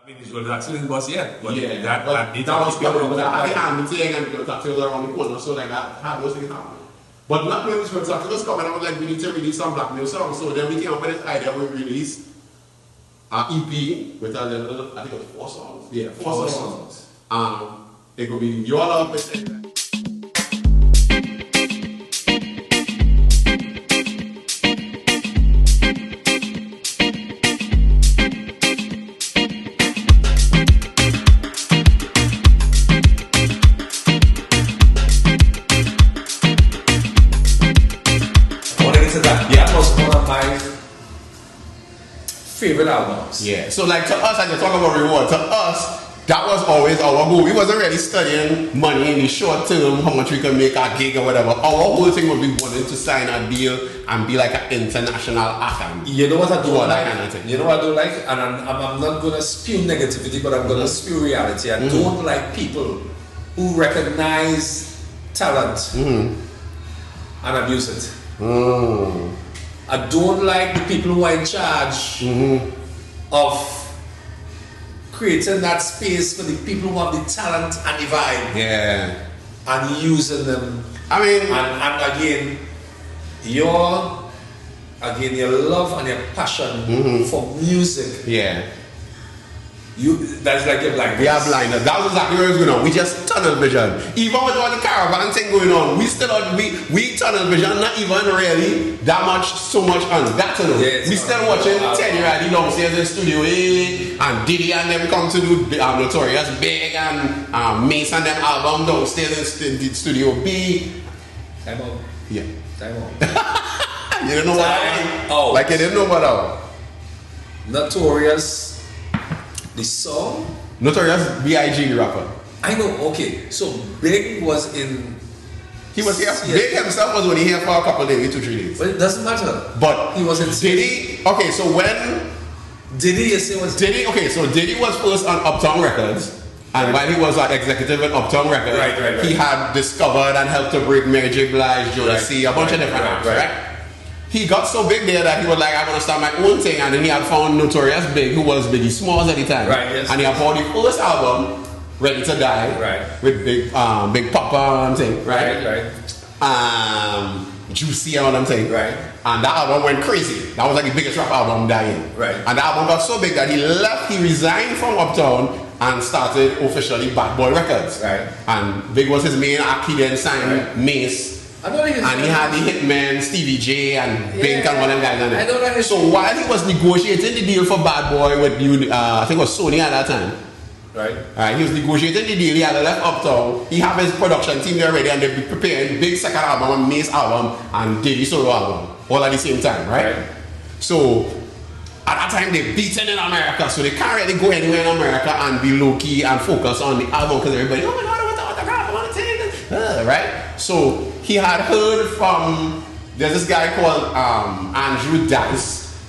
I mean, it was accident bus, yeah. But Yeah, that was pure. But I had the hand thing and the taxi was around the corner, so like that had those things happen. But not when this was taxi was coming, I was like, we need to release some black music songs. So then we came up with this idea, we released an EP with a little, I think it was 4 songs. Yeah, 4 songs. It could be Your Love with favorite albums. Yeah, so like to us, I can talk about reward. To us, that was always our goal. We wasn't really studying money in the short term, how much we can make a gig or whatever. Our whole thing was we wanted to sign a deal and be like an international act. You know what I don't like? Kind of thing. You know what I don't like? And I'm not going to spew negativity, but I'm going to spew reality. I don't like people who recognize talent and abuse it. I don't like the people who are in charge of creating that space for the people who have the talent and the vibe. Yeah. And using them. I mean, and again, your love and your passion for music. Yeah. That's like a blind. We are blind. That was exactly where it was going on. We just tunnel vision. Even with all the caravan thing going on, we still we tunnel vision, not even really that much, so much on that tunnel. Yeah, we still watching Teddy Riley downstairs in Studio A and Diddy and them come to do Notorious Big and Mace and them album downstairs in Studio B. Time out. Yeah. Time out. You didn't know what I mean? Like you didn't know what I mean? Notorious. The song? Notorious B.I.G. rapper. I know, okay. So Big was in... He was here. Big himself was only here for a couple of days, 2-3 days. But it doesn't matter. But he was in... Diddy... Okay, so when... Diddy, you say was... Diddy, okay, so Diddy was first on Uptown Records. And while he was an executive at Uptown Records, he had discovered and helped to break Mary J. Blige, Jodeci, a bunch of different acts, right? He got so big there that he was like, I want to start my own thing. And then he had found Notorious Big, who was Biggie Smalls at the time. Right, yes. And he had found the first album, Ready to Die, with Big Papa and thing, right? Juicy and all them thing. Right. And that album went crazy. That was like the biggest rap album dying. Right. And the album got so big that he resigned from Uptown and started officially Bad Boy Records. Right. And Big was his main act. He then signed Mace. And he had the hitman Stevie J and Bink and one of them guys on it. So while he was negotiating the deal for Bad Boy with I think it was Sony at that time. Right. He was negotiating the deal. He had left Uptown. He had his production team there already, and they'd be preparing Big second album, and Mace album, and Diddy solo album, all at the same time, right? So at that time they beaten in America, so they can't really go anywhere in America and be low key and focus on the album because everybody, oh my God, I want the autograph, I want to take this, right? So he had heard from, there's this guy called Andrew Dice,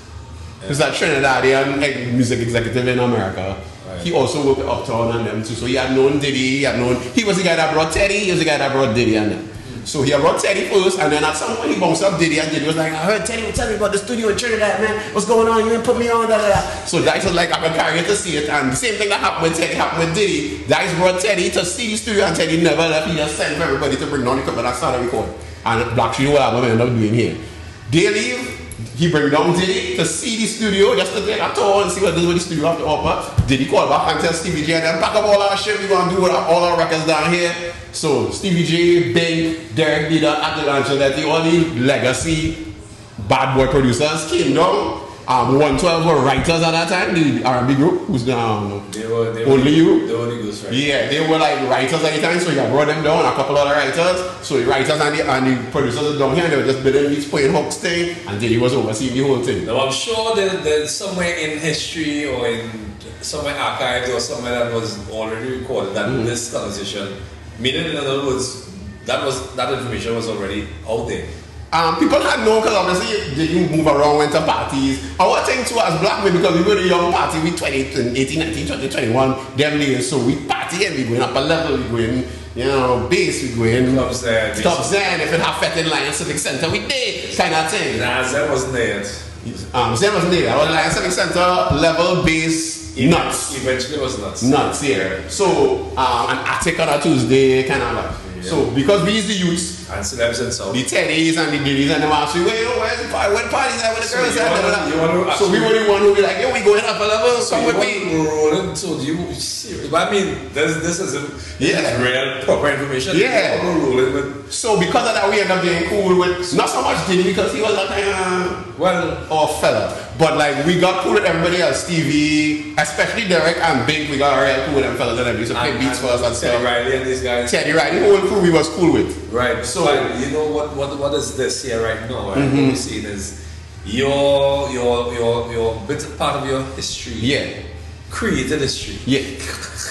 who's a Trinidadian music executive in America. Right. He also worked with Uptown and them too. So he had known Diddy, he was the guy that brought Teddy, he was the guy that brought Diddy and them. So he brought Teddy first, and then at some point he bounced up Diddy, and Diddy was like, I heard Teddy was telling me about the studio in Trinidad, man. What's going on? You didn't put me on, da da da. So Dice was like, I'm gonna carry you to see it. And the same thing that happened with Teddy happened with Diddy. Dice brought Teddy to see the studio, and Teddy never left. He just sent for everybody to bring down the equipment and start a record. And Black Sheep, what I'm ended up doing here. They leave. He bring down Diddy to see the studio, just to take a tour and see what the studio have to offer. Diddy call back and tell Stevie J, and then pack up all our shit, we're going to do all our records down here. So Stevie J, Bing, Derek Dida, Angelotti, all the legacy Bad Boy producers came down. 112 were writers at that time, the R&B group, who's down. They were Only You? They were the ghost writers. Yeah, they were like writers at the time, so he brought them down, a couple other writers. So the writers and the producers are down here, and they were just building these playing hooks thing, and Diddy was overseeing the whole thing. Now I'm sure there's somewhere in history or in somewhere archived or somewhere that was already recorded that this conversation, meaning in other words, that information was already out there. People had known because obviously they didn't move around, went to parties. Our thing too as black men, because we were the young party, we 20, 18, 19, 20, 21, them days. So we party and we going up a level, we going, bass, we going Club Zen, if it have Fete in Lion Civic Center, we did, kind of thing. Nah, Zen wasn't there yet. Zen wasn't there. I was Lion Civic Center, level, bass, nuts. Eventually was nuts. Nuts, yeah. So, an attic on a Tuesday, kind of like. Yeah. So, because we use the youths, and celebs and so the teddies and the diddies and the man say, where's the party? Where the party's at? Where the girls at? So we were the one who be like, yo, we going up a level, so come with me. Rolling, so do you serious? But I mean, this is real proper information. Yeah. Rolling with. So because of that, we end up being cool with, not so much Diddy because he was a kind of, off fella. But like, we got cool with everybody else, Stevie, especially Derek and Bink, we got real cool with them fellas and them used to play beats for us and stuff. Teddy Riley and these guys. Teddy Riley, the whole crew we was cool with. Right. So you know what is this here right now? Right? What we're seeing is your bit part of your history. Yeah. Created history. Yeah.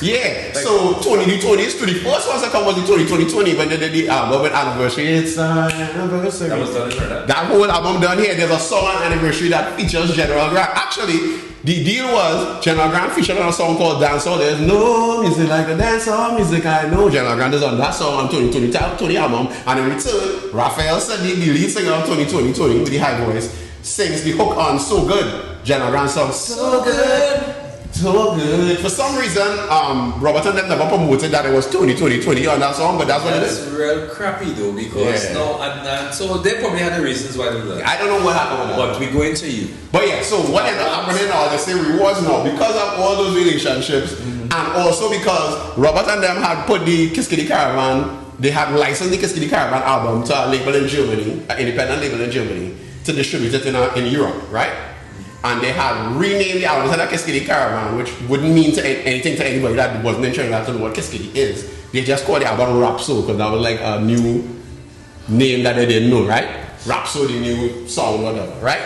Yeah. Like, so Tony is to the first one that come was the 2020 when they did the album with anniversary. It's anniversary. That was done in Trinidad. That whole album done here. There's a song on anniversary that features General Grant. Actually, the deal was General Grant featured on a song called Dancehall. There's no music like the dancehall music I know. General Grant is on that song on 2020 album. And in return, Raphael Sadiq, the lead singer of 2020 with the high voice, sings the hook on So Good. General Grant song So Good. So good. For some reason, Robert and them never promoted that it was 2020 on that song, but that's what it is. It's real crappy though, because and so they probably had the reasons why they did that. I don't know what happened with that. But we go into you. But yeah, so what ended up happening now, they say rewards now, because of all those relationships, and also because Robert and them had put the Kiss Kitty Caravan, they had licensed the Kiss Kitty Caravan album to a label in Germany, an independent label in Germany, to distribute it in Europe, right? And they had renamed the album to Kiss Kitty Caravan, which wouldn't mean anything to anybody that wasn't in Trinidad to know what Kiss Kitty is. They just called the album Rap Soul because that was like a new name that they didn't know, right? Rap Soul, the new song, whatever, right?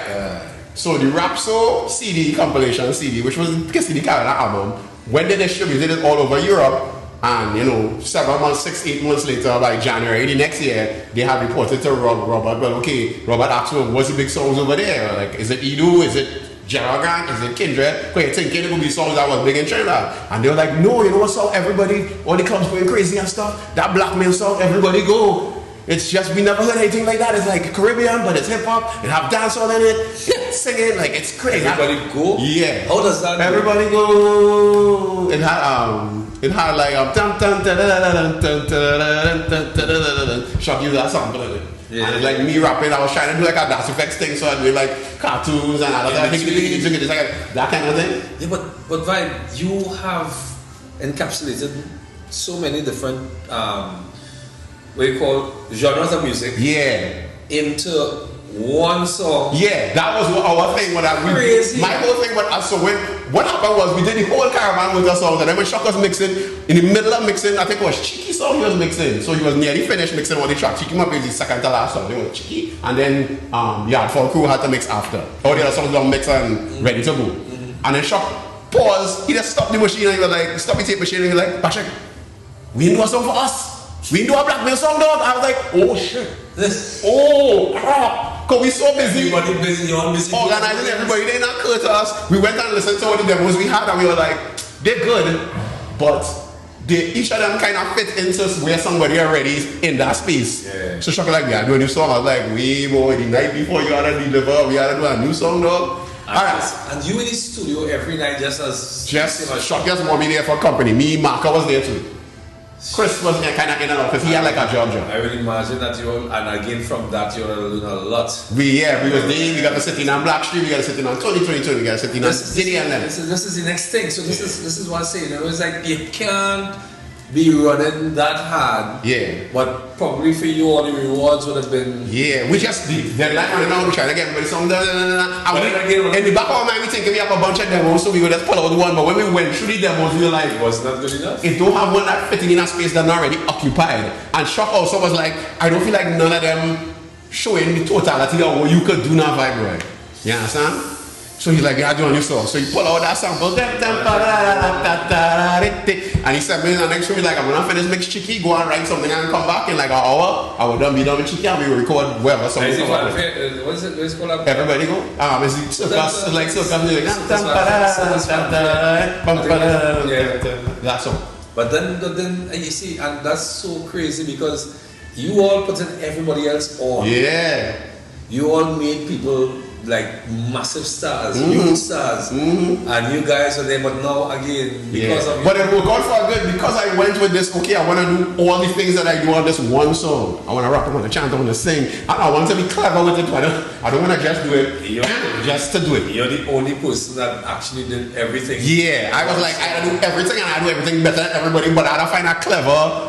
So the Rap Soul CD, compilation CD, which was the Kiss Kitty Caravan album, when they distributed it all over Europe, and you know, 7 months, 6, 8 months later, by January the next year, they had reported to Robert, well, okay, Robert asked him, what's the big songs over there? Like, is it Edu? Is it General Grant? Is it Kindred? Because you're thinking it would be songs that was big in Trinidad. And they were like, no, you know what song? Everybody, all the clubs going crazy and stuff. That blackmail song, everybody go. It's just, we never heard anything like that. It's like Caribbean, but it's hip hop. It have dancehall in it. Singing, like, it's crazy. Everybody go? Yeah. How does that Everybody go. It had like shock you that song, yeah. And it's like me rapping. I was trying to do like a dance effects thing, so I'd do like cartoons and all that, that kind of thing. Yeah, but Vibe, you have encapsulated so many different what you call genres of music. Yeah. Into one song. Yeah, that was our thing. Crazy. My whole thing. So what happened was we did the whole Caravan with the songs, and then when Shock was mixing, in the middle of mixing, I think it was Cheeky song he was mixing. So he was nearly finished mixing all the tracks. Cheeky might be the second to last song. It was Cheeky, and then for crew had to mix after. All the other songs were mixed and ready to go. And then Shock paused. He just stopped the machine and he was like, stop the tape machine, and he was like, Patrick, we didn't do a song for us. We didn't do a blackmail song, dog. I was like, oh shit. Oh crap. Because we so busy. Everybody busy, you're busy. Organizing everybody. They didn't occur to us. We went and listened to all the demos we had, and we were like, they're good, but each of them kind of fit into where somebody already is in that space. Yeah. So Shock like, we had to do a new song. I was like, boy, the night before you had to deliver, we had to do a new song, dog. And you in the studio every night just Shock just want me there for company. Me, Marco was there too. Chris was kind of in and out because he had like a job. I would imagine that and again from that you're doing a lot. We was there, we got to sit in on Black Street, we got to sit in on 2022, we got to sit in on City and then. This is the next thing. So this is what I'm saying. It was like you can't be running that hard. Yeah. But probably for you all the rewards would have been. Yeah, we just they're like running around trying to get everybody some. In the back of our mind we thinking we have a bunch of demos, so we would just pull out one. But when we went through the demos, we were like, was not good enough. It don't have one that fitting in a space that's already occupied. And Shock also was like, I don't feel like none of them showing the totality of what you could do now, Vibe, right? You understand? So he's like, yeah, I do a new song. So he pull out that sample. And he said, man, next week, he's like, I'm going to finish Mix Chicky, go and write something and come back in like an hour. I will be done with Chicky and we will record wherever. What is it called? Everybody go. It's circus, like circus music. That song. But then you see, and that's so crazy because you all put in everybody else on. Yeah. You all made people like massive stars, huge stars, and you guys are there. But now again, because of but it worked out for good because I went with this. Okay, I want to do all the things that I do on this one song. I want to rap, I want to chant, I want to sing, and I want to be clever with it. I don't want to just do it just to do it. You're the only person that actually did everything. Yeah, I was like, I do everything and I do everything better than everybody, but I don't find a clever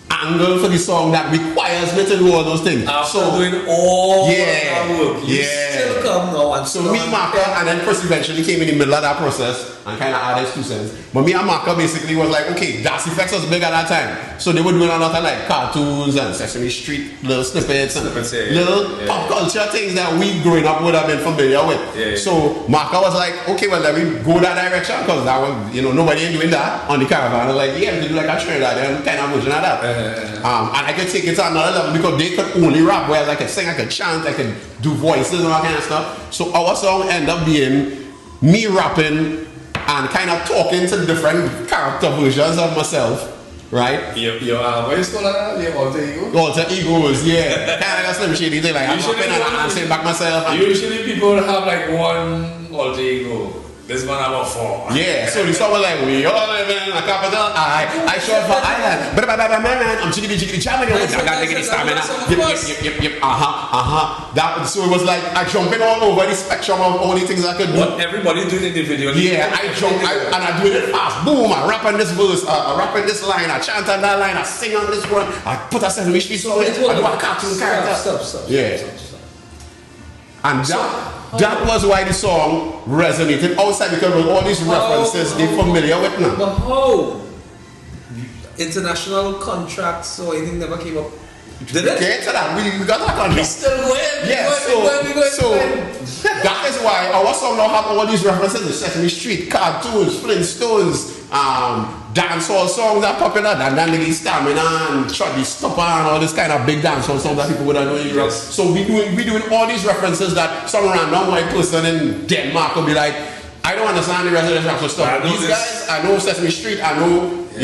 angle for the song that requires me to do all those things. After doing all that work, you still come now and so me, Marker, and then Chris eventually came in the middle of that process and kind of added 2 cents. But me and Marker basically was like, okay, Das Effects was big at that time. So they were doing a lot of like cartoons and Sesame Street little snippets and little pop culture things that we growing up would have been familiar with. So Marker was like, okay, well, let me go that direction because that was, nobody ain't doing that on the Caravan. I was like, yeah, we do like a Trinidad kind of version of that. And I could take it to another level because they could only rap, whereas I could sing, I could chant, I could do voices and all that kind of stuff. So our song ended up being me rapping and kind of talking to different character versions of myself, right? What is it called? Your alter ego? Alter egos, yeah. Kind of like Slim Shady thing, like I'm rapping and I'm saying back myself. Usually people have like one alter ego. This one about 4. Yeah, so the song was like, we all live in a capital I short for island. But I'm chickity jamming. I got diggity stamina. Yep. That, so it was like I jumping all over the spectrum of all the things I could do. What everybody doing in the video. Yeah, I jump and I do it fast. Boom, I rap on this verse, I rap on this line, I chant on that line, I sing on this one, I put a Sesame Street song, I do a cartoon character. Stop. Yeah. And that was why the song resonated outside because with all these references they're familiar with now. But how? International contracts, so anything never came up. Did it? Okay, so that we got that contract. We still going. Yeah, so that is why our song now have all these references to Sesame Street, cartoons, Flintstones, dancehall songs that are popular, and then they get stamina and Charlie Stopper and all this kind of big dancehall songs that people would know in Europe. So we doing all these references that some random white person in Denmark will be like, I don't understand the rest of this rap stuff. These guys, I know Sesame Street, I know, was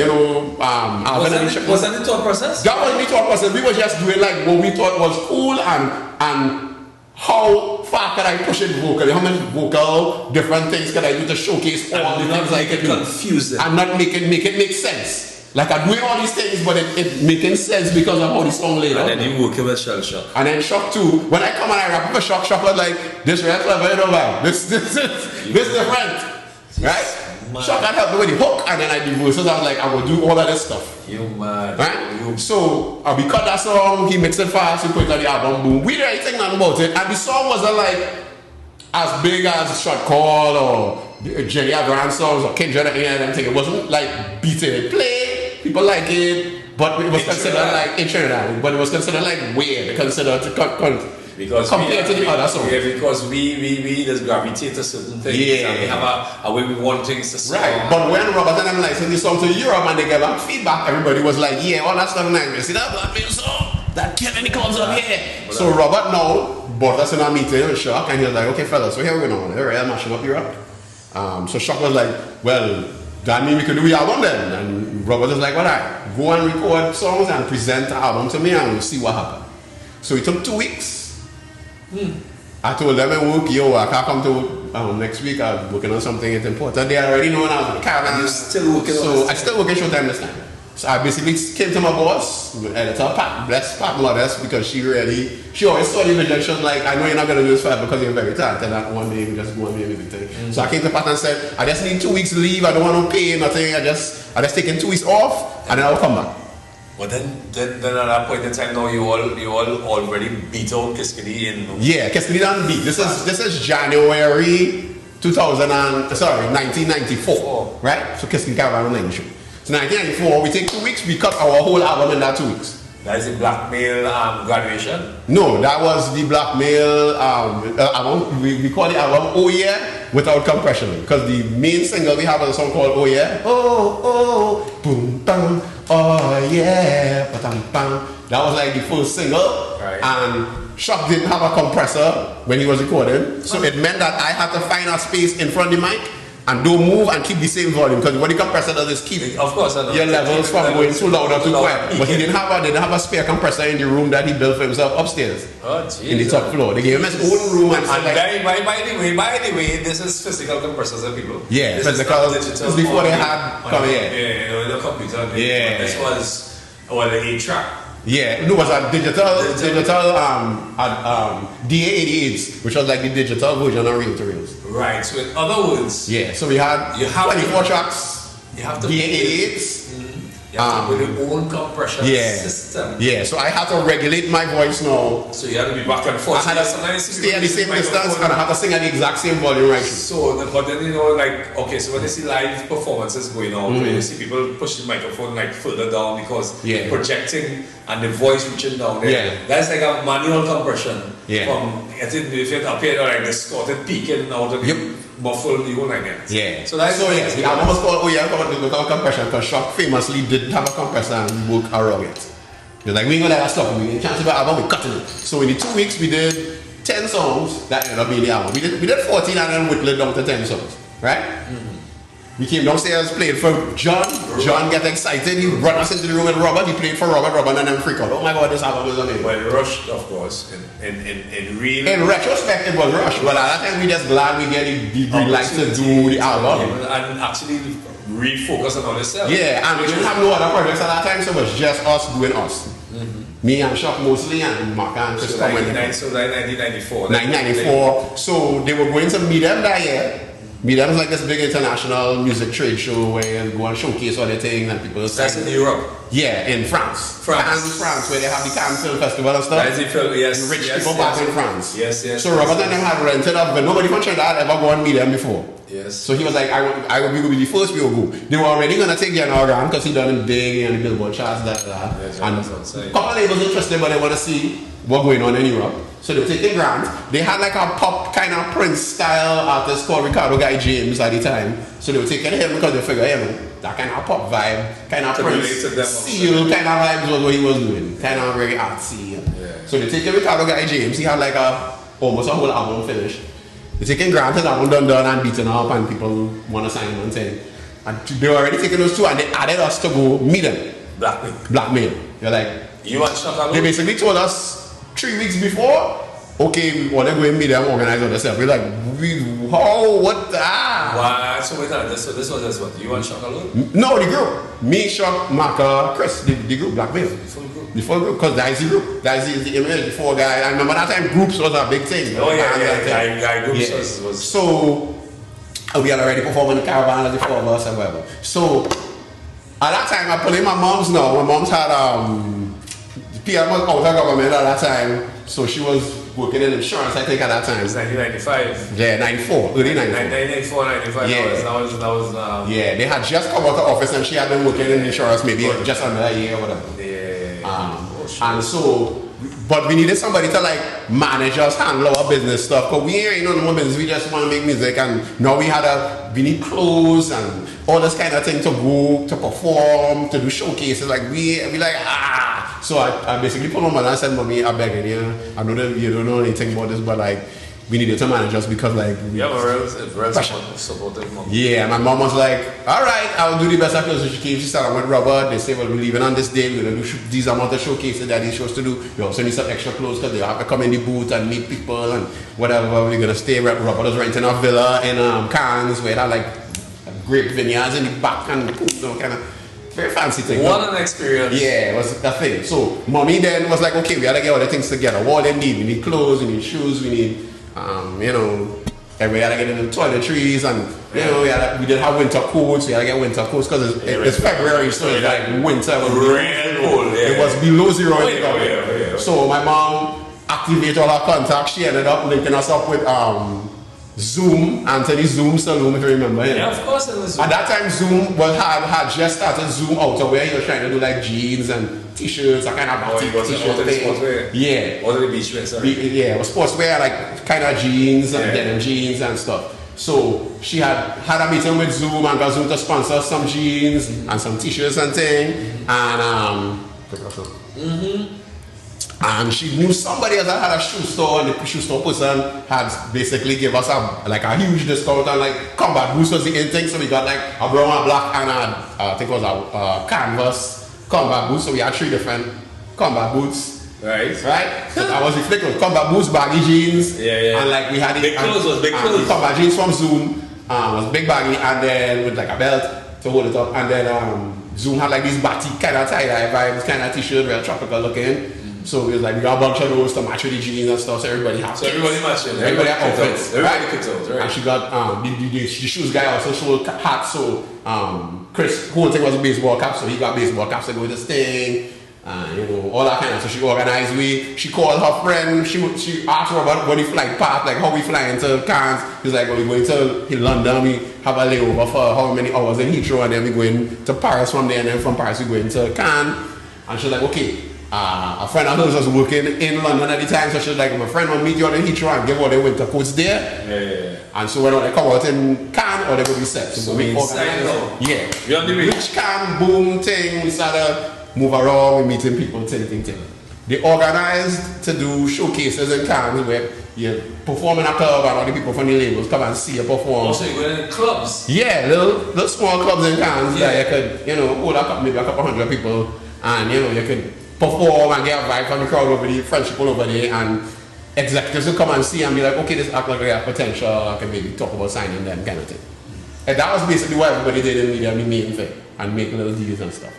that the thought process? That was the thought process. We were just doing like what we thought was cool and how far can I push it vocally? How many vocal different things can I do to showcase all the things I can do? Confuse it. And not make it make sense. Like I'm doing all these things, but it making sense because of how the song laid out. And then you working with Shock. And then Shock too. When I come and I rap with Shock was like, this real clever, this different. Right? Shock had helped me with the hook and then I do verses. I was like, I will do all of this stuff. You mad. Right? So we cut that song, he mixed it fast, we put it on the album, boom. We didn't anything about it. And the song wasn't like as big as Shot Call or Jenny Avran songs or Kendra and anything. It wasn't like beating it. Play, people like it, but it was considered like in Trinidad, but it was considered like weird, considered to cut. Because compared to the other songs. Yeah, because we just gravitate to certain things. Yeah. And we have a way we want things to sound. Right. But when Robert and them licensed this song to Europe and they gave back feedback, everybody was like, yeah, all that stuff nice. You see that black song? That kid in the clubs up here. So Robert now brought us in our meeting with Shock and he was like, okay fellas, so here we go. Alright, I'm mashing up Europe. So Shock was like, well, that means we could do the album then. And Robert was like, alright, go and record songs and present the album to me and we'll see what happens. So it took 2 weeks. I told them at work, yo, I can't come to next week. I'm working on something that's important. They already know I was in the Caravan. You're still working on So I still working Showtime this time. So I basically came to my boss, editor Pat, bless Pat Modest, because she always saw the vision. She was like, I know you're not going to do this forever because you're very talented and one day you just go and be everything. So I came to Pat and said, I just need 2 weeks leave. I don't want to pay nothing. I just taking 2 weeks off and then I'll come back. But then at that point in time now you all already beat out Kiskidi in. Yeah, Kiskidi done beat. This is January 1994. Right? So Kiskidi Caravan on show. So 1994, we take 2 weeks, we cut our whole album in that 2 weeks. That is the blackmail graduation? No, that was the blackmail album. We call the album Oh Yeah Without Compression. Because the main single we have is a song called Oh Yeah. Oh, boom, bam. Oh yeah, ba-dum-bam. That was like the first single, right. And Shock didn't have a compressor when he was recording, so it meant that I had to find a space in front of the mic and don't move and keep the same volume, because what the compressor does is keep your levels from going too loud or too quiet. But he didn't have a spare compressor in the room that he built for himself upstairs in the top floor. They gave him his own room. And by the way, this is physical compressors and people. Yeah, this physical. This is before they had come here. Yeah, the computer. Yeah. This was the 8-track. Yeah, no, it was a digital DA88s, which was like the digital version of reel to reels. Right. So in other words, yeah. So we had 24 tracks. You have to DA88s. You have to build your own compression system. Yeah. So I had to regulate my voice now. So you had to be back and forth. I had to stay at the same distance, and I had to sing at the exact same volume right through. So, but then like, okay, so when you see live performances going on, when you see people push the microphone like further down because they're projecting and the voice reaching down there, that's like a manual compression. From if it appeared like distorted peaking out of the muffled the whole like that. Yeah. So that's the album was called without compression, because Shock famously didn't have a compressor and we worked around it. They're like, we ain't gonna let that stop. We can't see the album, we're cutting it. So in the 2 weeks we did 10 songs that ended up being the album. We did 14 and then whittled down to 10 songs. Right? We came downstairs, played for John. John got excited. He brought us into the room with Robert. He played for Robert, and then freak out. Oh my God, this album is amazing. Well, Rush, of course, in retrospect, it was Rush. But at that time, we just glad we get the green light to do the album and actually refocus on ourselves. Yeah, and we didn't have no other projects at that time, so it was just us doing us. Me and Shock mostly, and Mark and Chris. So 1994. 1994. So they were going to meet them that year. Meetup is like this big international music trade show where you go and showcase all the things and people. That's in Europe. Yeah, in France. France, where they have the Cannes Film Festival and stuff. Yes. Rich people back in France. Yes. So Robert and them had rented up, but nobody from Trinidad had ever gone and meet them before. Yes. So he was like, I will be the first people go. They were already gonna take General Grant because he done it big and the Billboard charts that. Yes, and a couple of labels interested, but they want to see what's going on in Europe. So they were taking Grant. They had like a pop kind of Prince style artist called Ricardo Guy James at the time. So they were taking him because they figured, that kind of pop vibe, kind of Prince seal kind of vibes was what he was doing. Kind of very artsy. Yeah. So they taking Ricardo Guy James. He had like almost a whole album finished. They taking Grant, his album done and beaten up, and people want to sign him and thing. And they were already taking those two, and they added us to go meet them. Blackmail. They're like, you and Shock. They basically told us 3 weeks before, okay, we want to go and meet them, organize all this stuff. We're like, what the? Wow, so wait a minute, so this was what? You and Shock alone? No, the group. Me, Shock, Mark, Chris, the group, Blackmail. The full group, because that is the group. That is the image, the four guys. I remember that time groups was a big thing. Oh yeah, groups was. So, we had already performed in the caravan as the four of us and whatever. So, at that time, I put in my mom's now. My mom's had, PM was out of government at that time, so she was working in insurance, I think, at that time. It was 1995. Yeah, 94, early 94, 95. Yeah. That was yeah, they had just come out of office and she had been working in insurance maybe just under a year or whatever. Yeah. And so, but we needed somebody to like manage us, handle our business stuff, because we ain't no more business, we just want to make music, and now we need clothes and all this kind of thing to go, to perform, to do showcases, like we like, So I basically put my mother and said, Mommy, I beg you, I know that you don't know anything about this, but like, we needed to manage us because like... You have a real supportive mom. Yeah, my mom was like, alright, I'll do the best I can. So she came, she started with Robert. They said, well, we're leaving on this day, we're going to do these amount of showcases that he's supposed to do. We also need some extra clothes because they have to come in the booth and meet people and whatever. We're going to stay. Robert was renting a villa in Cannes where it had like grape vineyards in the back and kind of very fancy thing. What an experience. Yeah, it was a thing. So mommy then was like, okay, we had to get all the things together. What they need? We need clothes, we need shoes, we need and we had to get in the toiletries, and we did have winter coats. We had to get winter coats because it's February, so it's like winter. It was below zero. So my mom activated all her contacts. She ended up linking us up with Zoom, Anthony Zoom Saloon, if you remember. Yeah, of course. At that time, Zoom had just started Zoom outerwear. He was trying to do like jeans and t-shirts, a kind of batik t-shirt thing. Yeah. Or the beachwear, sorry. Yeah, it was sportswear, like kind of jeans and denim jeans and stuff. So she had a meeting with Zoom and got Zoom to sponsor some jeans and some t-shirts and thing. And And she knew somebody else that had a shoe store, and the shoe store person had basically give us a huge discount on like combat boots was the in thing. So we got like a brown and black and I think it was a canvas combat boots. So we had 3 different combat boots. Right. So that was the flick with combat boots, baggy jeans. And like we had big clothes was big clothes. Combat jeans from Zoom was big baggy, and then with like a belt to hold it up, and then Zoom had like these batik kind of tie-dye vibes, kind of t-shirt, real tropical looking. So it was like we got a bunch of those to match with the jeans and stuff. So everybody had. So everybody matching. Everybody had outfits. Everybody could out, right? And she got the shoes guy also sold hats. So Chris, whole thing was a baseball cap, so he got baseball caps to go with this thing. You know, all that kind of. So she organized we. She called her friend. She asked her about when he flight path, like how we fly into Cannes. He's like, well, we going to London. We have a layover for how many hours in Heathrow, and then we going to Paris from there, and then from Paris we going to Cannes. And she's like, okay. A friend of hers was working in London at the time, so she was like, my friend will meet you on the Heathrow and give all the winter coats there. And so when they come out in Cannes, or they will be set. So we organize. You're on the reach Cannes, boom, thing. We started move around, we meeting people, thing. They organized to do showcases in Cannes where you perform in a club and all the people from the labels come and see you perform. Also, you go in clubs? Yeah, little small clubs in Cannes that you could, you know, hold up maybe a couple hundred people, and you know, you could perform and get a vibe from the crowd over there, French people over there, and executives will come and see and be like, okay, this act like they have potential, I can maybe talk about signing them, kind of thing. And that was basically what everybody did in media, the main thing, and make little deals and stuff.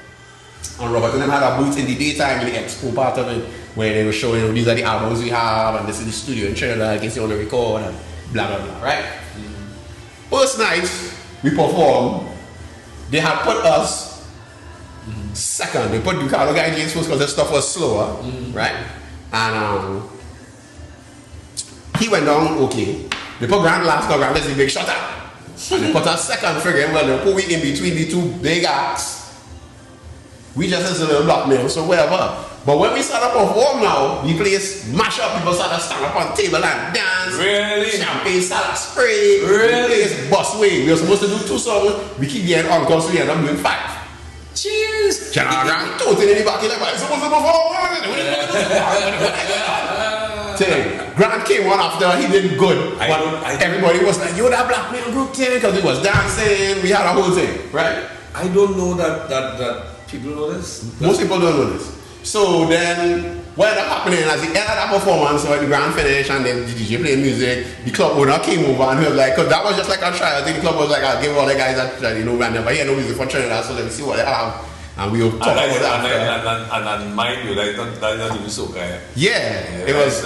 And Robert and them had a booth in the daytime in the expo part of it, where they were showing, you know, these are the albums we have, and this is the studio in Trinidad, in case you want to record, and blah, blah, blah, right? First night, we performed, they had put us second. They put Ducado Guy James first because the stuff was slower, right? And he went down okay. They put Grant last, because Grant is the big shutter. And they put us second figure, well, they put we in between the 2 big acts. We just as a little blackmail, so whatever. But when we start to perform now, the place mash up, people start to stand up on table and dance. Really? Champagne start to spray. Really? The place bust way. We were supposed to do 2 songs. We keep getting on because we end up doing 5. Cheers! General Grant totally in the back, he's like, I'm supposed to perform. Grant came on after, he did good. Everybody was like, yo, that blackmail group thing, because it was dancing, we had a whole thing, right? I don't know that people know this. Most people don't know this. So then, what ended up happening as the end of that performance, when the Grant finished and then the DJ playing music, the club owner came over and he was like, because that was just like a trial. I think the club was like, I'll give all the guys that, you know, ran never hear no music from Trinidad, so let me see what they have. And we will talk about that. And mind you, like, that's not even so guy. Yeah, it was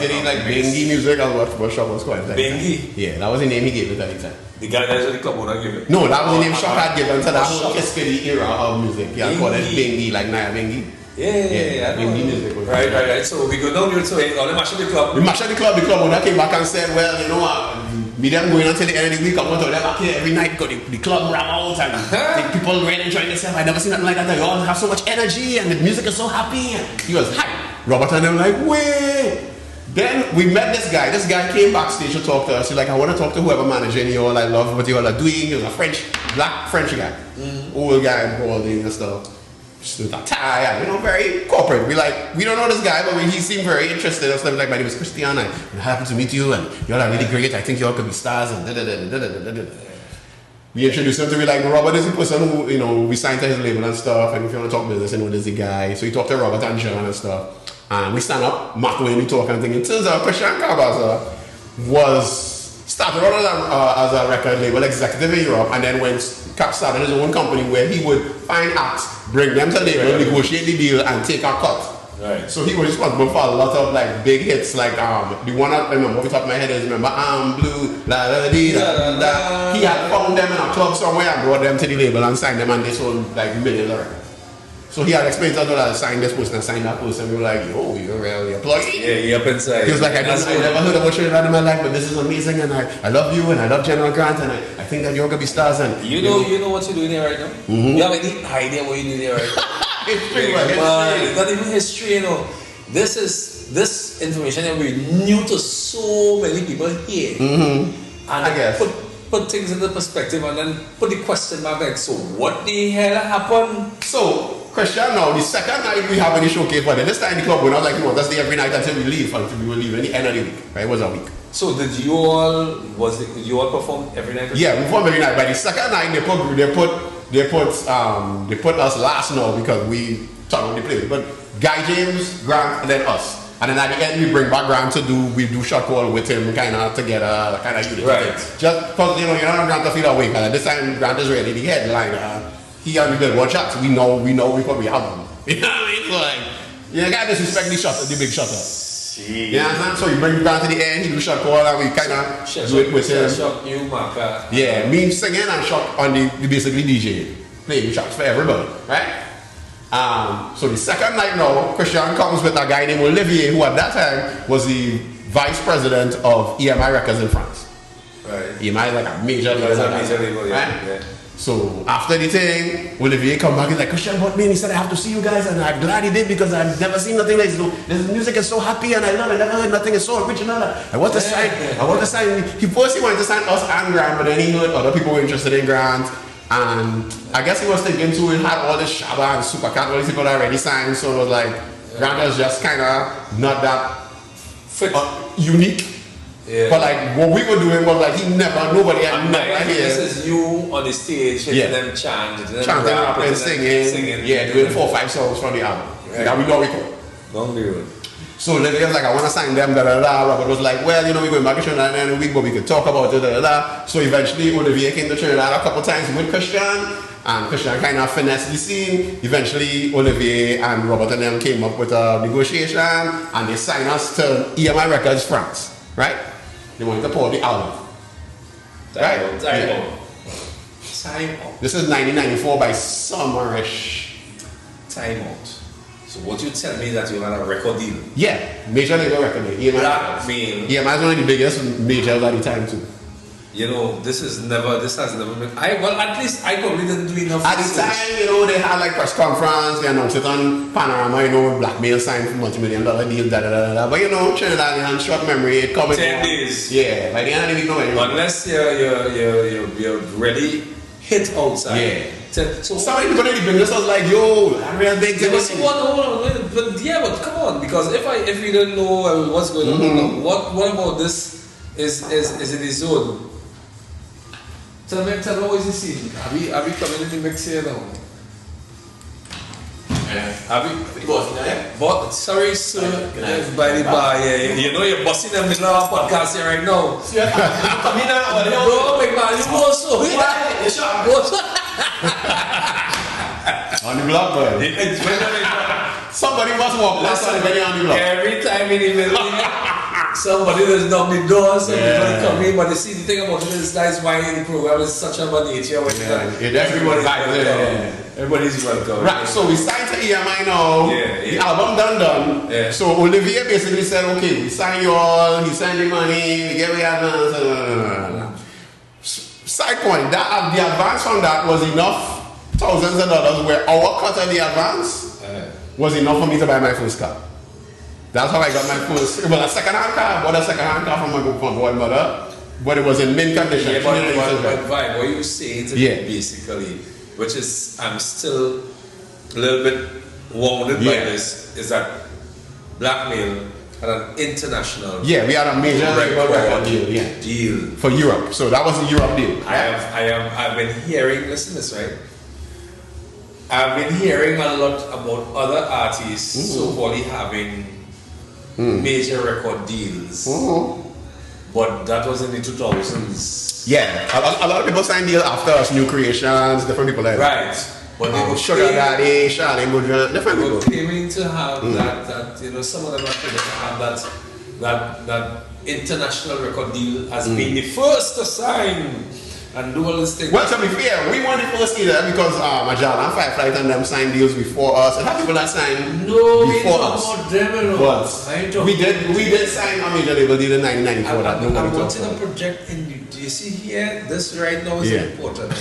getting like Bengi music, and what shop was called. Bengi? Yeah, that was the name he gave it at the time. The guy that's the club owner gave it? No, that was the name Shop had given to that whole Kiskidi era of music. Yeah, called it Bengi, like Naya Bengi. Yeah, Bengi music. Right. So we go down here to it, all the mash of the club. We mash up the club owner came back and said, well, you know what, me them going until the end of the week, I want to them back here every night because the club ram out and the people really enjoying themselves. I never seen nothing like that. They all have so much energy and the music is so happy. And he was hype. Robert and them like, wait. Then we met this guy. This guy came backstage to talk to us. He's like, I want to talk to whoever managing you all. I love what you all are doing. He was a black French guy. Old guy, balding and stuff. Just with a tie, and, you know, very corporate. We don't know this guy, but he seemed very interested. And stuff like, my name is Christian. It happened to meet you, and you all are really great. I think you all could be stars. And we introduced him to me like, Robert is the person who, you know, we signed to his label and stuff. And if you want to talk business, you know, there's the guy. So he talked to Robert and John and stuff. And we stand up, Mark Wayne, we talk and thing. It turns out Christian Carbaza started out as a record label executive in Europe, and then went started his own company where he would find acts, bring them to label, negotiate the deal, and take a cut. Right. So he was responsible for a lot of like big hits, like the one I remember off the top of my head is I'm Blue, la la dee da da. He had found them in a club somewhere and brought them to the label and signed them, and they sold like millions of records. So he had explained to us that I signed this person and signed that person. We were like, yo, you're really a plug. Yeah, up inside. He was like, I never heard about Trinidad in my life, but this is amazing, and I love you, and I love General Grant, and I think that you're gonna be stars. And you know what you're doing here right now? You have any idea what you're doing here right now? History, it's not even history, you know. This information that we're new to so many people here. And I guess. Put things into perspective and then put the question mark like, so what the hell happened? So Christian now, the second night we have any showcase, but this time the club went out like, no, that's the every night until we leave, until we will leave at the end of the week. Right? It was a week. So did you all perform every night? Yeah, we performed every night. By the second night they put us last now because we talked about the play. But Guy James, Grant, and then us. And then at the end we bring back Grant to do shot call with him kinda together, kinda unit. Right. Just because you're not Grant to feel that way, because at this time Grant is really the headliner. He only did one shot, so we know we probably have him. You know what I mean? So like, you can't disrespect the big shutter. You know what I'm saying? So you bring him down to the end, he do shot call, and we kind of do it with him. Yeah, me singing and shot on the basically DJ, playing shots for everybody, right? So the second night now, Christian comes with a guy named Olivier, who at that time was the vice president of EMI Records in France. Right. EMI is like a major label, right? Yeah. So after the thing, Olivier come back, he's like, Christian brought me and he said I have to see you guys, and I'm glad he did because I've never seen nothing like this. This music is so happy and I love it, I never heard nothing is so original. I want to sign. He first wanted to sign us and Grant, but then he heard other people were interested in Grant. And I guess he was thinking too, he had all this Shabba and Supercat, all these people already signed, so it was like, Grant was just kind of not that unique. Yeah. But like what we were doing was like nobody had never here. This is you on the stage, them chanting, rapping, singing. Yeah, doing 4 or 5 songs from the album. Right. That we don't record. Don't do it. So Olivier was like, I want to sign them, Robert was like, well, we're going back to Trinidad in a week, but we could talk about it, So eventually Olivier came to Trinidad a couple times with Christian, and Christian kind of finessed the scene. Eventually Olivier and Robert and them came up with a negotiation, and they signed us to EMI Records France, right? They wanted to pour the album. Time out. This is 1994 by summerish. Time out. So what you tell me that you had a record deal? Yeah, major label record deal. EMI is one of the biggest majors at the time too. This has never been. At least I probably didn't do enough. At the time, they had like press conference, they announced it on Panorama, Blackmail signed for multi-million-dollar deal, But Trinidadian short memory, it comes 10 days. Yeah, by the end of the week, no anymore. Unless you're ready, hit outside. Yeah. So somebody people really bring this was like, yo, I'm real big. But come on, because if we don't know what's going on, what about this is in the zone? Tell me what is the scene? Are we coming in the mix here now? Sorry, sir. By the bar, you're busting them in our podcast here right now. Come in now, bro, big man, you go so. On the block, boy. Somebody must walk past somebody on the block. Every time in the middle, somebody does knock the door, somebody come in, but the thing about it is that's why the program is such a nature. Everybody's welcome. Right, so we signed to EMI now. The album done. Yeah. So Olivier basically said, okay, we sign you all, he signed the money, we get the advance. Side point, the advance from that was enough, thousands of dollars, where our cut of the advance was enough for me to buy my first car. That's how I got my first, a second-hand car. I bought a second-hand car from my grandmother, but it was in mint condition. Yeah, but what you saying to me basically, which is, I'm still a little bit wounded by this, is that Blackmail had an international. Yeah, we had a major record deal for Europe. So that was the Europe deal. I've been hearing, listen to this, right? I've been hearing a lot about other artists so-called having major record deals. But that was in the 2000s. Yeah, a lot of people signed deals after us, New Creations, different people like that. Right. But they were Sugar Daddy, Charlene Boudreaux, different people. Claiming to have that some of them are claiming to have that international record deal as being the first to sign and do all this thing. Well, to be fair, we weren't the first either because Magellan, Fireflight and them signed deals before us. And how people that signed before us? We did sign a major label deal in 1994 that nobody talked about. I wanted to project in you. Do you see here? This right now is important.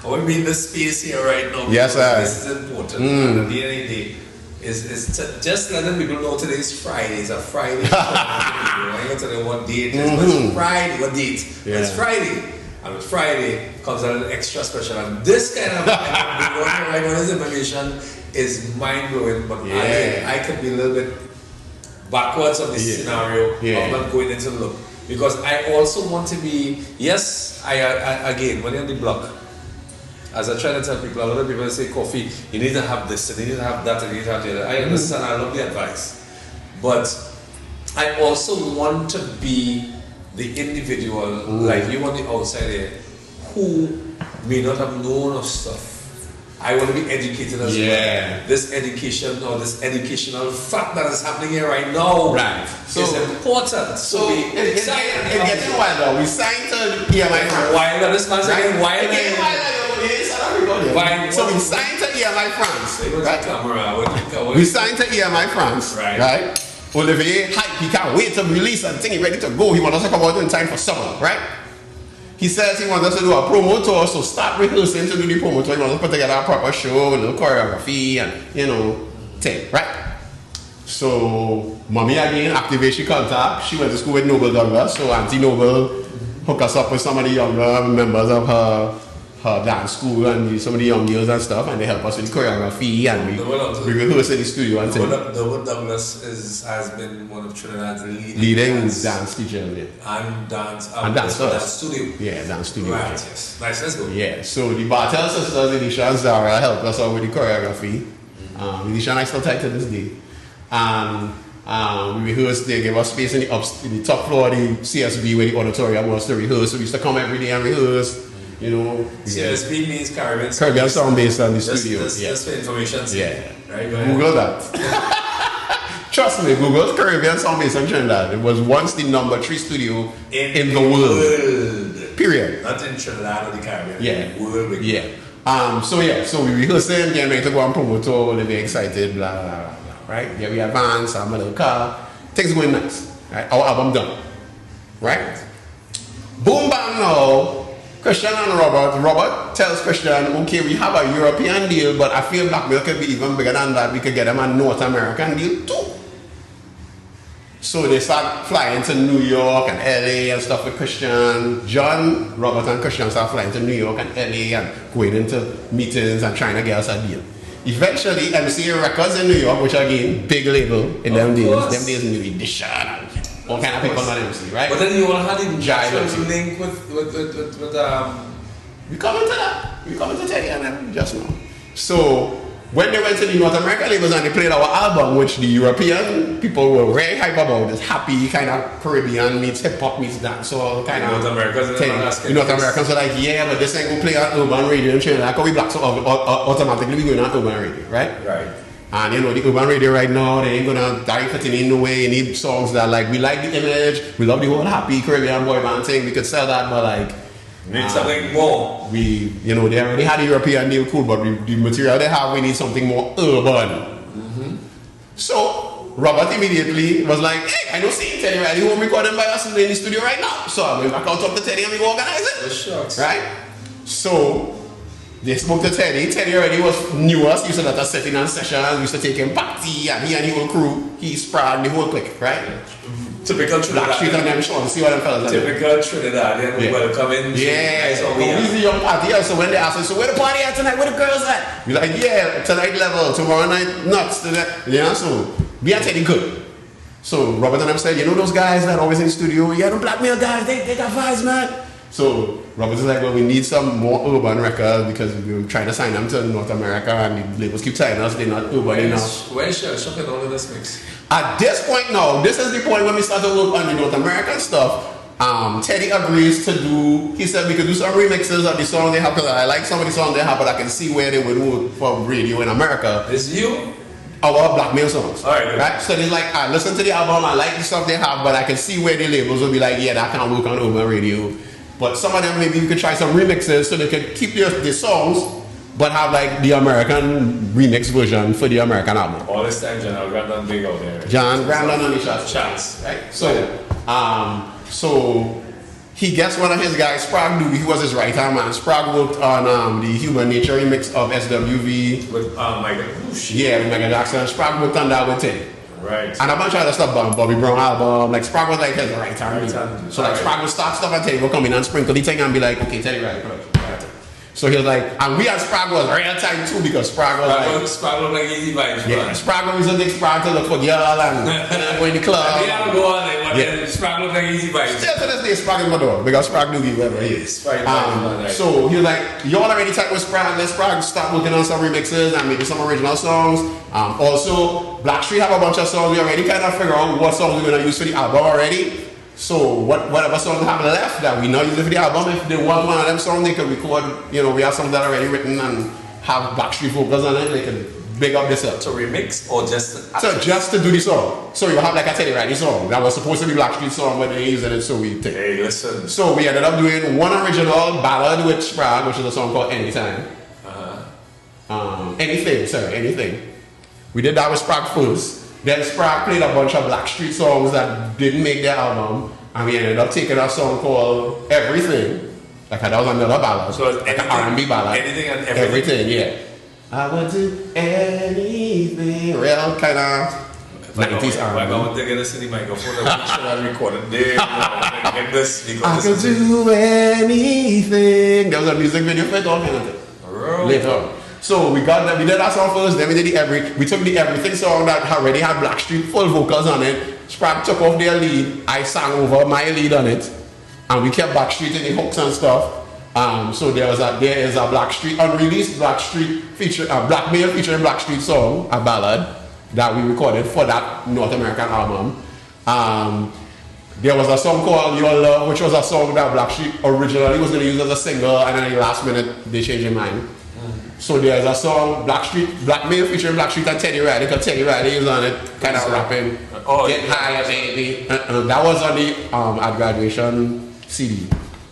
I mean the space here right now. Yes, sir. This is important. And at the end of the day, is just letting people know today is Friday. It's a Friday. I'm going to tell you what date it is. But it's Friday. What date? Yeah. It's Friday. And with Friday comes a little extra special. And this kind of this information is mind blowing. But again, I could be a little bit backwards of this scenario. I'm not going into the look. Because I also want to be, I again, when you're on the block, as I try to tell people, a lot of people say, Coffee, you need to have this, and you need to have that, and you need to have the other. I understand, I love the advice. But I also want to be the individual, like you on the outside there, who may not have known of stuff. I want to be educated as well. This education or this educational fact that is happening here right now is important. So it's getting wilder. We signed to EMI France. Wilder, this man's getting wilder. So we signed to EMI France. We signed to EMI France. Right? Olivier hype, he can't wait to release and thing, he's ready to go. He wants us to come out in time for summer, right? He says he wants us to do a promo tour, so start rehearsing to do the promo tour. He wants us to put together a proper show, a little choreography, and thing, right? So, Mommy again, activation contact. She went to school with Noble Douglas, so Auntie Noble hooked us up with some of the younger members of her dance school and some of the young girls and stuff, and they help us with the choreography, and we rehearse in the studio and things. Noble Douglas has been one of Trinidad's leading dance teachers, and dance studio. Yeah, dance studio. Right, yes. Nice, let's go. Yeah, so the Bartel sisters, Elisha and Zara, helped us out with the choreography. Elisha and I still tight to this day. We rehearsed, they gave us space in the top floor of the CSB where the auditorium was to rehearse. So we used to come every day and rehearse. CSB means Caribbean Sound Based on the studio. That's for information. Right, Google that. Trust me, Google Caribbean Sound Based on Trinidad. It was once the number 3 studio in the world. Period. Not in Trinidad or the Caribbean. So we rehearsed and then ready to go on promo tour, they're very excited, blah, blah, blah, blah, right? Yeah, we advance, I'm a little car, things going nice, right? Our album done, right? Boom, bam, now. Christian and Robert tells Christian, okay, we have a European deal, but I feel Blackmail could be even bigger than that. We could get them a North American deal too. So they start flying to New York and LA and stuff with Christian. John, Robert and Christian start flying to New York and LA and going into meetings and trying to get us a deal. Eventually, MCA Records in New York, which again, big label in them days, New Edition and all kind of people on MC, right? But then you all had a link with we come into that. We come into Teddy and them just now. So when they went to the North American labels and they played our album, which the European people were very hype about, this happy kind of Caribbean meets hip hop meets dance, so kind of North Americans. The North Americans were like, yeah, but this ain't gonna play on urban radio in Trinidad. Because we black, so automatically we going on urban radio, right? Right. And the urban radio right now, they ain't gonna die fitting in no way. You need songs that like we like the image, we love the whole happy Caribbean boy band thing. We could sell that, but like need something more. They already had a European deal, cool, but the material they have, we need something more urban. So Robert immediately was like, hey, I don't see Teddy right. You want me recording by us in the studio right now? So I went back out to Teddy and we go organize it. Right? So they spoke to Teddy. Teddy already was new us. He used to let us sit in on sessions. We used to take him party and he and the whole crew. He sprang the whole clique, right? Typical Trinidad. Black Street and them show. See what them fellas are doing. Typical Trinidad. Welcoming. Yeah. He's the young party. So when they ask us, so where the party at tonight? Where the girls at? We're like, yeah, tonight level, tomorrow night nuts. So we are Teddy good. So Robert and them said, those guys that always in the studio, the Blackmail guys, they got vibes, man. So Robert is like, well, we need some more urban records because we were trying to sign them to North America and the labels keep telling us they're not urban enough. Where's Shervon all of this mix? At this point now, this is the point when we start to work on the North American stuff. Teddy agrees to do, he said we could do some remixes of the songs they have because I like some of the songs they have, but I can see where they would work for radio in America. It's you? Our Blackmail songs. Alright. Right? So they're like, I listen to the album, I like the stuff they have, but I can see where the labels will be like, yeah, that can't work on urban radio. But some of them, maybe you could try some remixes so they could keep their songs, but have like the American remix version for the American album. All this time, John Grandon big out there. John Grandon on the chats, right? So he gets one of his guys, Sprague Doobie, who was his right hand man. Sprague worked on the Human Nature remix of SWV. With Michael. Yeah, with Michael Jackson. Sprague worked on that with Teddy. Right. And a bunch of other stuff, Bobby Brown album, like Sprague was like his right hand. So like Sprague would start stuff and Teddy would come in and sprinkle the thing and be like, okay, Teddy right. So he was like, and we as Sprague was real time too because Sprague was like... Sprague was like easy vibes. Yeah, Sprague was a big Sprague to look for girl and go in the club. Yeah, go on there, but then Sprague was like easy vibes. Still to this day, Sprague is my dog because Sprague knew me wherever he is. So he was like, y'all already talked with Sprague, let Sprague start working on some remixes and maybe some original songs. Also, Blackstreet have a bunch of songs. We already kind of figure out what songs we're going to use for the album already. So whatever songs have left that we not using for the album, if they want one of them songs, they could record, you know, we have songs that are already written and have Blackstreet vocals on it, they can big up this up. To remix or just to... So just to do the song. So you have like I tell you right, the song that was supposed to be Blackstreet song, but they using it so we take. Hey, listen. So we ended up doing one original ballad with Sprague, which is a song called Anytime. Anything. We did that with Sprague first. Then Sprague played a bunch of Blackstreet songs that didn't make their album, and we ended up taking a song called Everything. Like that was another ballad. So like an R&B ballad. Anything and everything. Everything, yeah. I would do anything. Real kind of 90s R&B. I'm going to get this in the microphone and make sure I recorded there. I could do anything. There was a music video for it, all kind of thing. Later on. So we did that song first, then we did we took the Everything song that already had Blackstreet full vocals on it. Sprague took off their lead, I sang over my lead on it, and we kept Blackstreet in the hooks and stuff. So there is a Blackstreet, unreleased Blackstreet feature, a Blackmail featuring Blackstreet song, a ballad, that we recorded for that North American album. There was a song called Your Love, which was a song that Blackstreet originally was going to use as a single, and then at the last minute they changed their mind. So there's a song, Blackmail featuring Blackstreet and Teddy Riley, because Teddy Riley is on it, kind of rapping, Get Higher Baby. That was on the at graduation CD.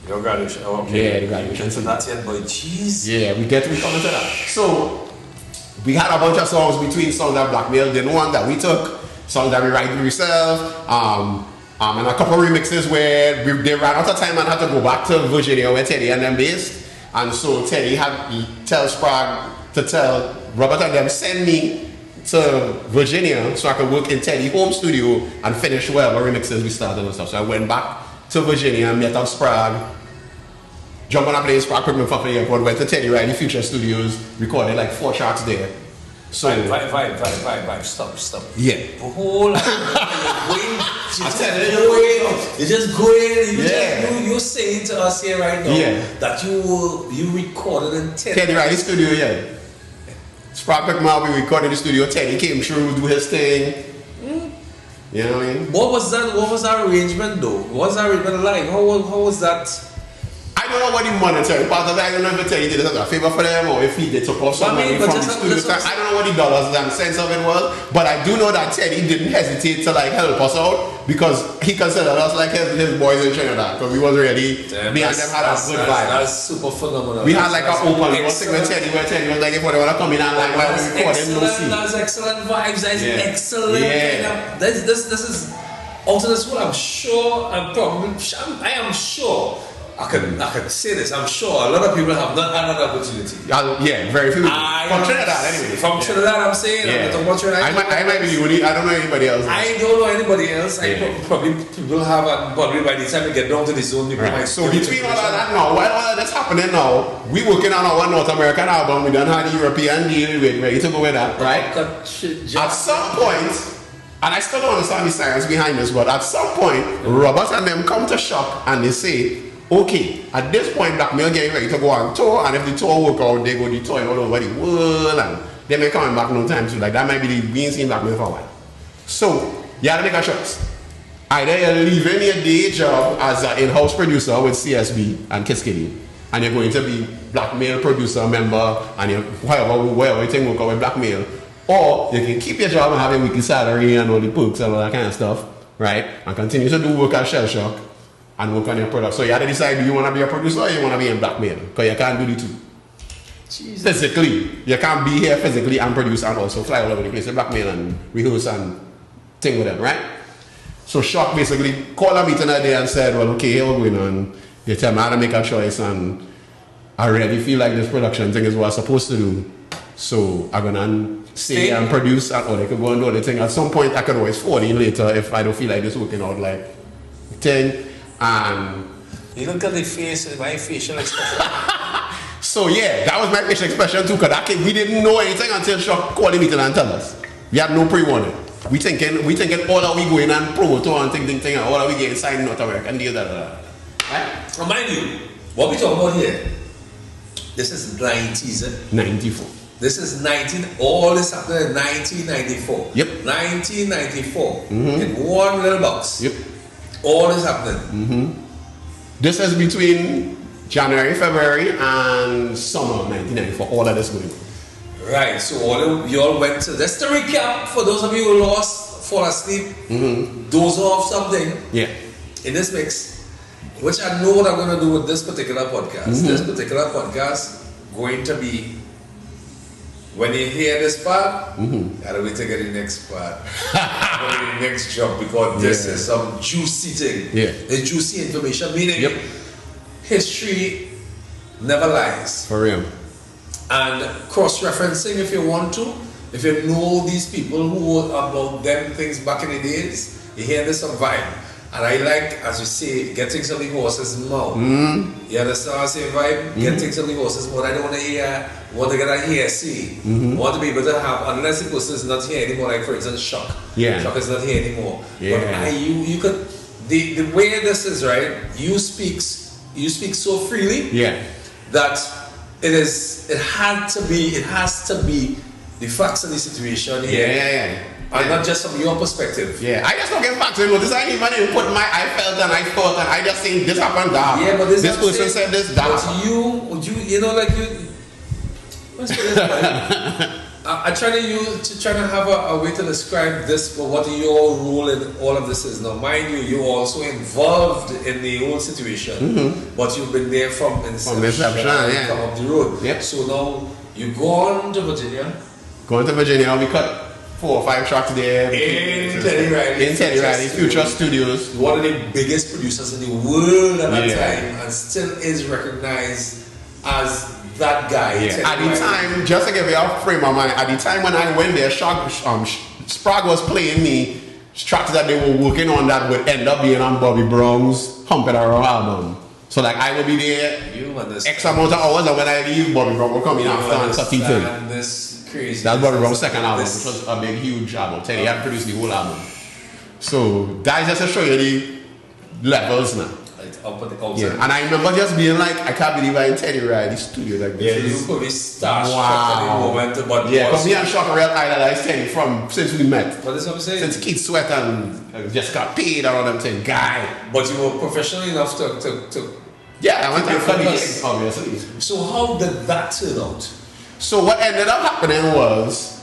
Your graduation, okay. Yeah, the graduation CD. So that's it, boy, jeez. Yeah, we come into that. So we had a bunch of songs between songs that Blackmail didn't want that we took, songs that we write ourselves, and a couple remixes where they ran out of time and had to go back to Virginia where Teddy and them based. And so Teddy had tell Sprague to tell Robert and them send me to Virginia so I could work in Teddy's home studio and finish whatever remixes we started and stuff. So I went back to Virginia and met up Sprague, jumped on a plane, Sprague put me from the airport, went to Teddy Riley Future Studios, recorded like 4 tracks there. So Vibe, stop. Yeah. Hold on. You're just going. You're saying to us here right now that you recorded in Teddy Riley studio, yeah. Sprague took me out, we recorded in the studio, Teddy came through, do his thing. You know what I mean? What was that arrangement though? What was that arrangement like? How was that? I don't know what the monetary part of it. I don't know if Teddy did it as a favor for them or if he took off some money from the studio. I don't know what the dollars and cents of it was, but I do know that Teddy didn't hesitate to like help us out because he considered us like his boys in Trinidad because we was really me and them had a good vibe. That's super phenomenal. We had like an open. We was sitting with Teddy where Teddy was like, if they want to come in and like while we record him, no see. That's excellent vibes. That's excellent. Yeah. This is out of this world. I am sure. I can say this, I'm sure a lot of people have not had that opportunity. Yeah, very few. From Trinidad, anyway. From Trinidad, I'm saying. I'm talking about Trinidad. I might be the only, I don't know anybody else. I don't know anybody else. Probably people have, probably by the time we get down to the zone, people might. So between all of that now, while all of that's happening now, we working on our North American album, we done had the European deal, we're ready to go with that, right? At some point, and I still don't understand the science behind this, but at some point, Robert and them come to Shock and they say, okay, at this point, Blackmail getting ready to go on tour, and if the tour work out, they go the tour all over the world, and they may coming back no time soon. Like that might be the being seen Blackmail for a while. So you have to make a choice. Either you're leaving your day job as an in-house producer with CSB and Kiss Kitty, and you're going to be Blackmail producer member, and you whatever you think work out with Blackmail, or you can keep your job and have a weekly salary and all the perks and all that kind of stuff, right? And continue to do work at Shell Shock and work on your product. So you have to decide, do you want to be a producer or you want to be in Blackmail? Because you can't do the two. Jesus. Physically. You can't be here physically and produce and also fly all over the place with Blackmail and rehearse and thing with them, right? So Shock basically called a meeting that day and said, well, okay, here we're going on. They tell me how to make a choice and I really feel like this production thing is what I'm supposed to do. So I'm gonna stay and produce, or they could go and do the thing. At some point, I could always phone in later if I don't feel like this working out like thing. And you look at the face, my facial expression. So yeah, that was my facial expression too. Cause we didn't know anything until Shock called the meeting and tell us. We had no pre-warning. We thinking all are we going and promote and thing, and all are we getting signed North American deal right? Remind you, what we talking about here? This is 90s. 94. This is all this happened in 1994. Yep. 1994. In one little box. Yep. All this happening. This is between January, February, and summer of 1994. All of this going on. Right. So you all went to. Just to recap for those of you who lost, fall asleep, doze off something. Yeah. In this mix, which I know what I'm going to do with this particular podcast. This particular podcast going to be. When you hear this part, gotta wait to get the next part. The next job, because this is some juicy thing. Yeah. The juicy information, meaning history never lies. For real. And cross-referencing if you want to. If you know these people who were about them things back in the days, you hear this on Vibe. And I like, as you say, getting some of the horses' mouth. You understand what I say, Vibe? Getting some of the horses' mouth. I don't want to hear, want to get a hearsay. Want to be able to have, unless the person is not here anymore, like for instance, Shock. Yeah. Shock is not here anymore. Yeah. But you could, the way this is, right, you speak so freely that it has to be the facts of the situation here. And not just from your perspective. Yeah, I just don't get back to it. This I even put I felt and I thought and I just think this happened that. Yeah, but this person said this, that. But you know, like you. Let's put this way. I try to have a way to describe this, but what your role in all of this is. Now, mind you, you're also involved in the whole situation, but you've been there from inception, come up the road. Yep. So now you go on to Virginia. Going to Virginia, we cut 4 or 5 tracks there. In Teddy Riley. Future Studios. One of the biggest producers in the world at that time, and still is recognized as that guy. At the time, just to give you a frame of mind, at the time when I went there, Sprague was playing me tracks that they were working on that would end up being on Bobby Brown's Hump It Around album. So like I would be there X amount of hours, and when I leave, Bobby Brown will come in after and cut it. This crazy. That's Bobby Brown's second album, which was a big, huge album. Teddy had produced the whole album. So that's just to show you the levels now. Yeah. And I remember just being like, I can't believe I'm in Teddy Riley studio like this. You probably starstruck at the moment, but because me and Shock real idolized Teddy since we met. But that's what I'm saying. Since Keith Sweat and just got paid and all them thing, guy. But you were professional enough to yeah, I went to study obviously. So how did that turn out? So what ended up happening was,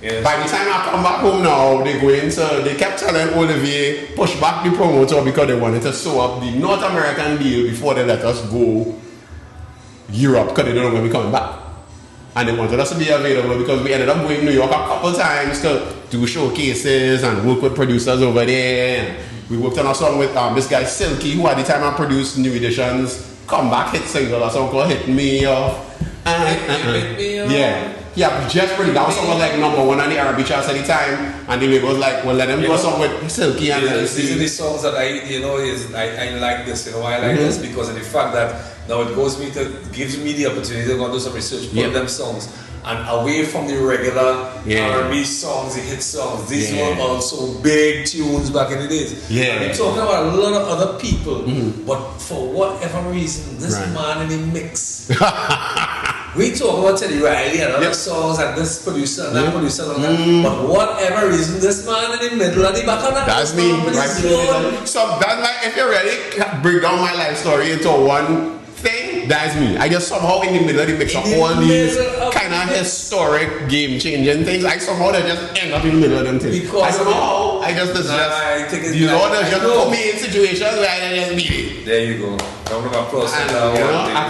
by the time I come back home now, they kept telling Olivier, push back the promoter because they wanted to sew up the North American deal before they let us go Europe, because they don't know when we're coming back. And they wanted us to be available because we ended up going to New York a couple times to do showcases and work with producers over there. And we worked on a song with this guy Silky, who at the time I produced New Edition's comeback hit single, a song called Hit Me Off. Yeah, just pretty down. Song was like number 1 on the R&B charts at the time, and the label was like, well, let them do a song with Silky and these are the songs that I like this. I like this because of the fact that now it gives me the opportunity to go and do some research, put them songs, and away from the regular R&B songs, the hit songs. These were also big tunes back in the days. Yeah, we're talking about a lot of other people, but for whatever reason, this man in the mix. We talk about Teddy Riley and other songs and this producer and that producer and all that, but whatever reason, this man in the middle of the back of that. That's me. So that's like, if you really break down my life story into one thing, that's me. I just somehow in the middle of the mix of all these kind of historic, game-changing things, I somehow just end up in the middle of them things. Because the Lord just put me in situations where I just need it. There you go. I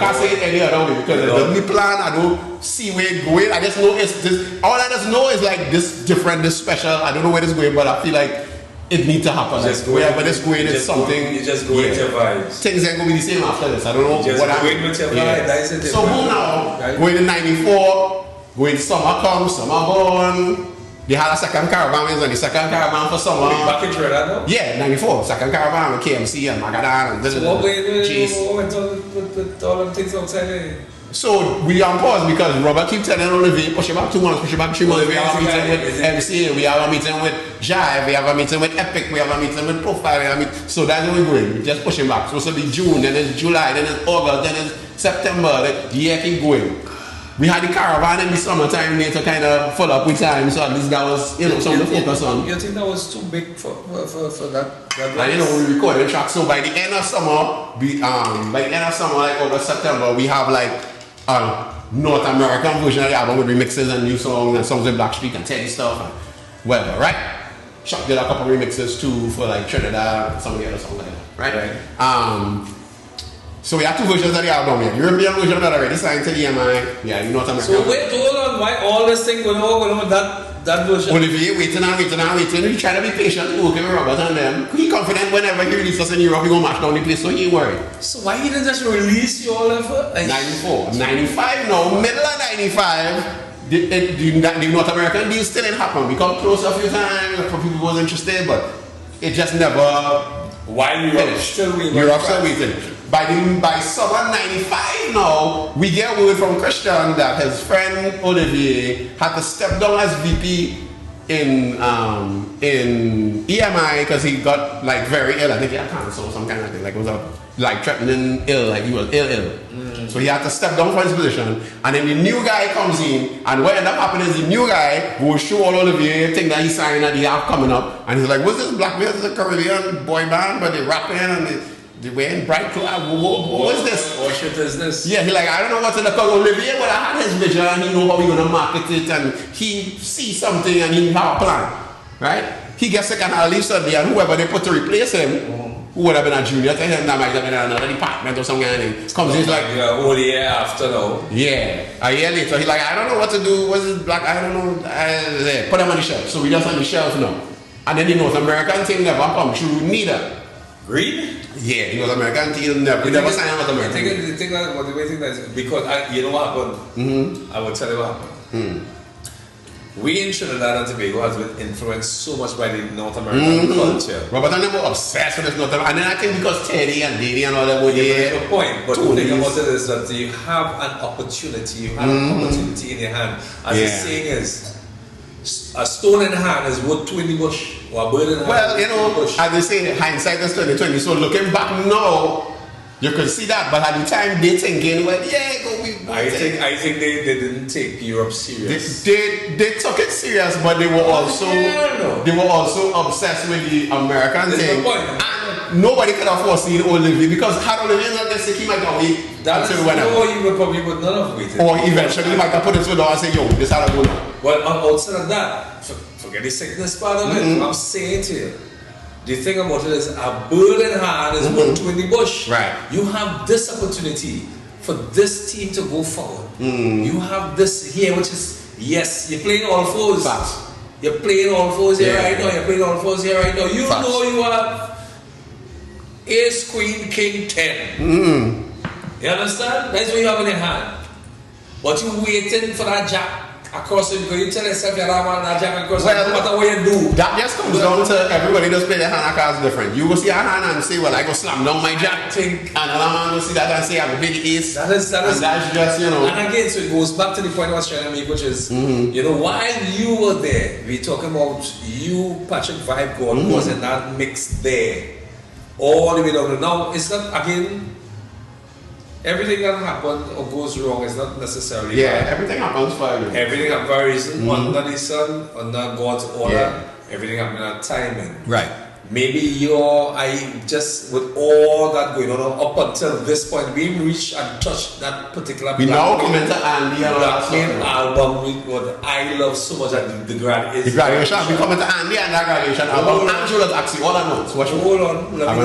can't say it any other way because it doesn't plan. I don't see where it's going. I just know it's this. All I just know is like this different, this special. I don't know where it's going, but I feel like it needs to happen. Wherever it's going is something. You just go with your vibes. Things ain't gonna be the same after this. I don't know what I'm going with your vibes. So who now? Going to 94. when summer comes, summer gone. They had a second caravan, the second caravan for summer. Back in Trinidad, no? Yeah, 94. Second caravan with KMC and Magadan and so what went with all them things outside there? So we on pause because Robert keep telling Olivier, push it back 2 months, push it back 3 months. We have a meeting with MC, we have a meeting with Jive, we have a meeting with Epic, we have a meeting with Profile. So that's where we're going. We just push it back. So it's be June, then it's July, then it's August, then it's September. The year keep going. We had the caravan in the summertime there to kind of follow up with time, so at least that was, something to focus on. You think that was too big for that? And we recorded the track. So by the end of summer, like August, September, we have like North American version of the album with remixes and new songs and songs with Blackstreet and Teddy stuff and whatever, right? Chuck did a couple of remixes too for like Trinidad and some of the other songs like that, right? So we have 2 versions of the album here. The European version that already signed to the EMI. Yeah, you know what I'm saying. So wait, hold on, why all this thing going on that version? Olivier waiting. We trying to be patient, working with Robert and them. He confident whenever he releases us in Europe, he gonna match down the place, so he ain't worried. So why he didn't just release you all effort? 94. 95 now, middle of 95. The North American deal still ain't happened. We come close a few times for people who was interested, but it just never. Why Europe still waiting? Europe still waiting. By summer 95 now, we get word from Christian that his friend Olivier had to step down as VP in EMI because he got like very ill. I think he had cancer or some kind of thing. Like it was like threatening ill, like he was ill. So he had to step down from his position. And then the new guy comes in, and what ended up happening is the new guy will show all Olivier thing that he signed that he have coming up, and he's like, "What's this black man? This is a Caribbean boy band, but they rapping and they wearing bright clothes. What is this? What shit is this?" Yeah, he like, I don't know what's in the cause Olivier, but I had his vision and he know how we gonna market it, and he see something and he have a plan, right? He gets sick and I'll leave suddenly, and whoever they put to replace him, who would have been a junior to him, that might have been another department or some kind of thing. Comes in like, whole year after now. Yeah, a year later, he like, I don't know what to do. What's this black? I don't know. Put him on the shelf. So we just on the shelf now. And then the North American thing never come through neither. Really? Yeah, the North American team never signed North American. The way I think that is because you know what happened? I will tell you what happened. We in Trinidad and Tobago has been influenced so much by the North American culture. Robert and them were obsessed with this North American. And then I think because Teddy and Diddy and all that were there. That's the point. But the thing about it is that you have an opportunity. You have an opportunity in your hand. As the saying is, a stone in the hand is worth 2 in the bush. Or a bird in the hand. Well, you know, as they say, hindsight is 2020. So looking back now, you could see that, but at the time they thinking, well, yeah, go we. I think they didn't take Europe serious. They took it serious, but they were also obsessed with the American thing. And nobody could have foreseen Olivier because had Olivier not this, he might have waited until whenever. Or you would probably would not have waited. Or eventually he might have put his foot down and say, yo, this how I go now. Well, outside of that, forget the sickness part of it. I'm saying to you. The thing about it is a bird in hand is worth 2 in the bush. Right. You have this opportunity for this team to go forward. You have this here, which is, yes, you're playing all fours. Facts. You're playing all fours here right now. You're playing all fours here right now. You Facts. know you have ace, queen, king, 10. You understand? That's what you have in your hand. But you're waiting for that jack. Across it, because you tell yourself you're not man that jack across no matter what you do. That just comes down to everybody just play their hand cards different. You go see a hand and say, well, I go slam down my jack. Another man will see that and say, I have a big ace. That is just, you know. And again, so it goes back to the point I was trying to make, which is, you know, while you were there, we talking about you, Patrick Vibe God, was in that mix there. All the way down. Now, it's not, again, everything that happens or goes wrong is not necessarily bad. Everything happens for you. Everything happens for a reason. Under the sun, under God's order, everything happens at timing. Right. Maybe with all that going on up until this point, we reached and touched that particular. We now come into Andy and that album with what I love so much at the graduation. The graduation. We come into Andy and that graduation album. Angela's actually all I know. So hold on. Let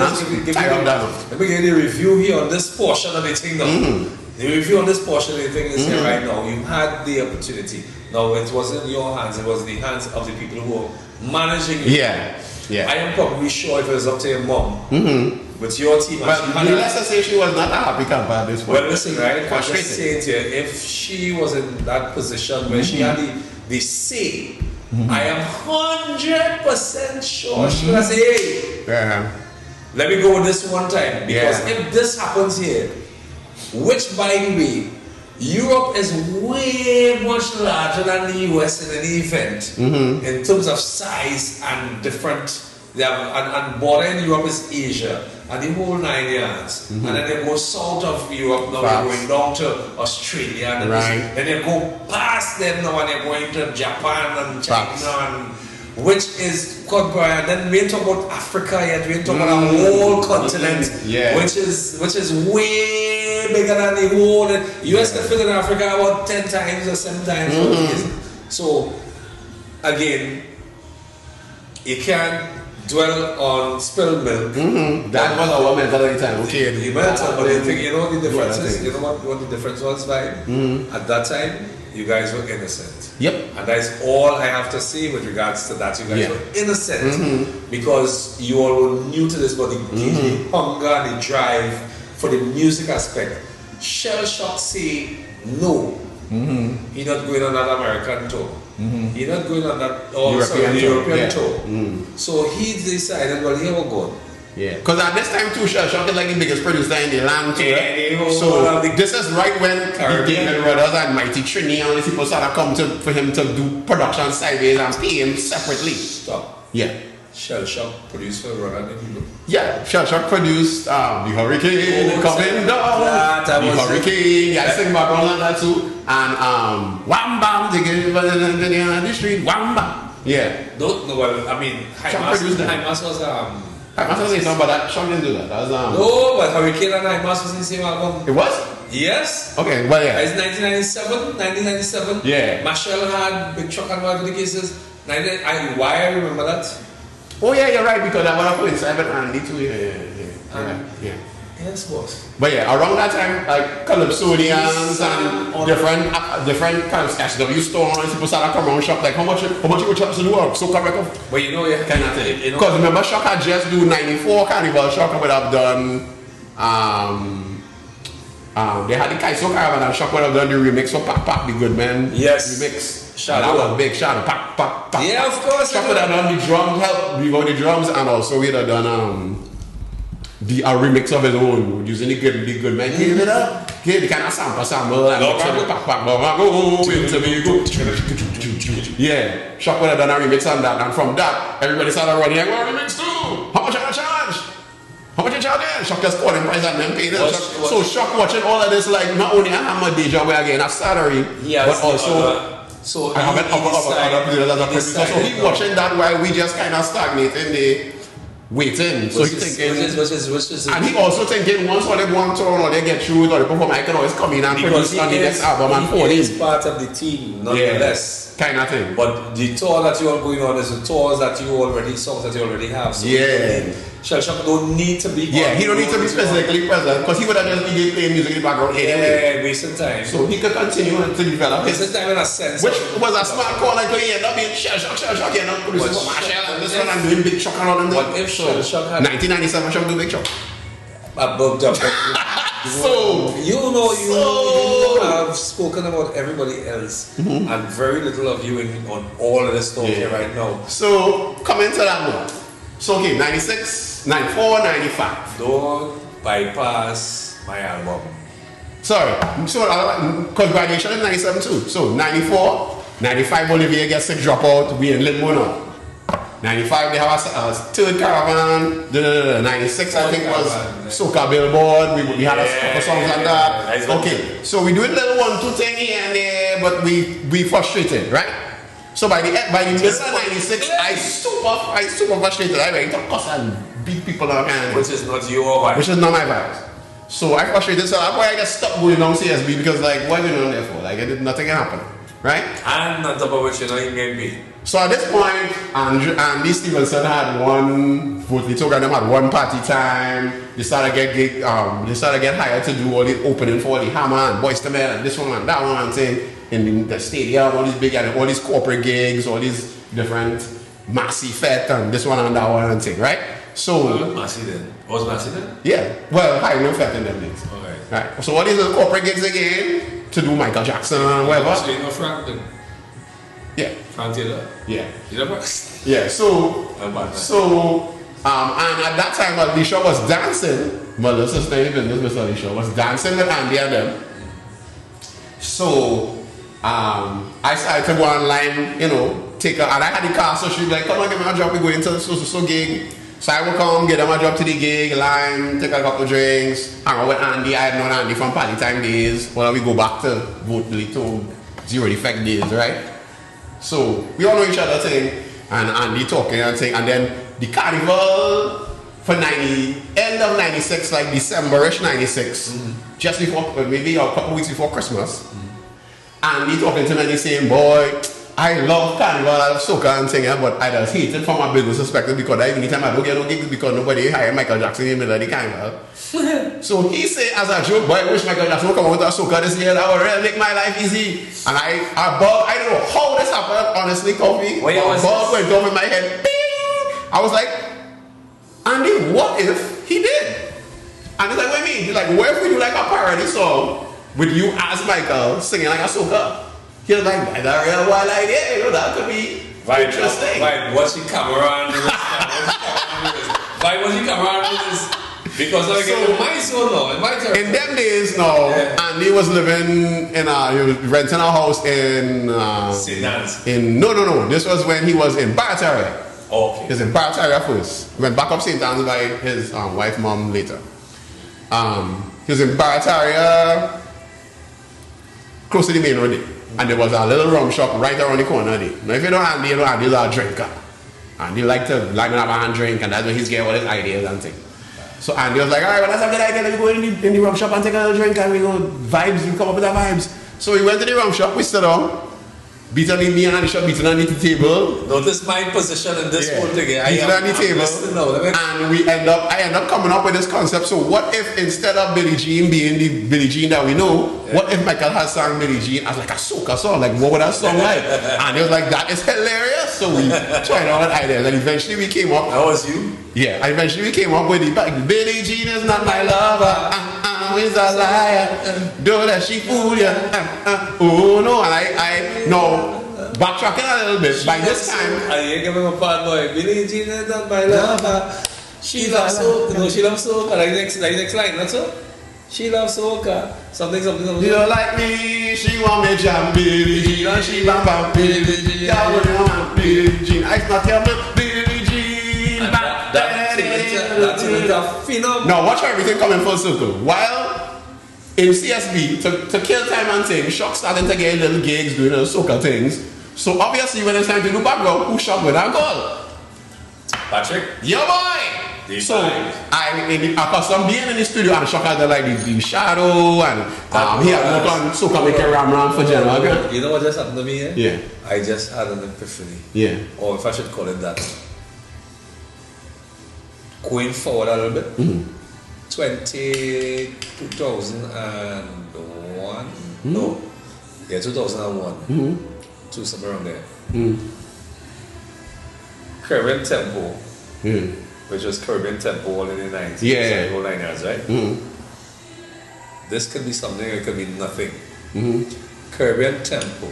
me give you the review here on this portion of the thing now. The review on this portion of the thing is here right now. You had the opportunity. Now it wasn't in your hands. It was in the hands of the people who were managing it. Yeah. I am probably sure if it was up to your mom, with your team. But let's just say she was not a happy camper at this point. Well, listen, right? I'm just saying to you, if she was in that position where she had the say, I am 100% sure she would say, hey, let me go with this one time. Because if this happens here, which by the way, Europe is way much larger than the US in any event in terms of size and different. They have, and bordering Europe is Asia and the whole 9 yards. And then they go south of Europe now, they're going down to Australia, and then they go past them now and they're going to Japan and China, and which is quite Brian. Then we talk about Africa yet, we talk about a whole continent, which is way bigger than the whole US can fit in Africa about 10 times or 7 times. So again, you can't dwell on spilled milk. That was our mentality time. Okay. You but you know the difference is, you know what the difference was, Vibe? At that time, you guys were innocent. Yep. And that's all I have to say with regards to that. You guys were innocent because you all were new to this, but the hunger and the drive for the music aspect. Shell Shock say no. He's not going on that American tour. He's not going on that European tour. So he decided, well, here we're going. Yeah, because at this time too, Shell Shock is like the biggest producer in the land too. So this is right when the David Brothers and Mighty Trini and all these people started come for him to do production sideways and pay him separately. Stop. Yeah. Shell Shock produced for Ronan. Yeah, Shell Shock produced the Hurricane coming down. The Hurricane, yeah, sing background on that too. And Wham Bam, they get in the street, Wham Bam. Yeah. Don't know, well, I mean, High Mass was I must say something, but that Shock didn't do that. That was no, but Hurricane and High Mass was in the same album. It was? Yes. Okay, well yeah. It's 1997. Yeah. Marshall had Big Truck and whatever the cases. Why I remember that? Oh yeah, you're right, because I went up with Simon and Andy too. Yeah. Yes, boss. But yeah, around that time, like Calypsonians and different kind of SW stores, people started coming around Shock like, how much you would charge to do a soca record? But you know, kind of thing. Because remember, Shock had just do 94 Carnival. Shock would have done they had the Kaiso Caravan and Shock would have done the remix for Pack the Good Man. Yes. Remix. Shadow. That was big. Shadow. Pack. Yeah, of course. Shock would have done the drum help before the drums, and also we'd have done the remix of his own using the good man. Give it up. Give the kind of sample and yeah. Shock would have done a remix on that, and from that everybody started running like, well, remix too. How much are you charge? How much you charge? Shock just calling price and them paying it. So Shock watching all of this like not only I have my day job where I get a salary, but also I have other people as a producer. So he watching that while we just kind of stagnating the waiting. So he's thinking, and he also thinking once all they go on tour or they get through or they perform, I can always come in and produce on the next album and for he is part of the team, nonetheless. Kind of thing. But the tour that you are going on is the tours that you already, songs that you already have. So Shell Shock don't need to be. Yeah, he don't need to be physically present because he would have just been playing music in the background anyway. Yeah, wasting time. So he could continue to develop his. Wasting time in a sense. Which was a smart call, like he ended up being Shell Shock, you know, producing for Marshall and this one and doing Big Shock and all them. What if Shell Shock had 1997 Shock do Big Shock? So you have spoken about everybody else and very little of you on all of this stuff here right now. So coming to that one. So okay, 96, 94, 95. Don't bypass my album. Sorry. So because graduation is 97 too. So 94, 95 Olivier gets a dropout, we in limbo now. 95 they have a third caravan. 96 I think was Soca Billboard. We had a couple songs like that. Okay, so we doing a little 1-2 thing here and there, but we frustrated, right? So by the middle of 96, I super frustrated. I went to cuss and beat people on hand. Which is not your vibe. Which is not my vibe. So I frustrated, so that's why I just stopped going down CSB because like what are you doing there for? Like nothing can happen. Right? And on top of which you know you can be. So at this point, Andy Stevenson had one vote token, them had one party time. They started get hired to do all the opening for all the Hammer and Boys to Men and this one and that one and thing in the stadium, all these big and all these corporate gigs, all these different Maxi Fete and this one and that one and thing, right? So Massey then. Was Massey then? yeah, well, high no fat in them days. Okay. Right. So what is the corporate gigs again? To do Michael Jackson and whatever. So you know Frank then? Yeah. Frank Taylor? Yeah. You know Yeah. So and at that time Alicia was dancing. My little sister in business, Miss Alicia, was dancing with Andy and them. So I started to go online, you know, take her, and I had the car, so she'd be like, come on, give me a job, we go into so gig. So I would come, get them a job to the gig, line, take a couple drinks, hang out with Andy. I had known Andy from party time days. Well, we go back to Zero Defect days, right? So we all know each other thing, and Andy talking and thing, and then the carnival for end of 96, like December-ish 96, just before, maybe a couple weeks before Christmas. And he talking to me and he saying, boy, I love carnival, I love soca and thing, but I just hate it from a business perspective because anytime I don't get no gigs because nobody hire Michael Jackson in the middle of the carnival. So he say as a joke, boy, I wish Michael Jackson would come out with a soca this year, that would really make my life easy. And I don't know how this happened, honestly, Coffee. A bulb went off in my head. Bing! I was like, Andy, what if he did? And he's like, what do you mean? He's like, what if we do like a parody song with you as Michael singing like a soca? He was like, that's a real wild idea, you know, that could be interesting. Right, what's the camera on this? Why was the camera on this? Because I get my son now, in my territory. In them days, no, and he was living in he was renting a house in St. Anne's. No. This was when he was in Barataria. Oh, okay. He was in Barataria first. Went back up St. Anne's by his wife, mom later. He was in Barataria, close to the main road. And there was a little rum shop right around the corner there. Now if you don't Andy's a drinker. And he like to have a hand drink, and that's when he's getting all his ideas and things. So Andy was like, alright, well, let's have a good idea. Let me go in the rum shop and take a little drink, and we go vibes, we come up with the vibes. So we went to the rum shop, we stood down, beating on me and Andy shop, beating on the table. Notice my position in this whole thing. Beating on the table. And I end up coming up with this concept. So what if instead of Billie Jean being the Billie Jean that we know, what if Michael had sang Billie Jean as like a soca song? Like what would that song like? And he was like, that is hilarious. So we tried all that ideas, and eventually we came up. That was you? Yeah, and eventually we came up with the Billie Jean is not my lover. Is a liar. Don't let she fool you. Oh no, and I no. Backtracking a little bit. By this time, I ain't giving a part, boy. Billie Jean is not my lover. She loves soca. No, she loves soca. Like next line, that's all. She loves soca. Something. You don't like me. She want me jam Billie Jean, and she bam bam Billie Jean. I want your man Billie Jean. I not your man Billie Jean. That's a phenom. Now watch how everything coming full circle. While in CSB to kill time and things, Shock starting to get little gigs, doing little soca things. So obviously when it's time to do background, who Shock with a goal? Patrick? Yo boy! So I'm being in the studio and Shock had like the shadow and he had work on soca making ram for general. You know what just happened to me here? Yeah. I just had an epiphany. Yeah. Or if I should call it that. Going forward a little bit. 2001. No. Yeah, 2001. To somewhere around there. Caribbean Tempo, which was Caribbean Tempo all in the 90s. Yeah. All 9 years, right? This could be something, it could be nothing. Caribbean Tempo.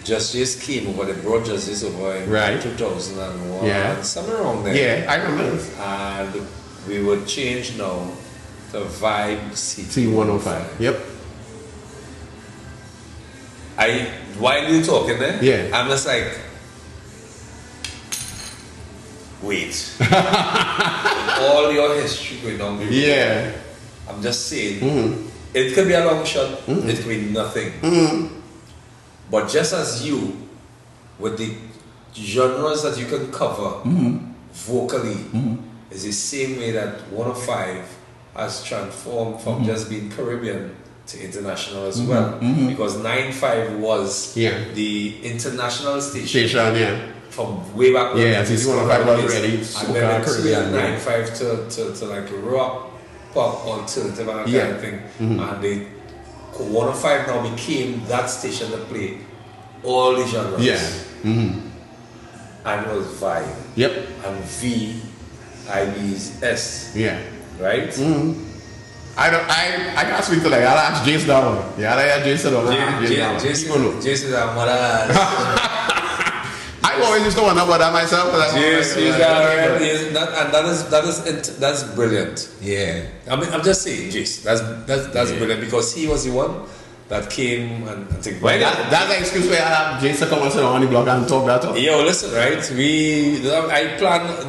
Justice came over, they brought Justice over in 2001. Yeah. Somewhere around there. Yeah, I remember this. And we would change now to Vybes C105. Yep. While you talking there, I'm just like, wait. All your history going on before. Yeah. I'm just saying, it could be a long shot, it could be nothing. But just as you, with the genres that you can cover vocally, is the same way that 105 has transformed from just being Caribbean to international as well, because 95 was the international station, from way back when. Yeah, since 105 was already and then Caribbean 95 to like rock, pop, alternative and that kind of thing, and they 105 now became that station that played all the genres. and it was Vibe. Yep. And Vybes. Yeah. Right? Mm-hmm. I can't speak to like I'll ask Jason that one. Yeah, I'll ask Jason that one. Jason that mother. I always used to wonder about that myself. That's brilliant. Yeah. I mean, I'm just saying, Jason. That's brilliant because he was the one that came and I think. Well, that's the excuse where I have Jason come and sit on the block and talk that talk. Yo, listen, right?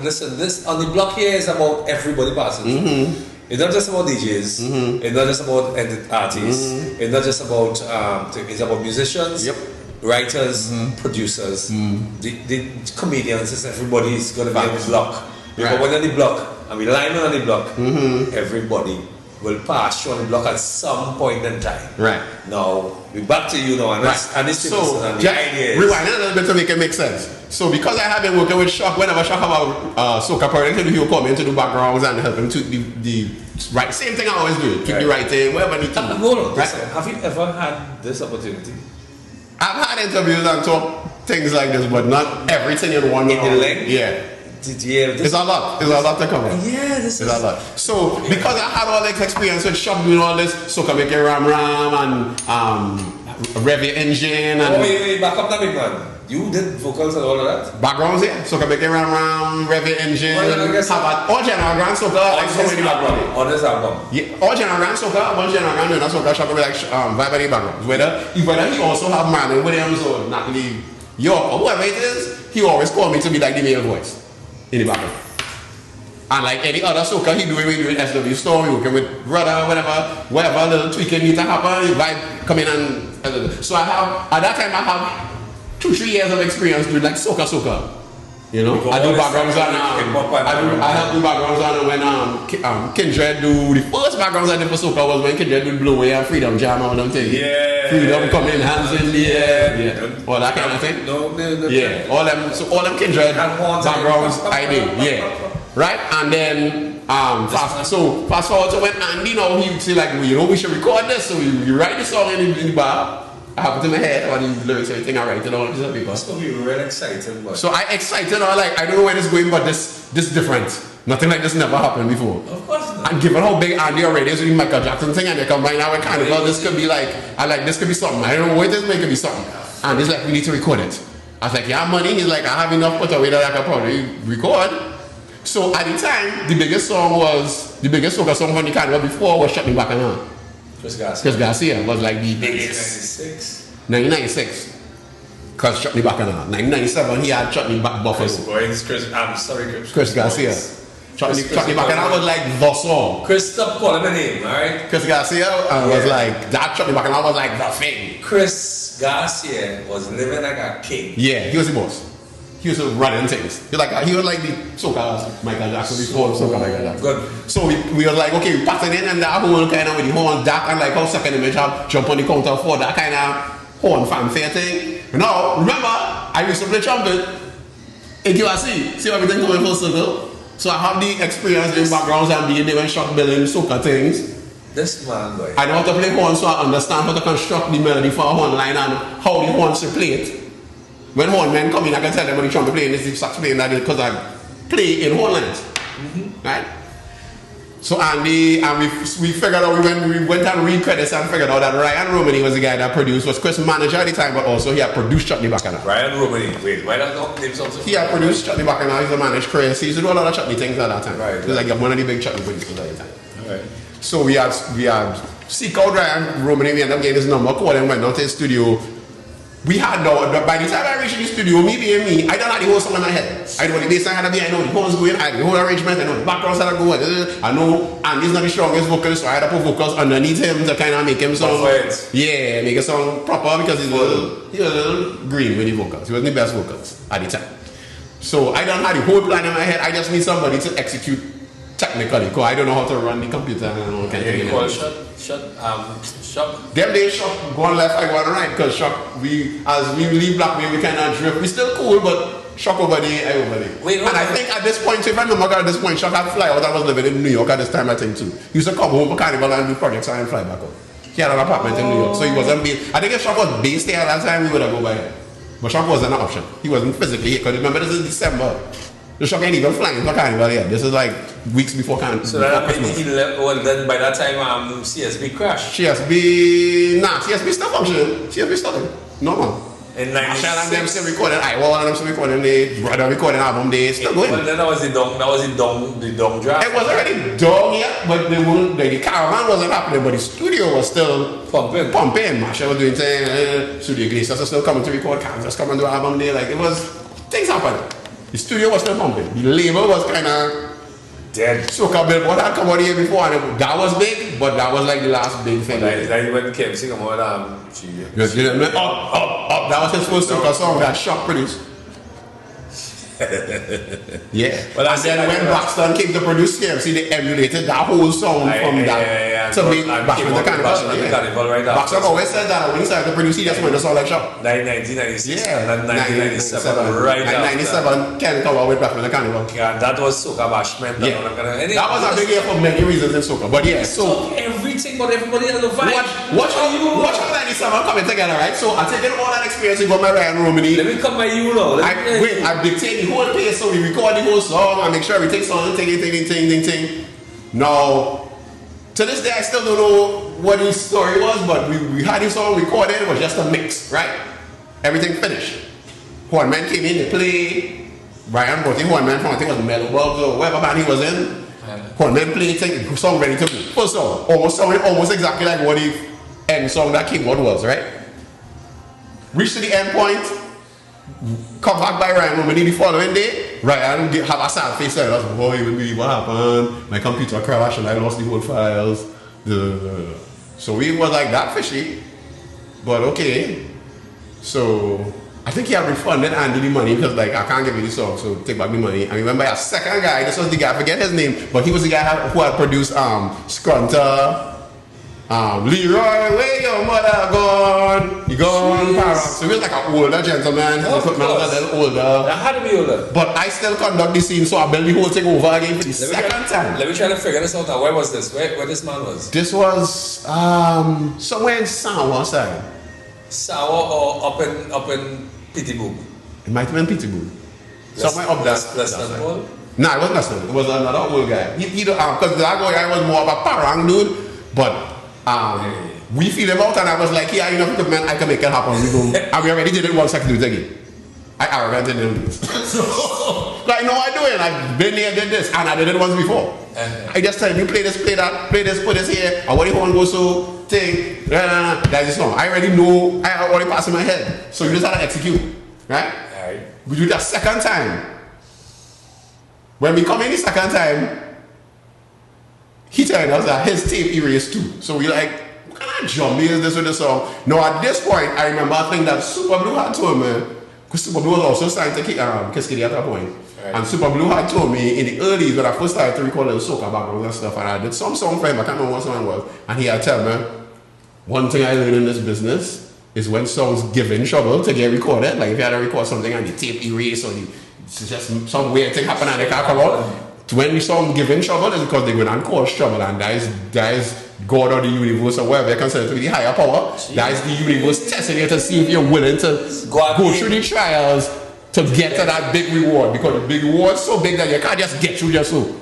This on the block here is about everybody passing. Mm-hmm. It's not just about DJs. Mm-hmm. It's not just about artists. Mm-hmm. It's not just about it's about musicians, writers, producers, the comedians. It's everybody is going to be on the block. Because when on the block and we line on the block, everybody will pass you on the block at some point in time. Right. Now we're back to you now, and this so and the idea is rewind a little bit to make it make sense. So because I have been working with Shock, whenever Shock about soca project, he'll come in to do backgrounds and help him to the right. Same thing I always do. Keep the writing, whatever need to. Hold on, have you ever had this opportunity? I've had interviews and talk things like this, but not everything in one. In the length? Yeah. It's a lot. It's a lot to cover. Yeah, this is a lot. So because I had all this experience with Shock doing all this, soca make ram and rev your engine and wait, back up that big man. You did vocals and all of that? Backgrounds, yeah. Soca make ram, rev your engine, all general grand soca, like so many backgrounds. On this album? Yeah, all general grand soca, one general grand doing soca Shock will be like Vybes backgrounds. Whether he also have Marlon Williams or Natalie York or whoever it is, he always call me to be like the male voice in the background. And like any other soca he doing SW Storm, he working with Brother, whatever little tweaking need to happen, Vibe come in and so I have, at that time I have 2-3 years of experience doing like soca. You know? I do backgrounds on I help do backgrounds on when Kindred do the first backgrounds I did for soca was when Kindred do Blow Away and Freedom Jam and all them things. Yeah. Freedom come in, hands in the air. Yeah. All that kind of thing. No. Yeah. All them Kindred backgrounds I did. Yeah. Right? And then fast forward to when Andy now he would say like, well, you know, we should record this, so we write the song in the bar. I have it in my head, all the lyrics, everything I write it all on the paper. It's gonna be really exciting, but so I excited, I don't know where this is going, but this different. Nothing like this never happened before. Of course not. And given how big Andy already is with the Michael Jackson thing, and they combine now with Carnival, this could be like, this could be something. I don't know what it is, but it could be something. And he's like, we need to record it. I was like, you have money? He's like, I have enough put away that I can probably record. So at the time, the biggest soca song from the Carnival before was Shut Me Back and Chris Garcia was like the biggest. 1996. Because Shut Me Back and 1997 he had Shut Me Back Buffalo. Chris Garcia. Shut Me Back and was like the song. Chris, stop calling my name, alright? Chris Garcia was like, that Shut Me Back and was like the thing. Chris Garcia was living like a king. Yeah, he was the boss. He was running things. He was like the soca Michael Jackson before soca Michael Jackson. Good. So we were like, okay, we passed it in and that whole kind of with the horn, that and like how second image have jump on the counter for that kind of horn fanfare thing. Now, remember, I used to play trumpet in QRC. See everything coming full circle? So I have the experience in backgrounds and being there when Shock building soca things. This man, boy. I know how to play horn, so I understand how to construct the melody for a horn line and how the horns should play it. When horn men come in, I can tell them when the trumpet playing this, the sax playing that, because I play in horn lines. Right? So we figured out, we went and read credits and figured out that Ryan Romany was the guy that produced, was Chris' manager at the time, but also he had produced Chutney Bacchanal. Ryan Romany, wait, why not name something? He had produced Chutney Bacchanal, he used to manage Chris, he used to do a lot of chutney things at that time. Right. He was like one of the big chutney producers at the time. Right. So we had seek out Ryan Romany, we ended up getting his number, called him, went down to his studio. We had no, by the time I reached the studio, me, I don't have the whole song in my head. I know the bass line had to be, I know the horns going, I know the whole arrangement, I know the backgrounds had to go, I know, and he's not the strongest vocalist, so I had to put vocals underneath him to kind of make him sound, yeah, make it sound proper, because he was a little green with the vocals. He wasn't the best vocals at the time. So I don't have the whole plan in my head, I just need somebody to execute technically, because I don't know how to run the computer and all kind of thing. Shock. Them days Shock going left, I going right, because Shock, as we leave Blackmail, we kind of drift. We still cool, but Shock over there, I over there. Wait, and I think at this point, if I remember at this point, Shock had fly out. I was living in New York at this time, I think too. He used to come home for Carnival and do projects and fly back out. He had an apartment in New York, so he wasn't based. I think if Shock was based there at that time, we would have go by him. But shock wasn't an option. He wasn't physically here. Because remember, this is December. The shock ain't even flying for Carnival yet. This is like weeks before Carnival. So that means he left, well, then by that time CSB crashed. CSB still functioning. CSB still normal. In 96. Marshall and them still recording. Wall and them still recording. The brother recording album. They still going. Well, then that was the dung draft. It wasn't already done yet, but the caravan wasn't happening. But the studio was still pumping. Marshall was doing things. Studio Iglesias was still coming to record. Cam was coming to album day. Like it was things happening. The studio was still pumping. The label was kind of dead. Soca Billboard had come out the year before, and that was big, but that was like the last big thing. Like when KMC come out, up. That was his first Soca song that Shock produced. Yeah. Well, and then when Braxton came to produce KMC, they emulated that whole song from that to make Bashment the Carnival. Right after. Braxton always said that when he started to produce, he just went to sound like Shock. 1996 yeah. and then 1997, right after. 1997, Ken come out with Bashment the Carnival. Yeah, that was Soca Bashment. Yeah. That was a big year for many reasons in Soca. But yeah, so everything, but everybody has a vibe. Watch how 97 coming together, right? So I'm taking all that experience with my Ryan Romney. Let me come by you now. I dictate the whole place, so we record the whole song, I make sure everything's on, ting. Now, to this day, I still don't know what his story was, but we had his song recorded, it was just a mix, right? Everything finished. Hornman came in to play. Brian brought in Hornman from, I think it was Mellow Bugs or whatever band he was in. Hornman played the song ready to go. First song, almost exactly like what the end song that came out was, right? Reached to the end point. Come back by Ryan Romney the following day. Ryan have a sad face and I was boy, you believe what happened? My computer crashed and I lost the whole files. So it was like that fishy. But okay. So I think he had refunded Andy the money because like I can't give you the song, so take back the money. I remember a second guy, this was the guy, I forget his name, but he was the guy who had produced Scrunter. Leroy, where your mother gone? You gone, Parax. So he was like an older gentleman. Of course. Man was a little older. That had to be older. But I still conduct the scene, so I built the whole thing over again for the second time. Let me try to figure this out. Where was this? Where this man was? This was somewhere in Sawa side. Sawa or up in Pittsburgh? It might have been Pittsburgh. Somewhere up there. Less than Paul? Nah, it wasn't Leston. It was another old guy. Because that guy was more of a parang dude, but we feel him out and I was like, yeah, enough equipment, I can make it happen. And we already did it once, I can do it again. I arrogant didn't do this. Like, no, I do it. I've been here, did this, and I did it once before. I just tell you, play this, play that, play this, put this here, and what the horn goes so, thing, that's the song. I already know, I already passed in my head. So you just have to execute, right? We do that second time. When we come in the second time, he told us that his tape erased too. So we like, what kind of jumbie is this with the song? Now at this point, I remember a thing that Super Blue had told me, because Super Blue was also starting to Kiss Kitty at that point. Right. And Super Blue had told me in the early when I first started to record the soca background and stuff, and I did some song for him, I can't remember what song it was, and he had told me, one thing I learned in this business is when songs given trouble to get recorded, like if you had to record something and the tape erased or it's just some weird thing happen and they can't come out. When the song given trouble is because they go and cause trouble, and that is God or the universe or whatever you consider to be the higher power. Jeez. That is the universe testing you to see if you're willing to go through the trials to get to that big reward, because the big reward is so big that you can't just get through your soul.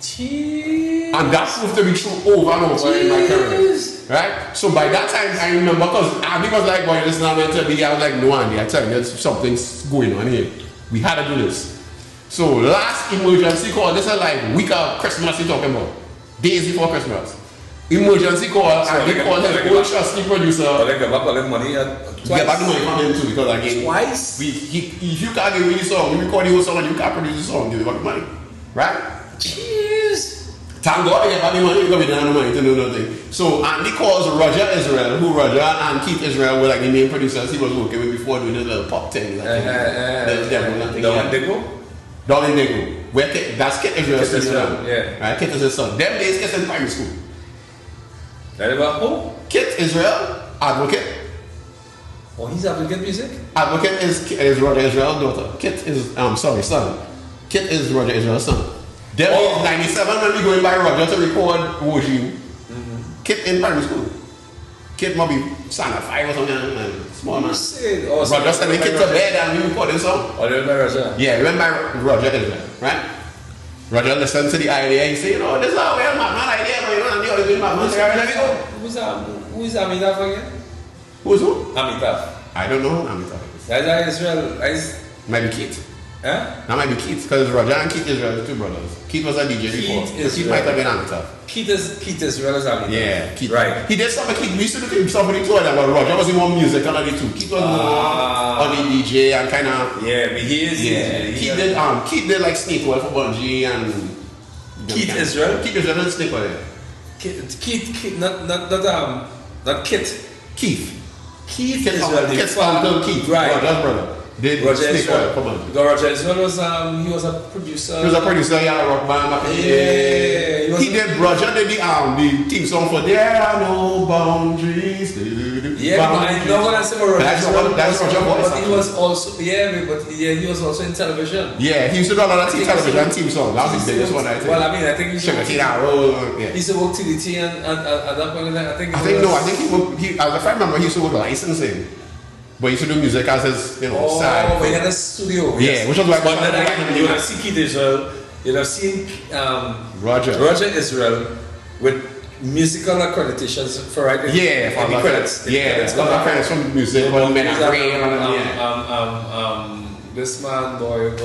And that proved to be true over and over in my career. Right? So by that time I remember, because Andy was like, boy, listen, I'm going to be, I was like, no Andy, I tell you, there's something's going on here. We had to do this. So last emergency call, this is like week of Christmas you're talking about. Days before Christmas. Emergency call, so and they called his old trusty producer. But they get back all the money twice. Get back the money from him too, because again, twice? If you can't give me the song, you record the whole song and you can't produce the song, give me back the money. Right? Jeez. Thank God they get back the money because we didn't have the money to do nothing. So Andy calls Roger Israel, who Roger and Keith Israel were like the main producers he was working with before doing this little pop thing. Like, Dog and Dingo. That's Kit Israel's son. Yeah. Right? Kit is his son. Them days, Kit's in primary school. That about who? Kit Israel, Advocate. Oh, he's Advocate music? Advocate is Roger Israel's daughter. Kit is, son. Kit is Roger Israel's son. Them days, 97 when we going by Roger to record Wojim. Kit in primary school. Kid might be stand at 5 or something, and small man. Roger sending Kid to bed and we recording song. Oh, you remember Roger? Yeah, remember Roger Israel, right? Roger listened to the idea, he said, this is a well man idea, but you know, and you're doing my man. Who is Amitabh again? Who's who? Amitabh. I don't know who Amitabh is. That's Israel. Might be Keith. Huh? That might be Keith, because Roger and Keith Israel are two brothers. Keith was a DJ before. Keith might have been Amitabh. Keith Israel is Amitabh. Yeah, Keith. Right. He did stuff with Keith. We used to do stuff with each other, but Roger was more musical than the two. Keith was more on the DJ and kind of. Yeah, but he is. Yeah. Keith did like Snake Oil for Bungie and. Keith Israel? Keith Israel and Snake Oil. Keith, not Kit. Keith. Keith Israel. Keith's uncle Keith. Right. Roger's brother. Did Roger Snake Israel. Oil for Bungie. Roger Israel was he was a producer. He was a producer, he had a rock band back in the day. Yeah. He did Roger did the theme song for There Are No Boundaries. Yeah, I know what I said about Roger. That's Roger voice. But he was also he was also in television. Yeah, he used to do a lot of television theme songs. That was his biggest one, I think. Well, I mean, I think he used to work TDT and at that point I think if I remember, he used to work licensing. But he used to do music as his, side. Oh, but he had a studio. Yeah, which was like. But then again, you would have seen Keith Israel, you'd have seen Roger Israel with musical accreditations for writing. Yeah, for the credits. It's got the credits from music. This man, boy,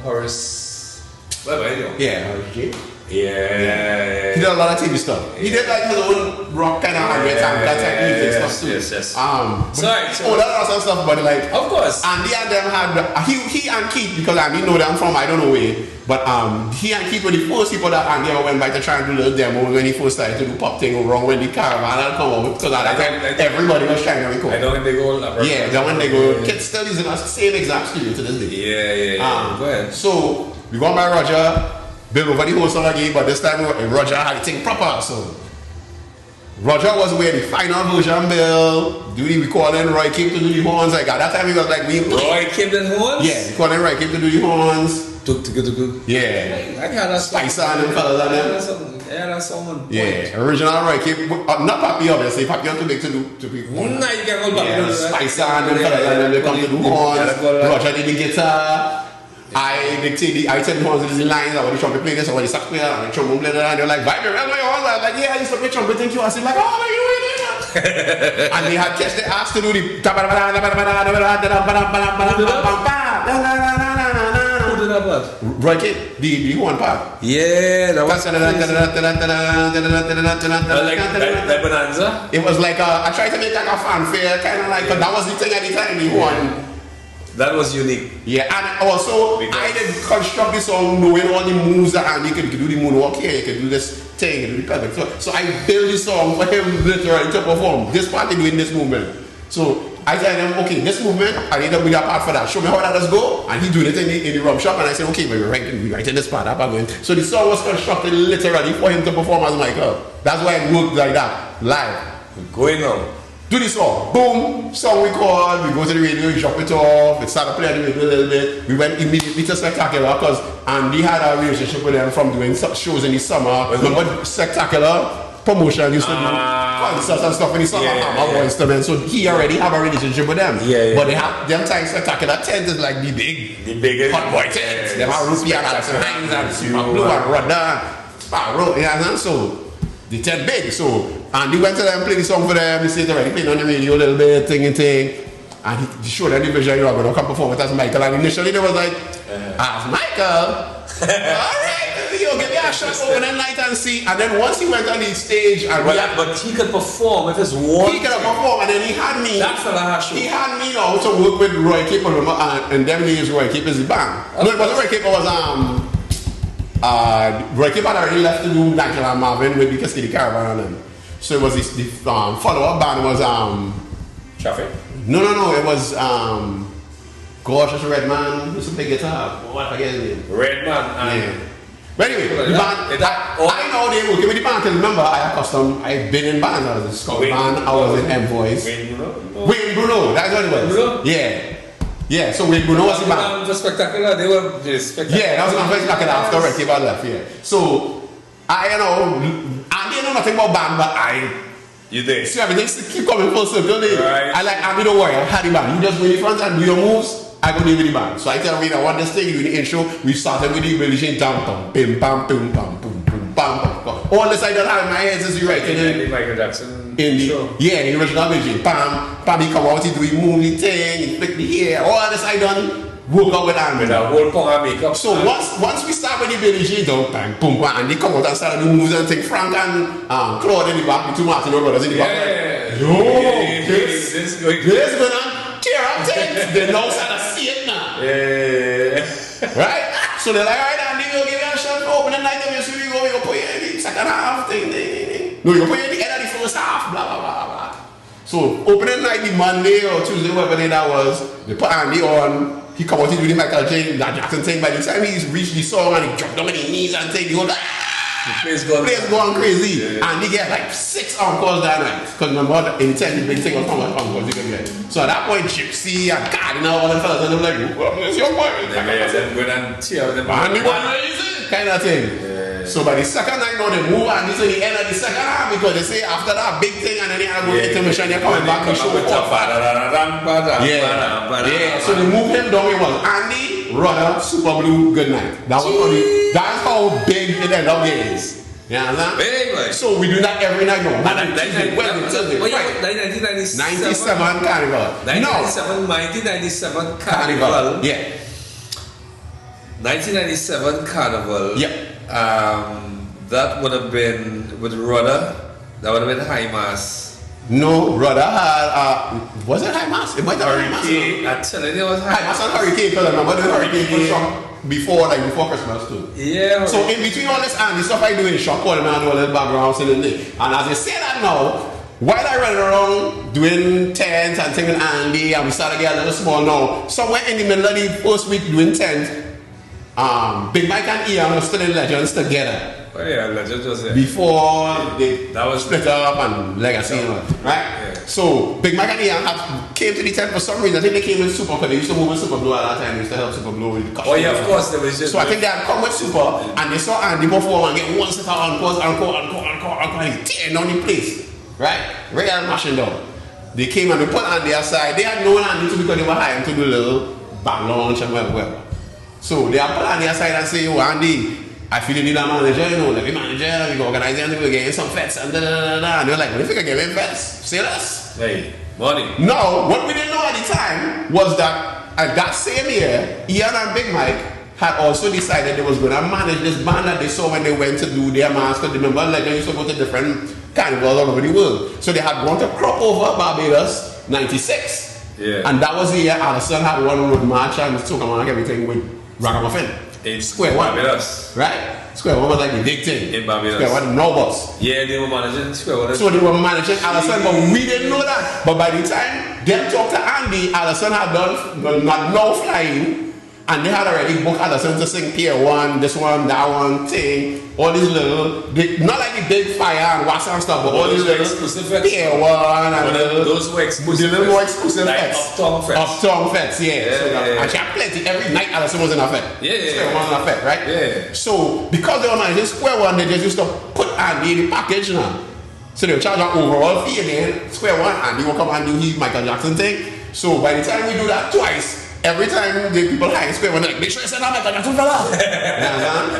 Horace. Yeah, Horace J. Yeah. He did a lot of TV stuff. He did like his own rock kind of that type of music stuff too. Yes. That was stuff, but like of course. And they and them had he and Keith, because I didn't know them from I don't know where, but he and Keith were the first people that Andy ever went by to try and do little demos when he first started to do pop thing wrong when the caravan had come out, because at that time everybody was trying to record. I know when they go. Yeah, then when they go, kids still using the same exact studio to this day. Yeah. Go ahead. So we gone by Roger. Bill over the whole song again, but this time Roger had the thing proper. So Roger was where the final version, Bill. We call in Roy came to do the horns. Like at that time he was like Roy came to the horns? Yeah, we call in Roy came to do the horns. Yeah. I had that song. Spicer and them fellas and them. Yeah, that's someone. Yeah, original Roy came, not Papi obviously, Papi not too big to be horns. No, you can't go back. Spicer and them fellas and them, they come to do horns. Roger did the guitar. I tell the horns in the lines, I want the trumpet play this, I want the sax player, and the trombone player, and they're like, Vybes, I was like, yeah, I used to play trumpet, thank you. I said, like, oh, you doing that? And they had catch the ass to do the. Who did that part? Roy Kid, the horn part. Yeah, that was like Bonanza. It was like I tried to make like a fanfare, kind of like, but that was the thing at the time, the horn. That was unique. Yeah, and also I did construct this song knowing all the moves that Andy could do the moonwalk here, you could do this thing, you could do the pelvic. So I built this song for him literally to perform. This part he doing this movement. So I tell him, okay, this movement, I need to bring a part for that. Show me how that does go. And he doing it in the rum shop, and I said, okay, we're writing this part, that part going. So the song was constructed literally for him to perform as Michael. That's why it worked like that, live. Going on. Do the song, boom, song record, we go to the radio, we drop it off, it started playing the radio a little bit, we went immediately to Spectacular because Andy had a relationship with them from doing shows in the summer. Remember Spectacular promotion used to do concerts and stuff in the summer, Hammer instruments, so he already have a relationship with them. But they have them time Spectacular tent is like the big hot boy tent. They have Rupee and Alison Hines and Super Blue and Rodda, Sparrow, yeah, so the tent big, so and he went to them, played the song for them, he said already playing on the radio a little bit, thing. And he showed them the vision, you know, going to come perform with us, Michael. And initially they was like, Michael, alright, give me a shot over the night and see. And then once he went on the stage and but he could perform with his one. He could perform, and then he had me. That fella has show. He had me to work with Roy Cape and them days Roy Cape is the band. No, it wasn't Roy Cape, it was Roy Cape had already left to do Nigel and Marvin with the Cascade Caravan and so it was the follow-up band was Traffic? No, it was gosh, it's Redman, it's a big guitar. What I forget his name? Redman. Yeah. But anyway, the band I know they working with the band because remember I've been in bands. I was in Scout band, I was in M-Voice. Wayne Bruno, that's what it was. Bruno? Yeah, so Wayne Bruno was the band. The Spectacular, they were Spectacular. Yeah, that was my first Spectacular after Red Cape left, yeah. So I didn't know nothing about band, but You did. So everything keep coming full circle. Right. I like, I mean, don't worry, I had the band. You just go in the front and do your moves. I go do with the band. So I tell me that what this thing, you do the intro, we started with the religion down, bam, bim, bam, boom, bam, boom, boom, bam, bam, bam. All this I don't have in my head is you right. In Michael Jackson intro. Yeah, in the original version. Bam, bam, he come out, he do the movie thing, he flick the hair, all this I done. Woke up with Andy. With a whole pong of makeup. So once we start with the Billy J down, bang, boom, bang, and they come out and start doing moves and things. Frank and Claude in the back, the two Martin brothers in the back. Yeah. This is going on. Tear up things. They now start to see it now. Yeah. Right? So they're like, alright, Andy, we'll give you a shot. Open the night of your studio, you'll put you in the second half thing. No, you'll put you in the end of the first half, blah, blah, blah, blah. So opening night, the Monday or Tuesday, whatever day that was, they put Andy on. He come out to do the Michael Jackson thing. By the time he's reached the song and he dropped down on his knees and thing, he goes, Place going crazy. Yeah. And he get like 6 encores that night. Because remember, in 10, the big thing was how much encores you could get. So at that point, Gypsy and Cardinal, all them fellas, and I'm like, well, this young boy. Them going and tear them. And they were crazy, kind of thing. Yeah. So by the second night, now they move and this is the end of the second half because they say after that big thing and then they have intermission, they're coming back to show off. Yeah, so they move him down. It was Andy, Rudder, Super Blue, Good Night. That's how big it ended up getting. You understand? Big, so we do that every night now. Tuesday, Wednesday, Friday. 1997 Carnival. 1997 Carnival. Yeah. 1997 Carnival. Yep. That would have been with Rudder. That would have been High Mass. No, Rudder had was it High Mass? It might have been High Hurricane. I tell you, it was High Mass and Hurricane because I remember the Hurricane before Christmas too. Yeah. So in between all this and the stuff I do in shop calling and all that background and thing. And as I say that now, while I run around doing tents and taking Andy and we started getting a little small now, somewhere in the middle of the first week doing tents, Big Mike and Ian were still in Legends together. Oh yeah, Legends was there. Before they that was split up and Legacy, right? Yeah. So Big Mike and Ian came to the tent for some reason. I think they came with Super because they used to move with Super Blue at that time. They used to help Super Blue with the costume. Oh yeah, of course. There was just so I think they had come with Super and they saw Andy perform and get one set of encore, and he's tearing down the place. Right? Real mashing down. They came and they put Andy aside. They had known Andy too because they were hiring to do a little back launch and whatever. So they had put Andy aside and say, yo, Andy, I feel you need a manager, you know, like a manager, we go organize it, we're getting some fets and And they're like, what if you can get me fets? Say less. Hey, money. No, what we didn't know at the time was that at that same year, Ian and Big Mike had also decided they was going to manage this band that they saw when they went to do their mask. Because remember, like they used to go to different carnivals all over the world. So they had gone to crop over Barbados 96. Yeah. And that was the year Allison had one road march and took among everything with Ragamuffin. In Square One. Barbados. Right? Square One was like the big thing. In Barbados. Square One, no boss. Yeah, they were managing Square One. So they were managing Allison, but we didn't know that. But by the time them talked to Andy, Allison had done not now flying, and they had already booked Allison to sing Pier 1, this one, that one, thing, all these little, not like the big fire and wax and stuff, but all these little exclusive Pier 1 and those were exclusive. The little more exclusive like fets. Uptown fets. Uptown fets, yeah. So and she had plenty. Every night Allison was in a fet. Square One was in a fet, right? Yeah. So because they were managing Square One, they just used to put Andy in the package now. So they would charge an overall fee again, Square One, and they will come and do his Michael Jackson thing. So by the time we do that twice, every time the people hire Square One, they're like, make sure you send out Michael Jackson, fella.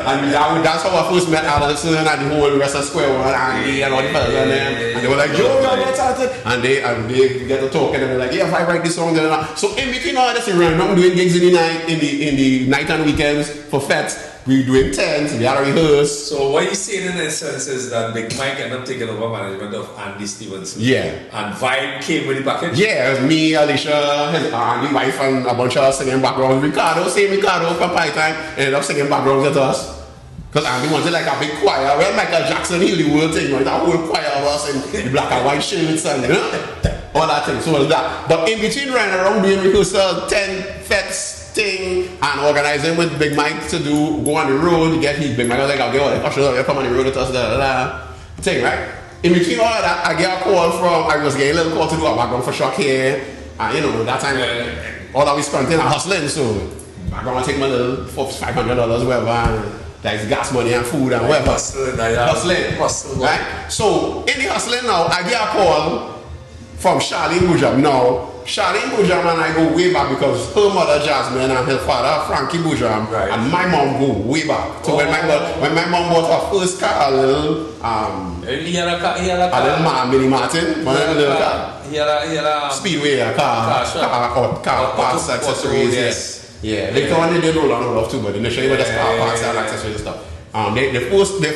And that's how I first met Allison and the whole rest of Square One, Andy and all the fellas and them. And they were like, yo, you're talented. And they get to talk and they're like, yeah, if I write this song, then so in between all this, we're not doing gigs in the night, in the night and weekends for fets. We doing tents, we had to rehearse. So what you're saying in essence is that Big Mike ended up taking over management of Andy Stevenson. Yeah. And Vibe came with the package? Yeah, it was me, Alicia, his Andy wife, and a bunch of us singing backgrounds. Ricardo from Pie Time, ended up singing backgrounds with us. Because Andy wanted like a big choir. Well, Michael Jackson, he the whole thing, right? That whole choir of us in the black and white shirts and all that thing. So it was that. But in between running around doing rehearsal, 10 fets, thing and organizing with Big Mike to go on the road, get his Big Mike was like, I'll get all the ushers, you come on the road with us, thing, right? In between all that, I get a call I was getting a little call to do a background for Shock here, and you know, that time, all that we spent in hustling, so background I take my little $500, whatever, and Like gas money and food and whatever. Hustling. Right? So in the hustling now, I get a call from Charlene Boujam. Now, Charlene Boujam and I go way back because her mother Jasmine and her father Frankie Boujam and my mom go way back. So when my mom bought her first car, a little Mini Martin, one little car. Speedway, a car parts, accessories. Yes. Yeah, later on they did roll on off too, but initially with the car parts and accessories and stuff. The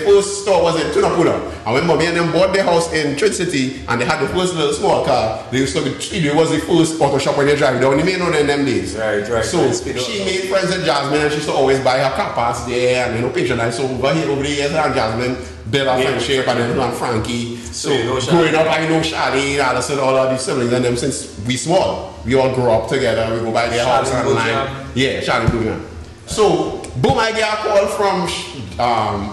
first store was in Tunapuna, and when mommy and them bought their house in Trin City and they had the first little small car, they used to be it was the first auto shop when they drive down. You may know them days. Right. So she made friends with Jasmine and she used to always buy her car parts there and patronize. So over the years and Jasmine built a friendship and then Frankie. So growing up I know Charlie, Allison, all of these siblings and them since we small. We all grew up together, we go by their house and line. Yeah, Charlie Boujam. So boom, I get a call from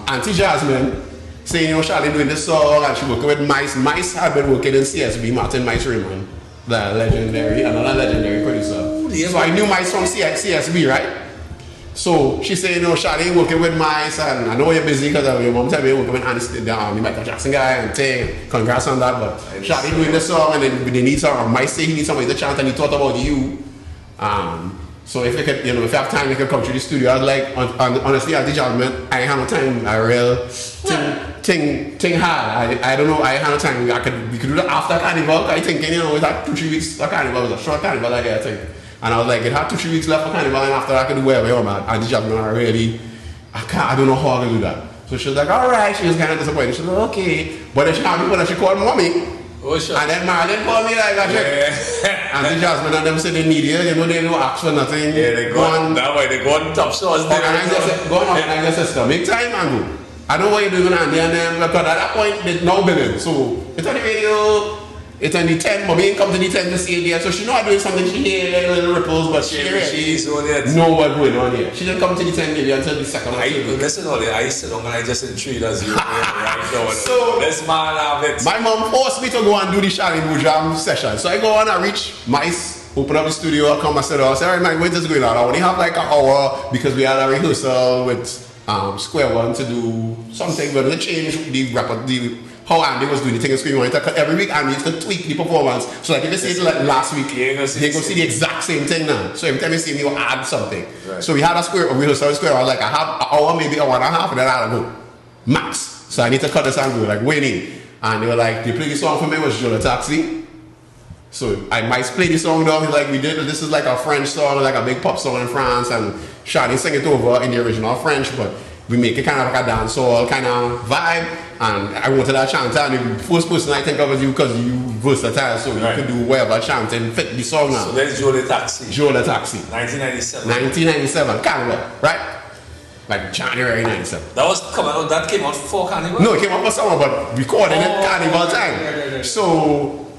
Auntie Jasmine saying, Charlie doing this song and she working with Mice. Mice had been working in CSB, Martin Mice Raymond, another legendary producer. So I knew Mice from CSB, right? So she said, Charlie working with Mice and I know you're busy because your mom said you're working with the Michael Jackson guy and thing. Congrats on that, but Charlie doing this song and then they need some, Mice say he needs somebody to chant and he thought about you. So if you could, if you have time, you could come to the studio. I was like, honestly, at the Jasmine, I ain't have no time. I real thing hard. I don't know. I ain't have no time. We could do that after Carnival. I thinking, it had 2-3 weeks of Carnival. It was a short Carnival, I think. And I was like, it had 2-3 weeks left for Carnival, and after I could do whatever I want. And the Jasmine, I don't know how I can do that. So she was like, all right. She was kind of disappointed. She was like, okay. But then she had people that she called mommy. Oh, sure. And then Marlon called me like that. Yeah. And the Jasmine and them said they need you. They don't ask for nothing. Yeah, they go on. That way they go on top shows. Go on organize your system. Make time and go. I don't know what you're doing Andy and them because at that point they're now billing. So it's on the radio. It's on the 10. Mommy come to the 10 to see it there. So she know I'm doing something. She hear little ripples, but she know what's going on here. She didn't come to the 10 maybe until the second. Listen, I sit down and I just entreat as you right now. So this man have it. My mom forced me to go and do the Charlie Boujam session. So I go on and reach Mice, open up the studio, I come and sit down. I say, all right, Mike, when's this going on? I only have like an hour because we had a rehearsal with Square One to do something, but they changed the how Andy was doing the thing in Screen One. Every week Andy used to tweak the performance. So like if you see it like last week, you're going to see the exact same thing now. So every time you see him, he'll add something. Right. So we had a rehearsal Square One. I was like, I have an hour, maybe an hour and a half, and then I'll go. Max. So I need to cut this and go. Like, waiting. And they were like, they played the song for me, it was Jola Taxi. So I might play the song down. He's like, this is like a French song, like a big pop song in France, and Shadi sang it over in the original French, but we make it kind of like a dancehall kind of vibe. And I wanted that chanter, and the first person I think of was you because you versatile, so you could do whatever chanting fit the song now. So there's Jola Taxi. Jola Taxi. 1997. 1997, Carnival, right? Like January 97. That was coming out, that came out for Carnival? No, it came out for summer, but recording it Carnival time. So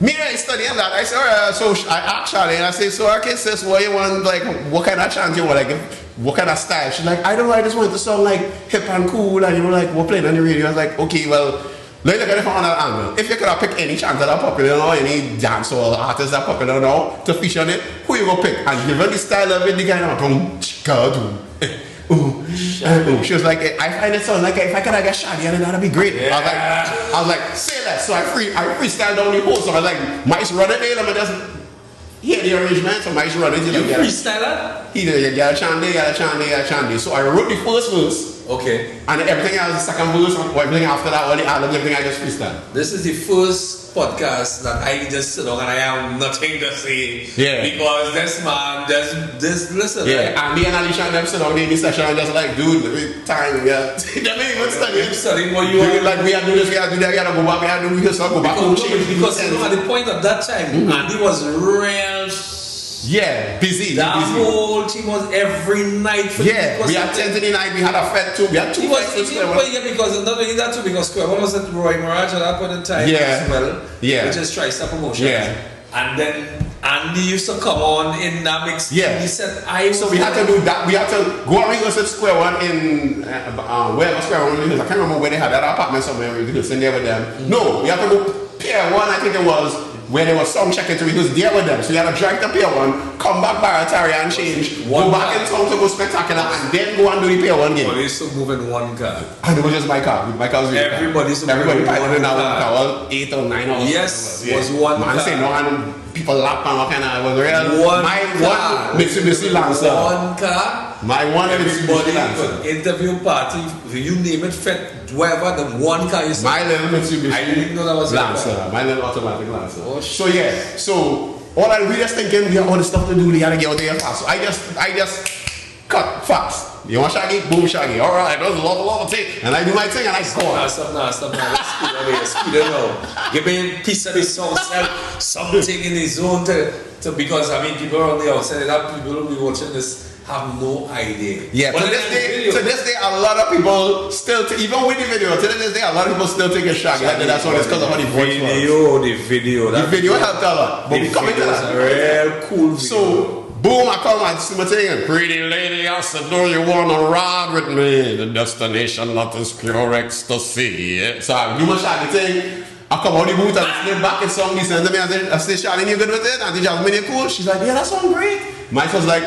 me I studying that. I said, alright, so I asked Charlie and I said, so okay sis, what you want, like what kind of chant you want, like what kind of style? She's like, I don't know, I just want the song like hip and cool and like we're playing on the radio. I was like, okay, well, let's look at it from another angle. If you could have picked any chanter that popular now, any dancehall artist that popular now to feature on it, who you gonna pick? And given the style of it, the guy now boom, she was like, I find it sound like if I could have got Shadi and that'd be great. Yeah. I was like, say that. So I freestyle down the whole song. I was like, Mice run it, let me just hear the arrangement. So Mice run it. You freestyle that? He did, you gotta chant there. So I wrote the first verse. Okay. And everything else, the second verse, everything after that, all the album, everything I just freestyle. This is the first podcast that I just sit down and I have nothing to say. Yeah. Because this man, this listen. Yeah. And me and Alicia and them sit down in the session and just like, dude, every time, yeah. They may even study what you are. Like, we have to do this, we have to do that, we have to go back, we have to do rehearsal, go back home. Because at the point of that time, Andy was real. Yeah, busy. That whole team was every night. We had 10 in the night, we had a fete too. We had two fetes for Square One. Yeah, because not only that too, because Square One was at Roy Mirage at that point in time as well. Yeah. Which is TriStar Promotions. Yeah. And then Andy used to come on in that mix. Yeah. He said, so we had to do that. We had to go and rehearse at Square One in wherever Square One was. I can't remember where they had that apartment somewhere. We rehearsed in there with them. No, we had to go Pier 1, I think it was. where they were sound checking to, he was there with them. So he had to drive to Pier 1, come back by Atari and change, go back in town to go Spectacular, and then go and do the Pier 1 game. Well, they used to move in one car. And it was just my car. My car was Everybody used to move in one car. All 8 or 9 hours. Yes, it was one car. Man say no, and people laugh and what kind of, it was real. One my car. one Mitsubishi Lancer. One car. My one Everybody Mitsubishi Lancer. interview party, you name it, fit, whatever, the one car is. My little Mitsubishi. I didn't know that was Lancer. My little automatic Lancer. Oh, so yeah, so all I really just thinking, we have all the stuff to do, we gotta get out there fast. So I just cut fast. You want Shaggy? Boom, Shaggy. All right, that's a lot of thing. And I do my thing and I score. Stop now. Let's speed it up. Give me a piece of the song, something in his own to because I mean people on the outside that people who be watching this have no idea. Yeah, to this day, a lot of people still, even with the video, to this day, a lot of people still take a Shaggy. That's what it's because of how the voice was. The video helped a lot. But we coming to that. Real cool video. So, boom, I come and see my thing. Pretty lady, I said, do you want to ride with me? The destination that is pure ecstasy. So I do my Shaggy thing. I come out the booth and slip back in song. He sends me and I say, Charlene, you good with it? And she just made it cool. She's like, yeah, that sounds great. Mike was like,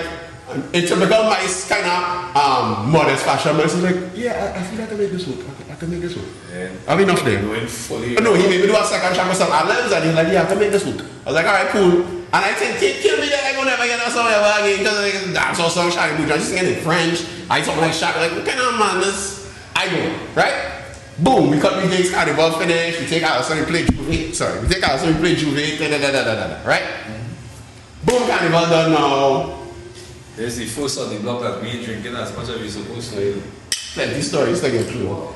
in typical Mike's kind of modest fashion, but he's like, yeah, I feel like I can make this work. I can make this work. Yeah. I've enough there. No, he made me do a second track with some ad-libs and he's like, yeah, I can make this work. I was like, alright, cool. And I think, kill me there, I go never get that song ever again because I dance or some Shaggy Booth. I just singing in French. I talk like Shaggy, like, what kind of man this? I go, right? Boom, we cut the gigs, carnival finish, we take out, so we play Juve, we take out, so we play Juve, right? Boom, carnival done now. This is the first on the block that we ain't drinking as much as we supposed to. Plenty stories to get through.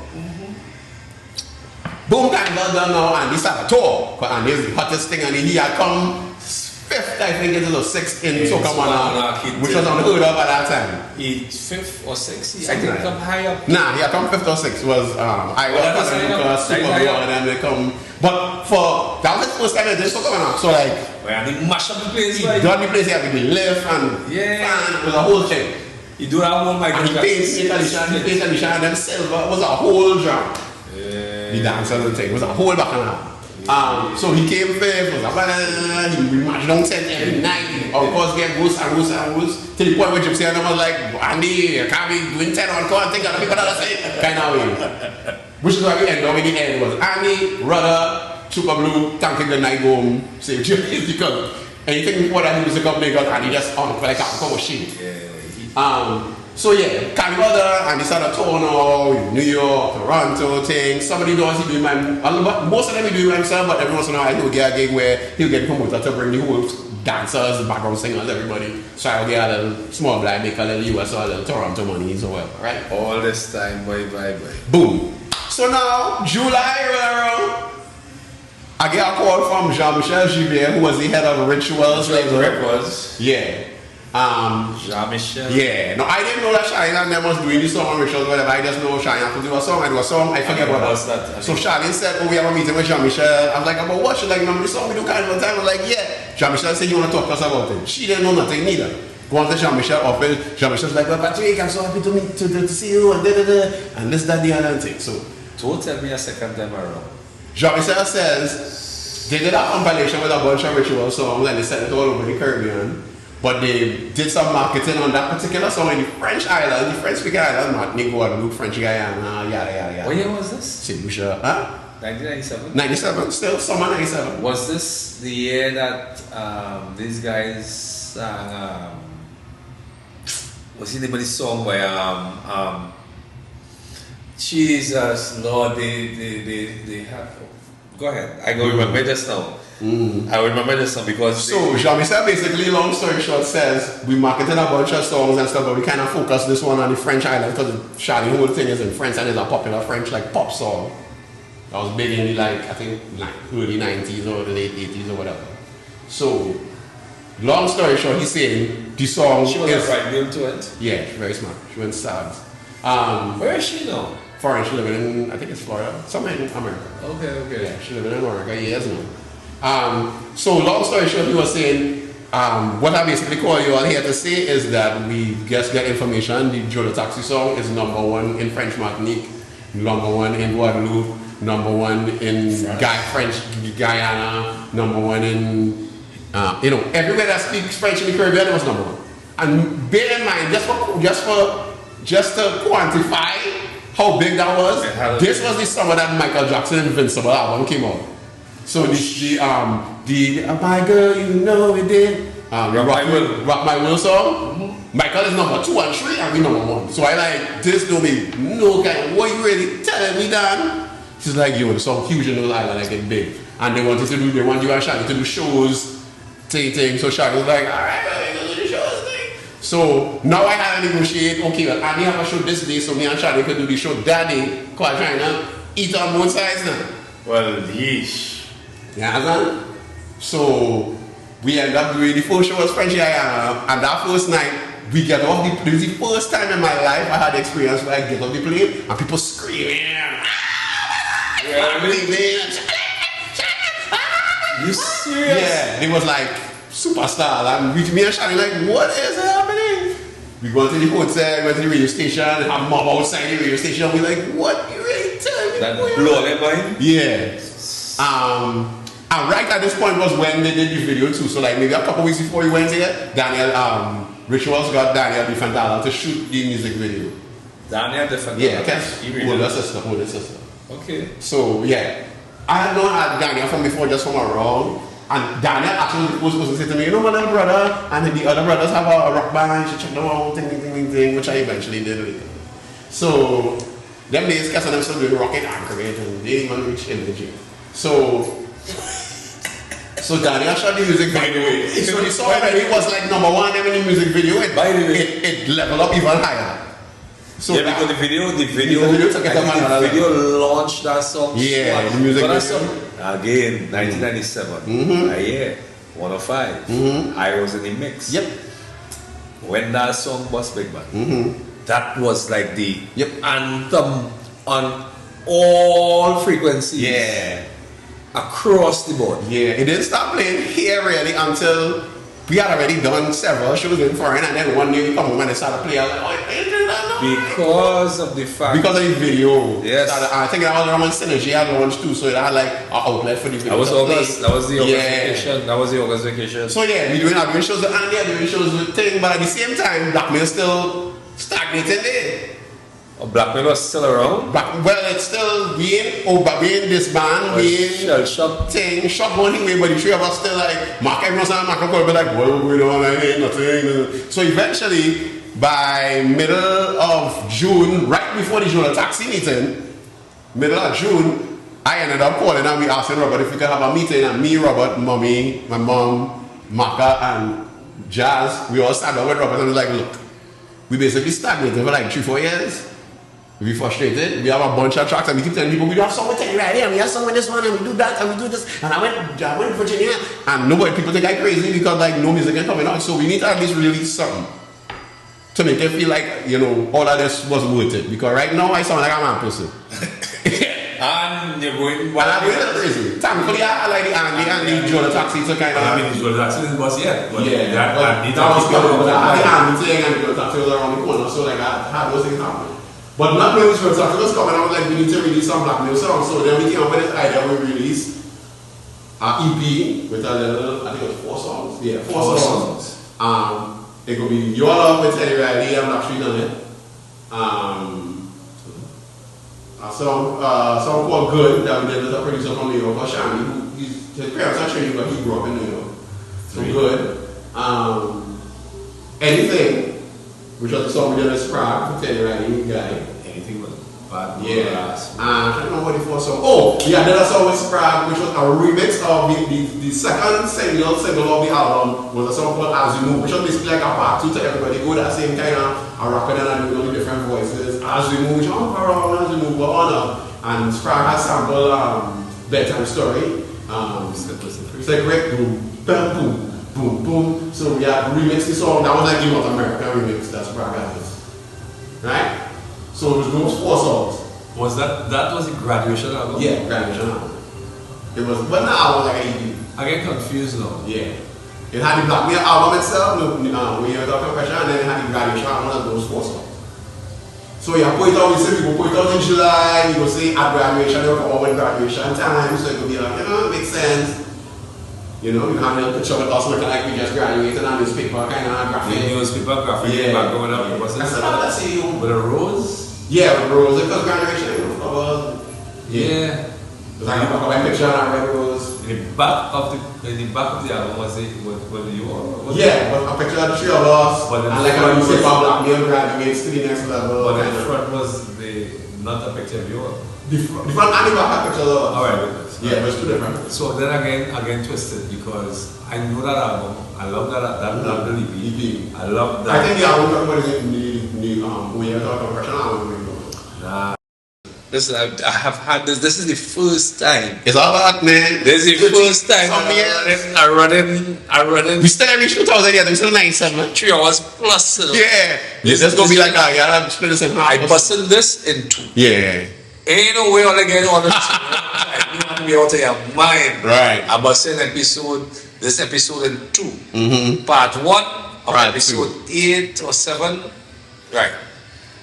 Boom, carnival done now, and we start a tour. And this is the hottest thing, and he had come 5th, I think, into the 6th in Soca Monarch, which was unheard of at that time. He 5th or 6th? I think come high up. Nah, he had come 5th or 6th. Was I was Super Bowl, and then they come. But for that was the first time I did Soca Monarch, so like. Well, they mash up the place. He done the place, he had to be lift and fan, it was a whole thing. He do that one like and he painted Alicia and then silver, it was a whole drum. Yeah. The dancers and thing, it was a whole bacchanal. So he came 5th, was he marched down 10 every night. Of course, get worse and worse and worse. Till the point where Gypsy and I was like, Andy, I can't be doing 10 on call and think of the people that I say. Kind of way. Which is why we ended up in the end was Andy, Rudder, Super Blue, thanking the night home, say Gypsy because anything before that he was a company got Andy just on like a come of shit. So yeah, Carnival and he started tour now, New York, Toronto, things. Some of the doors he doing most of them he doing by himself, but every once in a while he'll get a gig where he'll get a promoter to bring the whole dancers, background singers, everybody. So I'll get a little small blind, make a little US or a little Toronto money or whatever, right? All this time, bye. Boom. So now, July, I get a call from Jean-Michel Givier, who was the head of Rituals Records. Yeah. Jean-Michel. Yeah. No, I didn't know that Charlene and them was doing the song on Rituals, whatever. I just know Charlene had to do a song. I do a song. I forget what that. So Charlene said, oh, we have a meeting with Jean-Michel. I'm like, about what? She's like, remember the song we do Carnival Time? I'm like, yeah. Jean-Michel said, you want to talk to us about it? She didn't know nothing neither. Go on to Jean-Michel office. Jean-Michel's like, well, Patrick, I'm so happy to meet, to see you, and and this, that, the other thing. So, don't tell me a second time around. Jean-Michel says, they did a compilation with a bunch of Ritual songs and they sent it all over the Caribbean. But they did some marketing on that particular song in the French island, the French speaking island, Martinique, Guadeloupe, French Guyana, yada. What year was this? St. Lucia, huh? 1997? 97, still, summer 97. Was this the year that these guys sang, was anybody's song where, Jesus, Lord, they have, go ahead, I go remember just now. I remember this song because so Jean-Michel basically, long story short, says we marketed a bunch of songs and stuff, but we kind of focused this one on the French island because Charlene whole thing is in French and it's a popular French like pop song. That was big in the I think early 90s or the late 80s or whatever. So long story short, he's saying the song she was a right girl to it. Yeah, very smart. She went stars. Where is she now? Foreign. She living in I think it's Florida, somewhere in America. Okay. Yeah, she living in America years now. So long story short, he was saying, what I basically call you all here to say is that we just get information. The Joe the Taxi song is #1 in French Martinique, #1 in Guadeloupe, #1 in French Guyana, #1 in everywhere that speaks French in the Caribbean, it was #1. And bear in mind, just to quantify how big that was, this was the summer that Michael Jackson Invincible album came out. So the My Girl, You Know It Did, Rock My Will song. Michael is #2 and 3 and we #1. So I like, this don't make no kind of, what you really telling me, Dan? She's like, the song huge in those island, like it big. And they want you and Shaggy to do shows, thing. So Shaggy was like, alright, we're gonna do the shows thing. So now I had to negotiate, okay, well, I need to have a show this day, so me and Shaggy could do the show that day, because I'm trying to eat on both sides now. Well, yeesh. Yeah, so we end up doing the first show was French Guyana, and that first night, we get off the plane. This is the first time in my life I had the experience where I get off the plane and people screaming. You serious? Yeah, it was like superstar. And me and Shani like, what is happening? We went to the hotel, we went to the radio station, and have mob outside the radio station. We're like, what you really telling me? That blow their mind? Yeah. And right at this point was when they did the video too. So like maybe a couple weeks before we went there, Daniel Rituals got Daniel the Fantala to shoot the music video. Daniel the Fantala? Yeah, because older sister. Okay. So yeah, I had known Daniel from before, just from around. And Daniel actually was supposed to say to me, my little brother, and then the other brothers have a rock band, you should check them out, thing, which I eventually did later. So them days, Cass and them still doing rocket anchorage, and they didn't even reach energy. So Daniel shot the music video. So the song already was like #1 in the music video. It leveled up even higher. So yeah, because the video launched that song. Yeah, the music video. Again, 1997. A year, 105. I was in the mix. Yep. When that song was Big Bang, that was like the anthem on all frequencies. Yeah. Across the board. Yeah, it didn't stop playing here really until we had already done several shows in foreign, and then one day we come home and they started playing. I was like, oh, you do that now? Because of the fact. Because of the video. Yes. I think that was around when Synergy had launched too, so it had like an outlet for the video. That was August. That was the August vacation. That was the August vacation. So yeah, we doing shows with Andy, doing shows with Ting, but at the same time, Blackmail still stagnated there. Blackmail was still around? Well, it's still being this band, being Shop Ting, Shop one thing, but the three of us still like, Mark everyone's on Mark will be like, what are we doing? I ain't nothing. So eventually, by middle of June, right before the Journal Taxi meeting, middle of June, I ended up calling and we asking Robert if we could have a meeting, and me, Robert, Mommy, my mom, Maka, and Jazz, we all sat down with Robert and was like, look, we basically stagnated for like 3-4 years. We frustrated. We have a bunch of tracks and we keep telling people we do have song with Teddy right here, and we have song with this one, and we do that, and we do this. And I went to Virginia, and people think I'm crazy because like no music is coming out. So we need to at least release something to make them feel like, all of this was worth it. Because right now I sound like a man person. And you're going and I'm going a little crazy. Thankfully I like the Andy and the Joe Taxi to kind of. I mean, the Joe Taxi is boss yet. But yeah, that was good. But I had the Andy thing and the Joe Taxi was around the corner, so like I had those things happen. But not knowing Joe Taxi was coming, I was like, we need to release some Blackmail songs. So then we came up with this idea, we released an EP with a little, I think it was 4 songs. Yeah, 4 songs. It could be Your Love with Teddy Riley and Black Street on it. A song called Good that we did with a producer from New York, Shani. His parents are Trinity, but he grew up in New York. So Good. Anything, which was the song we did with Sprague for Teddy Riley, guy. Anything but bad. Yeah. I don't know what it was. Oh, yeah, then I saw with Sprague, which was a remix of the second single of the album was a song called As You Move, which was basically like a part 2 to everybody go that same kind of a rocker and doing different voices. As We Move, jump around, as we move on. And Sprague has sampled Bedtime Story. Secret, boom, bam, boom, boom, boom. So we have remixed the song. That was like the North American remix that Sprague has. Right? So it was those 4 songs. Was that was the Graduation album? Yeah, Graduation album. It was, but now it was like an EP. I get confused now. Yeah. It had the Blackmail album itself, we were talking pressure, and then it had the Graduation album of those 4 songs. So you put it out, we say people put it out in July, you go say at graduation or over graduation time, so it could be like, it makes sense. You know, you have a picture with us looking like we just graduated on newspaper kind of graphic. The newspaper graphic, back going up. That's it. With a rose? Yeah, with rose, because graduation, you know, flowers. Yeah. Like you got a picture on a red rose. In the back of the album was it what you all? Yeah, but a picture of the three of us. But and like a newspaper black male graduates to the next level. But the front was not a picture of you all. The front and the back picture of us. Alright, yeah, but it's two different. So then again twisted because I know that album. I love that EP. I love that. I think the album talking about is the we are talking about album. Nah. Listen, I have had this. This is the first time. It's all about, man. This is the first time I run in. We still reached 2000 yet. We still 97. 3 hours plus. Yeah. This gonna be like that. Yeah, I'm split this in half. I busted this in 2. Yeah. Ain't no way on again on the I be out of your mind. Right. I busted this episode in 2. Part 1 of episode 8 or 7. Right.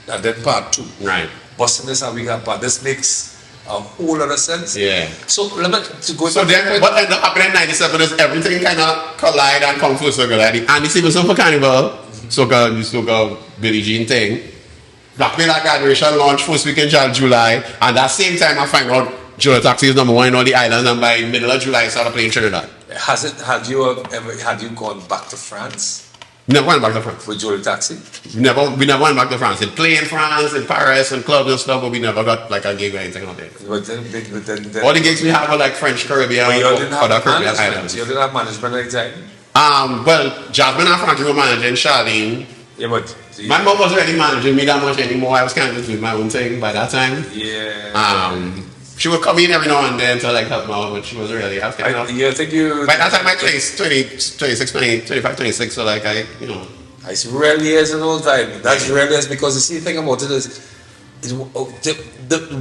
And then part 2. Right. Busting this and we got part. This makes a whole lot of sense. Yeah. So let me go. So then what ended up happening in 97 is everything kind of collide and come full circle. Like the Andy Stevenson for Carnival, so Billie Jean thing. Blackmail at graduation launch first week in July, and that same time I find out Jolo Taxi is number 1 in all the islands, and by middle of July I started playing Trinidad. Had you gone back to France? We never went back to France. With Jolo Taxi? We never went back to France. They play in France, in Paris, and clubs and stuff, but we never got like a gig or anything out there. But then, all the gigs we had were like French Caribbean or other Caribbean islands. You didn't have management like that? Well, Jasmine and Frankie were managing Charlene. Yeah, but my mom wasn't really managing me that much anymore. I was kind of just doing my own thing by that time. Yeah. She would come in every now and then to like help me out, but she wasn't really. I was kind of. Yeah, I think you. By that time, I 25, 26, so like It's really is an old time. That's really is because the see thing about it is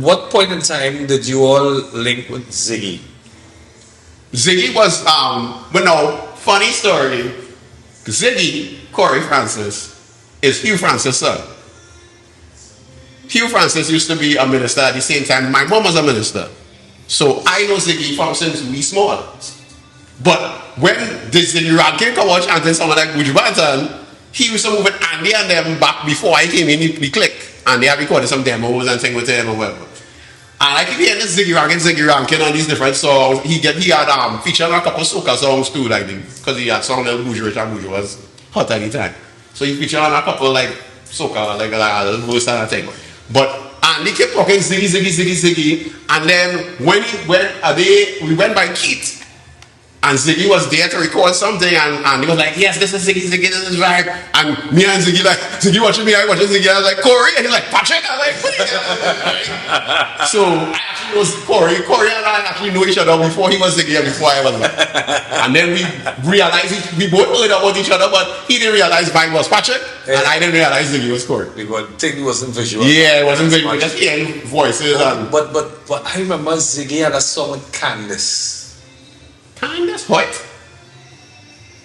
what point in time did you all link with Ziggy? Ziggy was but no, funny story. Ziggy, Corey Francis, is Hugh Francis' son. Hugh Francis used to be a minister at the same time. My mom was a minister. So I know Ziggy from since we small. But when the Ziggy Rankin come watch and then someone like Buju Banton, he used to move with Andy and them back before I came in the clique. And they had recorded some demos and things with him or whatever. And I keep hearing this Ziggy Rankin and these different songs. He had featured on a couple soca songs too, like because he had songs like Buju Rich and Buju was hot at the time. So he featured on a couple like soca, like a little verse and a thing. But Andy kept talking Ziggy, and then we went by Keith. And Ziggy was there to record something, and he was like, yes, this is Ziggy, this is right. And me and Ziggy, like, Ziggy watching me, I watching Ziggy, I was like, Corey, and he's like, Patrick, I was like, what are you So I actually was Corey and I actually knew each other before he was Ziggy and before I was like. And then we realized, we both heard about each other, but he didn't realize Vybes was Patrick, and I didn't realize Ziggy was Corey. Because thing wasn't visual. Yeah, it wasn't visual, just hearing voices. But I remember Ziggy had a song with Candice. Candice what?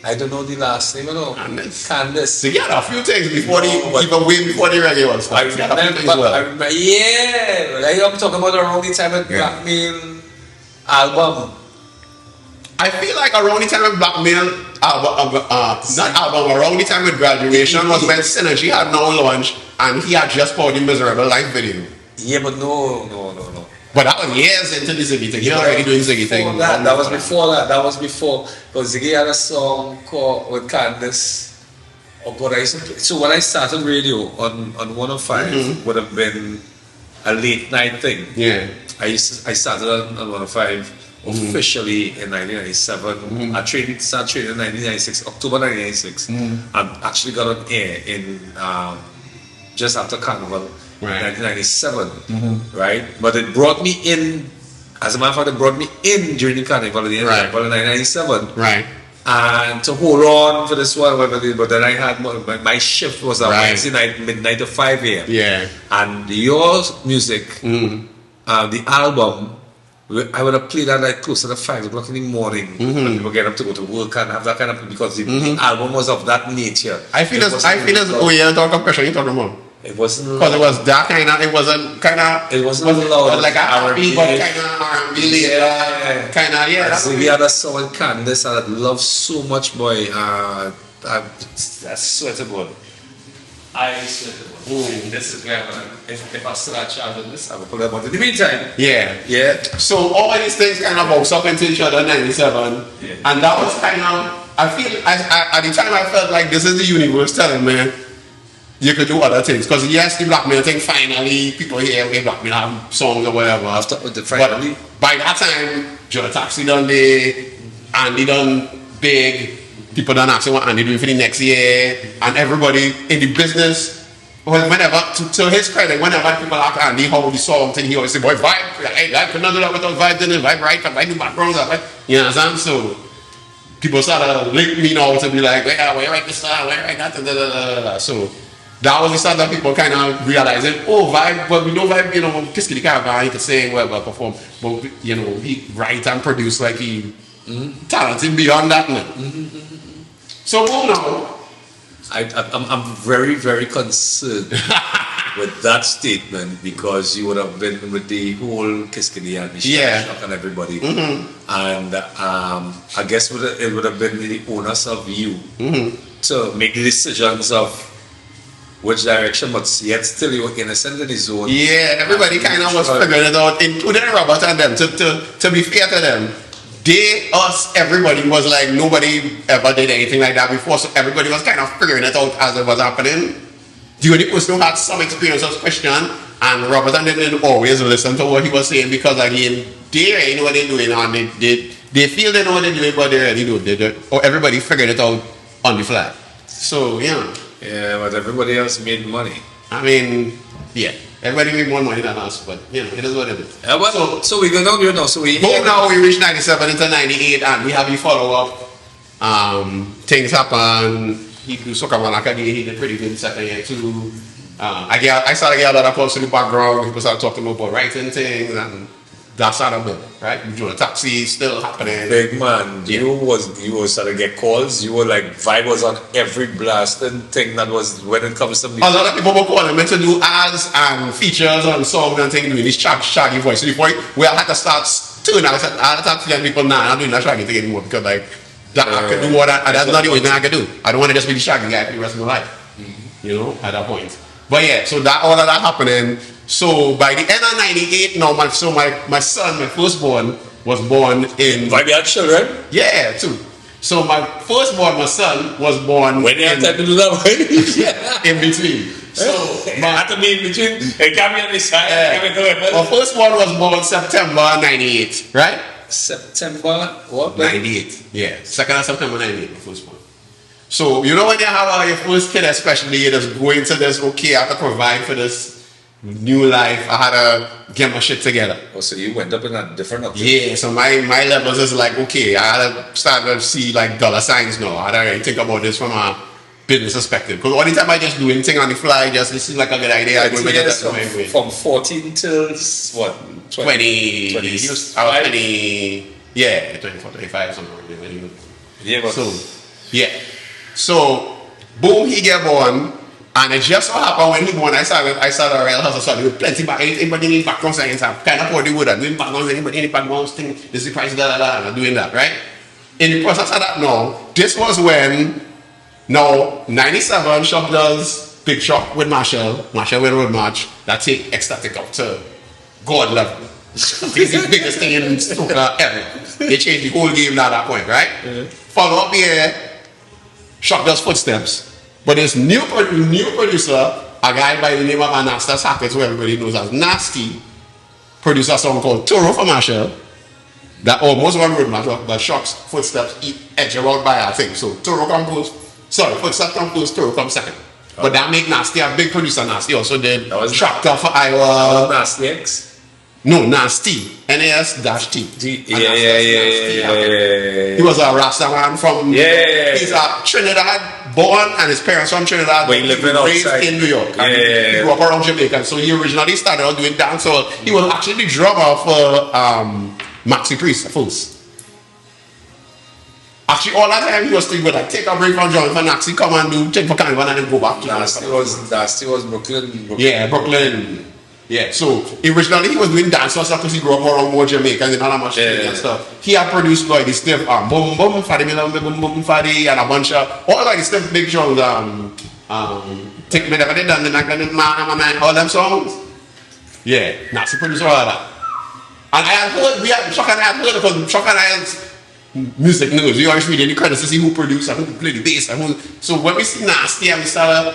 I don't know the last name, Candice. So he had a few things before way before the reggae was. I remember, yeah. I'm talking about around the time of Blackmail album. I feel like around the time of Blackmail around the time with Graduation was when Synergy had now launched and he had just put the Miserable Life video. Yeah, but no. But that was years into the Ziggy thing. He was already doing Ziggy thing. That was before. Because Ziggy had a song called with Candice. Oh God, I used to play. So when I started radio on 105, would have been a late night thing. Yeah. I started on 105 officially in 1997. I started training in 1996, October 1996, and actually got on air in just after Carnival. Right. 1997, right? But it brought me in, as a matter of fact, it brought me in during the Carnival in 1997. Right. And to hold on for this one, but then I had my shift was on Wednesday night, midnight to 5 a.m. Yeah. And your music, the album, I would have played that like closer to 5 o'clock in the morning when people get up to go to work and have that kind of, because the album was of that nature. I feel as oh yeah, talk of question you talking about. It wasn't because it was that kind of. It wasn't kind of. It wasn't loud. Like R&B, but kind of R&B. Kind of So he had a song with Candice that I love so much, boy. I swear to God. I swear to God. This is where if I still had charge of this, I will put them on. In the meantime. Yeah. So all of these things kind of bounce up into each other in 97. Yeah. And that was kind of, I feel, at the time I felt like this is the universe telling me you could do other things. Because yes, the blackmail thing, finally, people hear blackmail have songs or whatever. After the finally. But by that time, Joe Taxi done the, Andy done big. People don't ask what Andy doing for the next year, and everybody in the business, whenever, to his credit, whenever people ask Andy how the song thing, he always say, boy, vibe, I could not do that without vibe, didn't vibe right, vibe in background, you understand? So, people started to link me now to be like, where you write this song, where you write that, so, that was the start that people kind of realizing, oh, vibe, but we know vibe, you know, Kiss Kitty Caravan, he could sing, whatever, perform, but, you know, he write and produce like he talented beyond that now. So now, I'm very, very concerned with that statement because you would have been with the whole Kiss Kitty and Shock and everybody, and I guess it would have been the onus of you to make the decisions of which direction, but yet still you were innocent in his own. Yeah, everybody kind of was figuring it out, including Robert and them. To be fair to them. Everybody was like, nobody ever did anything like that before, so everybody was kind of figuring it out as it was happening. The only person who had some experience was Christian, and Robert and them didn't always listen to what he was saying because, again, they already know what they're doing, and they feel they know what they're doing, but they already know. Or everybody figured it out on the fly. So, yeah. Yeah, but everybody else made money. I mean, yeah. Everybody made more money than us, but you know, it is what it is. So we go down here now. So we now we reach 97 into 98, and we have the follow up. Things happen. He do Soccer Malaka, he did pretty good in the second year too. I started getting a lot of calls to the background. People started talking about writing things, and that started building, right? You drove a taxi, still happening. Big man, yeah. you was started to get calls. You were like, Vibe was on every blasting thing that was when it comes to music. A lot of people were calling me to do ads and features on songs and things, doing this shaggy voice. To the point where I had to start tuning. I had to start telling people, nah, I'm not doing that shaggy thing anymore because like that I could do what that's not the only thing I could do. I don't want to just be the shaggy guy for the rest of my life. You know, at that point. But yeah, so that all of that happening. So by the end of 98, now my son, my firstborn, was born in. Vibe had children? Yeah, two. So my firstborn, my son, was born when you had time to do that, in between. So my had to be in between. It can't be on the side. My firstborn was born September 98, right? September what? 98. Yeah, 2nd of September 98, my firstborn. So you know when you have your first kid, especially, you just go into this. Okay, I have to provide for this new life. I had to get my shit together. Oh, so you went up in a different option? Yeah, so my levels is like, okay, I had to start to see like dollar signs now. I had to think about this from a business perspective. Because all the time I just do anything on the fly, just this is like a good idea. I go make it from 14 till what? 20. I was 20. Yeah, 24, 25, something. Yeah, but so, yeah. So, boom, he get born. And it just so happened when he born, I started a real house. So there was plenty back. Anybody in background science, I kind of probably would have doing background. Anybody in the background thing, this is the price, doing that, right? In the process of that, now, this was when, now, 97 Shock does Big Shock with Marshall with Road March, that take Ecstatic up to God level. It's the biggest thing in snooker ever. They changed the whole game at that point, right? Mm-hmm. Follow up here, Shock does Footsteps. But this new producer, a guy by the name of Anastas Hackett, who everybody knows as Nasty, produced a song called Toro for Marshall, that almost one Road March, but Shock's Footsteps edge around by our thing. So Footsteps comes Toro comes second. Oh. But that make Nasty a big producer. Nasty also did Tractor for Iowa. Nasty X? No, Nasty. NAS-T. Yeah. He was a Rasta man from. He's a Trinidad born, and his parents from Trinidad. But he lived raised in New York. He grew up around Jamaica. So he originally started out doing dancehall. He was actually the drummer for Maxi Priest first. Actually, all that time he was still like take a break from Jonathan Nasty, come and do take for Carnival and then go back. Nasty was Brooklyn. Yeah, Brooklyn. Yeah, so originally he was doing dance stuff because he grew up around more Jamaica and not that much and stuff. He had produced like this stuff, Boom Boom Faddy, Boom Boom Faddy, and a bunch of all like this stuff big songs, Take Me Never Did Done, Man, all them songs. Yeah, Nasty produced all of that. And I had heard, Chuck and I had heard because Chuck and I had music news. We always read any credits to see who produced and who played the bass. So when we see Nasty and we started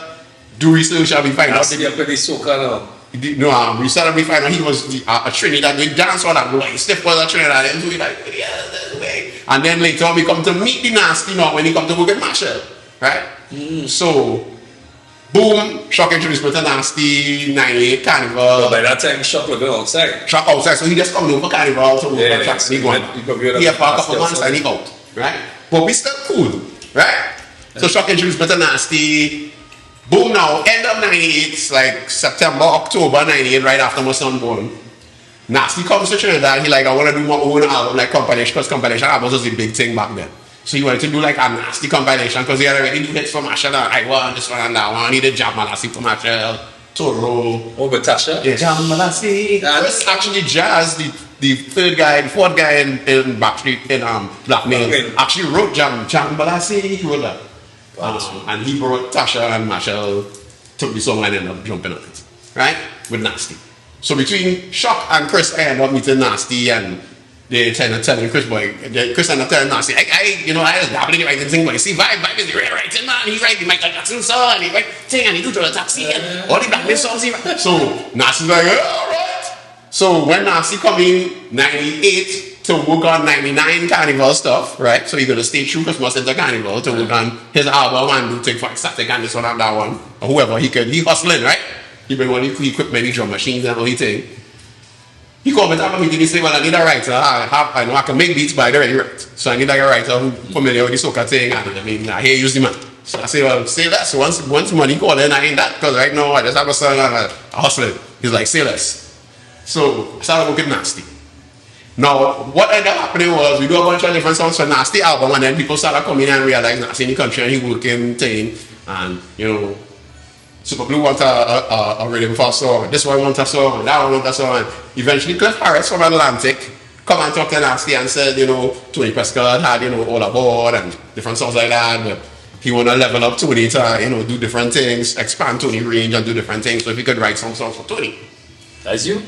do research and we find out. Nasty play soca now. No, we started we find out he was a Trinidad doing dance all that like stiff was a Trinidad and we like yeah this way. And then later on we come to meet the Nasty now when he come to work at Marshall, right? So boom, Shock introduced me to Nasty 98 Carnival. By that time Shock was going outside. Shock outside, so he just come over Carnival to work at Shock. He won. He had for a couple months and he out, right? But we still cool, right? So Shock introduced me to Nasty. Boom now, end of 98, like September, October 98, right after my son born. Nasty comes to Trinidad, he like, I want to do my own album, like compilation, because compilation albums was a big thing back then. So he wanted to do like a Nasty compilation, because he had already do hits for Marshall, and I want this one and that one, he did Jam Malassi for Marshall, Toro. Oh, but Tasha? Yeah, Jam Malassi. First actually Jazz, the fourth guy in Backstreet, in Blackmail, actually wrote Jam Malassi, he wrote that. And he brought Tasha and Marshall, took the song and ended up jumping on it, right? With Nasty. So between Shock and Chris, I ended up meeting Nasty and they telling Chris boy, Chris ended up telling Nasty, I was dabbling in writing thing, but you see, Vybes is the writing man, he writes the Michael Jackson song, and he writes thing, and he do the taxi, and all the Blackmail songs he writes. So Nasty's like, alright. So when Nasty come in 98, to work on 99 Carnival stuff, right? So he got to stay true Christmas into Carnival to work on his album and do thing for Ecstatic and this one and that one. Or whoever he hustling, right? He bring all the equipment, the drum machines and all the thing. He called me to have a meeting, he said, well, I need a writer. I know I can make beats, but I don't really write. So I need like a writer who familiar with the soca thing, and I hear use the man. So I say, well, say less. Once money call in, I ain't that, because right now I just have a son and I hustling. He's like, say less. So I started working Nasty. Now, what ended up happening was we do a bunch of different songs for Nasty album, and then people started coming and realize Nasty in the country and he working thing, and Super Blue want a rhythm for a song, this one want a song, and that one want a song, and eventually Cliff Harris from Atlantic come and talk to Nasty and said, Tony Prescott had, All Aboard and different songs like that, but he want to level up Tony to, do different things, expand Tony range and do different things, so if he could write some songs for Tony. That's you?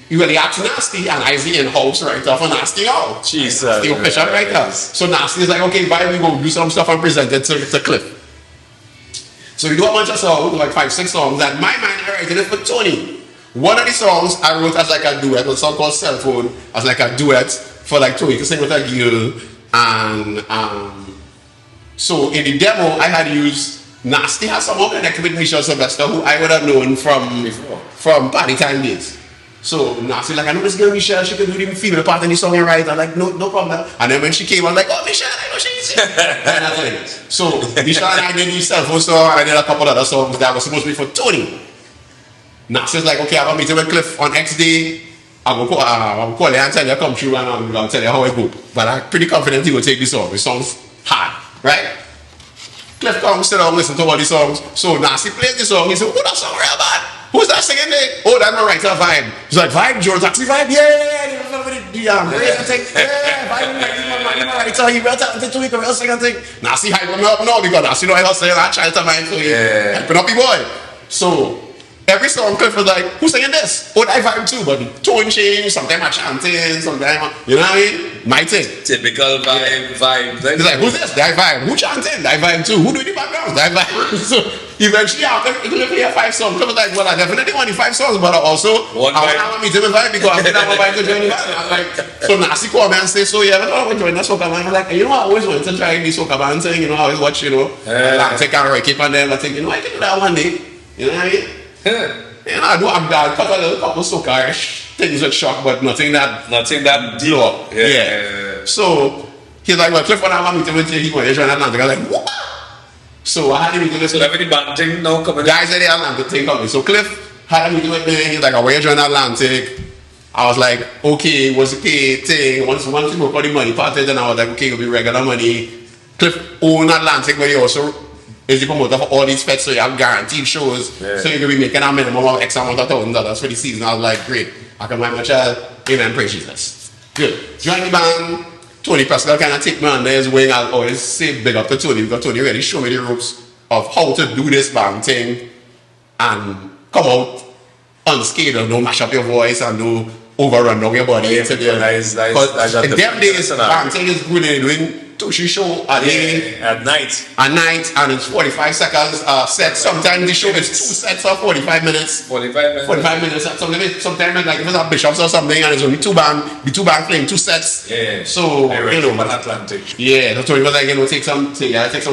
You really ask Nasty, and I see in-house writer for Nasty now. Jesus. Nasty official writer. So Nasty is like, okay, bye, we go do some stuff and present it to Cliff. So we do a bunch of songs, like 5-6 songs, and my man, I write it for Tony. One of the songs I wrote as like a duet, a song called Cell Phone, as like a duet for like Tony to sing with a girl. And so in the demo, I had used Nasty has somehow connected with Michelle Sylvester, who I would have known from Party Time days. So Nasty like, I know this girl Michelle, she can do the female part in the song and write. I'm like, no problem. And then when she came, I'm like, oh Michelle, I know she's So Michelle and I did the Cell Phone song, and I did a couple other songs that was supposed to be for Tony. Nasty's like, okay, I have a meeting with Cliff on X day. I'm gonna call you and tell you come through and I'll tell you how it go. But I'm pretty confident he will take the song. The song's hard, right? Cliff comes, sit down, listen to all the songs. So Nasty plays the song, he said, oh, that song real bad. Who's that singing there? Oh, that's my writer, Vibe. He's like, Vibe, George Taxi Vibe? Yeah, Vibe, my writer, he real talented to make a real singing thing. Nasty hype him up now because Nasty know I was saying that child to mine, so he hyping up the boy. So every song Cliff was like, who's singing this? Oh, I vibe too, but the tone change, sometimes I chanting, sometimes, you know what I mean? My thing. Typical vibe. He's like, who's this? I vibe. Who chanting? I vibe too. Who doing the backgrounds? I vibe. So eventually, after Cliff hear 5 songs, Cliff was like, well, I definitely want the 5 songs, but also, I want to meet him with vibe because I think I want vibe to join the vibe. I'm like, so Nasty called me and say, so yeah, I don't want to join that soca band. I'm like, I always wanted to try the soca band thing, I always watch, Atlantic and Roy Cape and them. I think, I can do that one day. You know what I mean? I do have that cut a little couple soca-ish things with Shock, but nothing that deep. Yeah. So he's like, well, Cliff, when I have a meeting with you, he went to join Atlantic. I was like, what? So I had a meeting with So every band thing now coming. Guys at the Atlantic thing coming. So Cliff had a meeting with me. He's like, I want you to join Atlantic. I was like, okay, what's the pay thing? Once we work on the money part, then I was like, okay, it'll be regular money. Cliff own Atlantic, but he also is the promoter for all these feds, so you have guaranteed shows. Yeah. So you can be making a minimum of X amount of $1,000 for the season. I was like, great. I can buy my child. Amen. Praise Jesus. Good. Join the band. Tony Prescott kind of take me under his wing. I'll always say big up to Tony because Tony really showed me the ropes of how to do this band thing and come out unscathed, no mash up your voice and no overrun down your body. Because in them days, band thing is really doing 2-3 show a day at night. And it's 45 seconds set. Sometimes the show is 2 sets of 45 minutes. 45 minutes. Sometimes like if it's a Bishops or something and it's only the two band playing 2 sets. Yeah. So Atlantic. Yeah. So it was like take some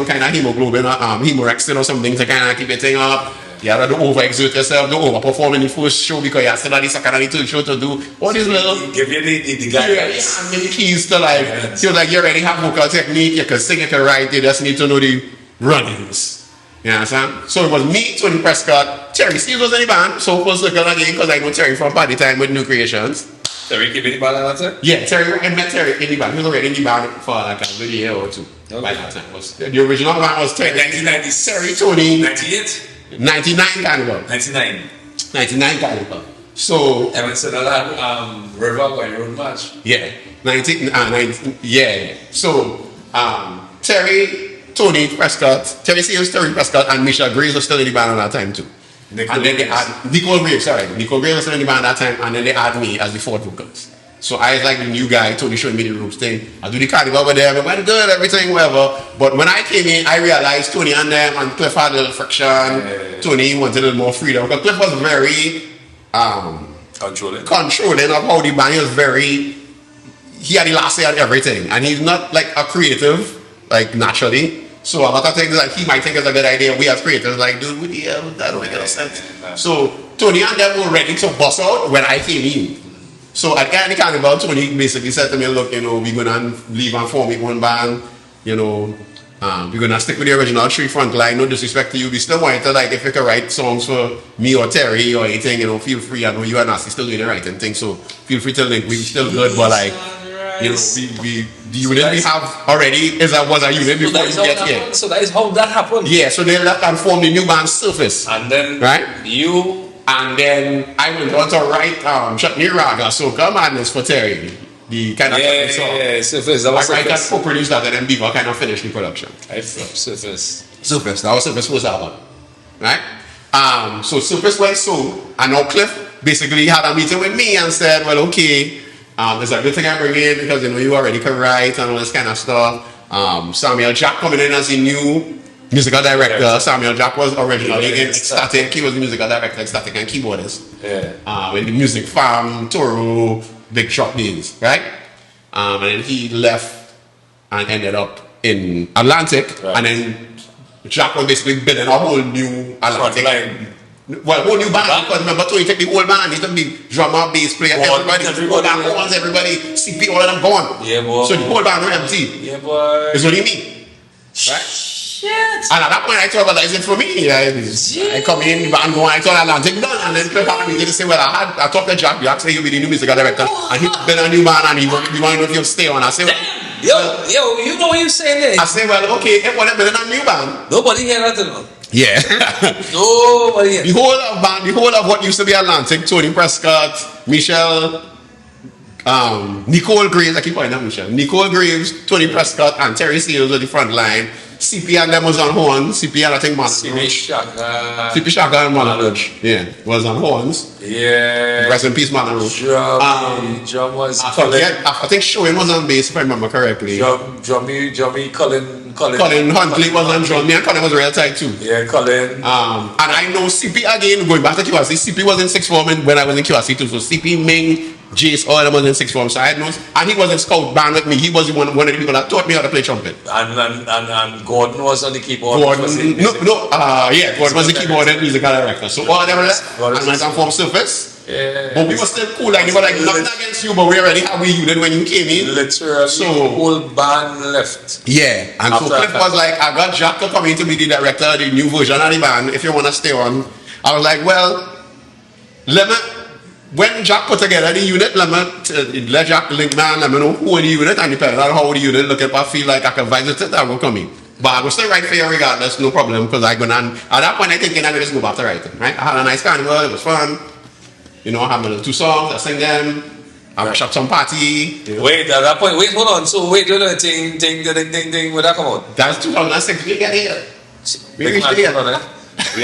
kind of hemoglobin or hemorexin or something to kind of keep it thing up. You have to overexert yourself, don't overperform in the first show because you have still at the second and the third show to do all these little. Give you the guidance. Yeah, and the keys to like. Feel like you already have vocal technique, you can sing, you can write, you just need to know the runnings. You understand? So it was me, Tony Prescott, Terry Steele was in the band, so full circle again because I know Terry from Party Time with New Creations. Terry came in the band at that time? Yeah, I met Terry in the band. He was already in the band for like a year or two. Okay. By that time. The original band was 1990. Terry, Tony. 98? 99 Carnival. 99 Carnival. So Emerson had River going road match. Yeah. 19 yeah. So Terry, Tony Prescott, Terry Seals, Terry Prescott, and Michelle Graves was still in the band at that time too. And then they had Nicole Graves was still in the band at that time, and then they had me as the fourth vocalist. So I was like the new guy. Tony showed me the ropes thing. I do the carnival over there. I went good, everything, whatever. But when I came in, I realized Tony and them and Cliff had a little friction. Yeah. Tony wanted a little more freedom because Cliff was very controlling of how the band was very. He had the last say on everything, and he's not like a creative, like naturally. So a lot of things that he might think is a good idea, we as creators like, dude, that don't make any sense. So Tony and them were ready to bust out when I came in. So at the end of the carnival, Tony basically said to me, look, we're going to leave and form one band, we're going to stick with the original 3 front line, no disrespect to you, we still want to, like, if you can write songs for me or Terry or anything, feel free, I know you and us still doing the writing thing, so feel free to link, we still good, but like, the unit we have already was a unit before you get here. So that is how that happened? Yeah, so they left and formed the new band Surface. And then, right? And then I went on to write Chutney Raga, Soca Madness for Terry. The kind of Surface. I write that co-produced that and then Beaver kind of finished the production. Surface. That was Surface first album. Right? So Surface went and now Cliff basically had a meeting with me and said, well, okay, it's a good thing I bring in because you already can write and all this kind of stuff. Samuel Jack coming in as the new musical director. Samuel Jack was originally in Ecstatic. He was the musical director, Ecstatic, and keyboardist. Yeah. With the Music Farm, Toro, Big Shop days, right? And then he left and ended up in Atlantic. Right. And then Jack was basically building a whole new Atlantic. Well, whole new band because remember, Tony took the whole band. He took the drummer, bass player, everybody, CP, all of them gone. Yeah, boy. So the whole band was empty. Yeah, boy. It's only me. Right? Shit. And at that point, I thought, well, is it for me? I come in, the band go, I thought Atlantic done. And then Cliff had me to say, well, I talked to Jack. Jack said he'll be the new musical director. And he built a new band and he wanted to know if he'll stay on. I said, well, yo, you know what you're saying there? I said, well, okay, if we're building a new band. Nobody hear that at all. Yeah. Nobody hear. The whole of what used to be Atlantic, Tony Prescott, Michelle, Nicole Graves, I keep calling her Michelle. Nicole Graves, Tony Prescott, and Terry Seals at the front line. CP and them was on horns. CP and I think CP Shaka and Roach. Yeah, was on horns. Yeah. Rest in peace, Roach. Drum was I think Showing was on bass if I remember correctly. Drummy, Colin Huntley was on drum. Me and Colin was real tight too. Yeah, Colin. And I know CP again, going back to QRC, CP was in 6th form when I was in QRC too. So CP, Ming, Jace, all of them was in 6th form. So I know, and he was in scout band with me. He was one of the people that taught me how to play trumpet. And Gordon was on the keyboard. Gordon was the keyboard and musical director. So all of them left and went and formed Surface. Yeah. But we were still cool, like they were like nothing against you, but we already had we unit when you came in. Literally, so whole band left. Yeah, and so Cliff was like, I got Jack to come in to be the director of the new version of the band. If you want to stay on, I was like, well, let me when Jack put together the unit, let Jack link man, let me know who in the unit and depending on how the unit look, if I feel like I can visit it, I will come in. But I will still write for you regardless, no problem, because at that point I thinking I would just go back to writing, right? I had a nice carnival, it was fun. You know, I had my little 2 songs, I sing them, I mash up some party. You know. Wait, at that point, hold on. So wait, you know, ting, where that come out? That's 2006, we get here. We reached here. We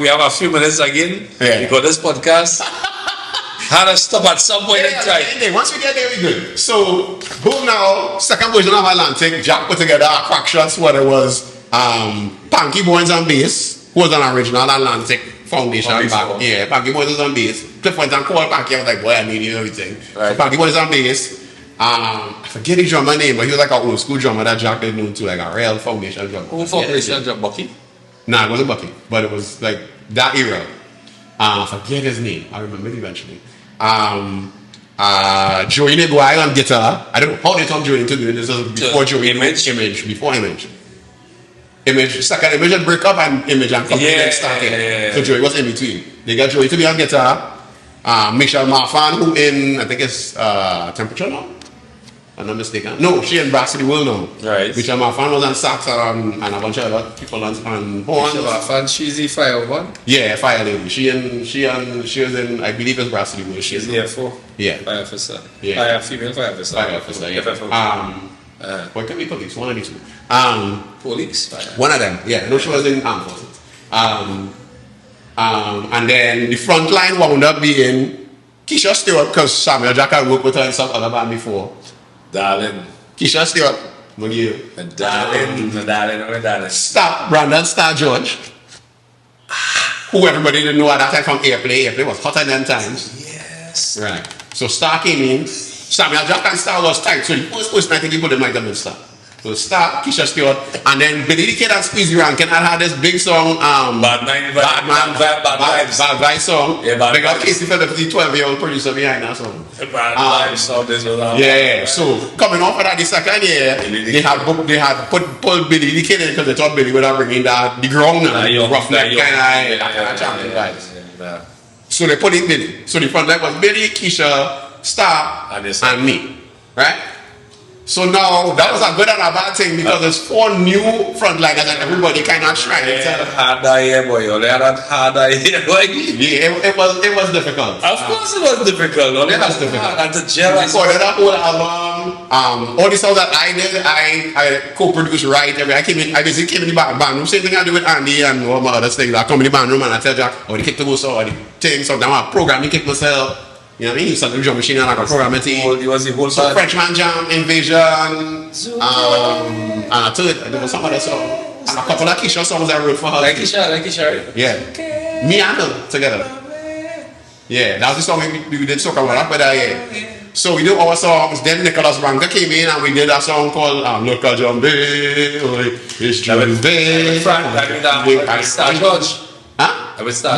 have a few minutes again. Yeah. Because this podcast had to stop at some point in time. Once we get there, we good. So, boom now, second version of Atlantic, Jack put together a crack shots where it was Panky Bones on bass, who was an original Atlantic foundation back. Yeah, Panky Bones was on bass. Cliff went and called Panky, I was like, boy, I need you and everything. Right. So Panky Bones on bass. I forget his drummer name, but he was like an old school drummer that Jack did known to, like a real foundation drummer. Who foundation drummer? Bucky? Nah, it wasn't Bucky, but it was like that era. I forget his name. I remember it eventually. Joey Neguai on guitar. I don't know how they taught Joey to do it. This was before Joey. Before Image. Second Image had break up and Image and Company started. Yeah. So Joey was in between. They got Joey to be on guitar. Michelle Marfan, who in, I think it's Temperature now? I'm not mistaken. No, she in Brass City Will now. Right. Michelle Marfan was on sax and a bunch of other people on horns. Michelle Marfan, she's the Fire one? Yeah, Fire Lady. She was in, I believe it's Brass City Will. She's the F4? Yeah. Fire officer. Yeah. Female fire officer. Fire officer, yeah. What can be police? One of these two. Police? Fire. One of them, yeah. No, she was in armed forces. And then the front line wound up being Keisha Stewart, because Samuel Jack had worked with her in some other band before. Darling. Keisha Stewart. Darling. Stop Brandon Star George, who everybody didn't know at that time from Airplay. Airplay was hotter than times. Yes. Right. So Star came in. Samuel Jack and Star was tight. So the first person I think he put him like them in Star. So Star, Keisha Stewart, and then Billy the Kid and Squeezy Rankin had this big song, Bad Vybes song. Yeah, Bad Vybes. They got Casey Phillips, the 12-year-old producer behind that song. Bad Vybes song, this was yeah. So coming off of that the second year, they had pulled Billy the Kid in because they thought Billy would have bringing the ground and rough neck kind of champion vibes. So they put in Billy. So the front line was Billy, Keisha, Star, and me. Right? So now, that was a good and a bad thing because there's 4 new frontliners and everybody kind of trying to tell. Yeah, it was difficult. Of course it was difficult. It was difficult. And to gel as well. Recorded a whole album. All the songs that I did, I co-produced, I basically came in the band room. Same thing I do with Andy and all my other things. I come in the band room and I tell Jack, the kick to go so, or the thing, so now I program the kick myself. You know what I mean? You start the drum machine and I got programming team. So Frenchman Jam, Invasion, and a third, there was some other song. And a couple of Keisha songs I wrote for her. Like Keisha. Yeah. Me and her together. Yeah, that was the song we did so about that, yeah. So we did our songs, then Nicholas Branca came in and we did a song called Look at John Bay, it's John Bay. Star George. Huh? It was the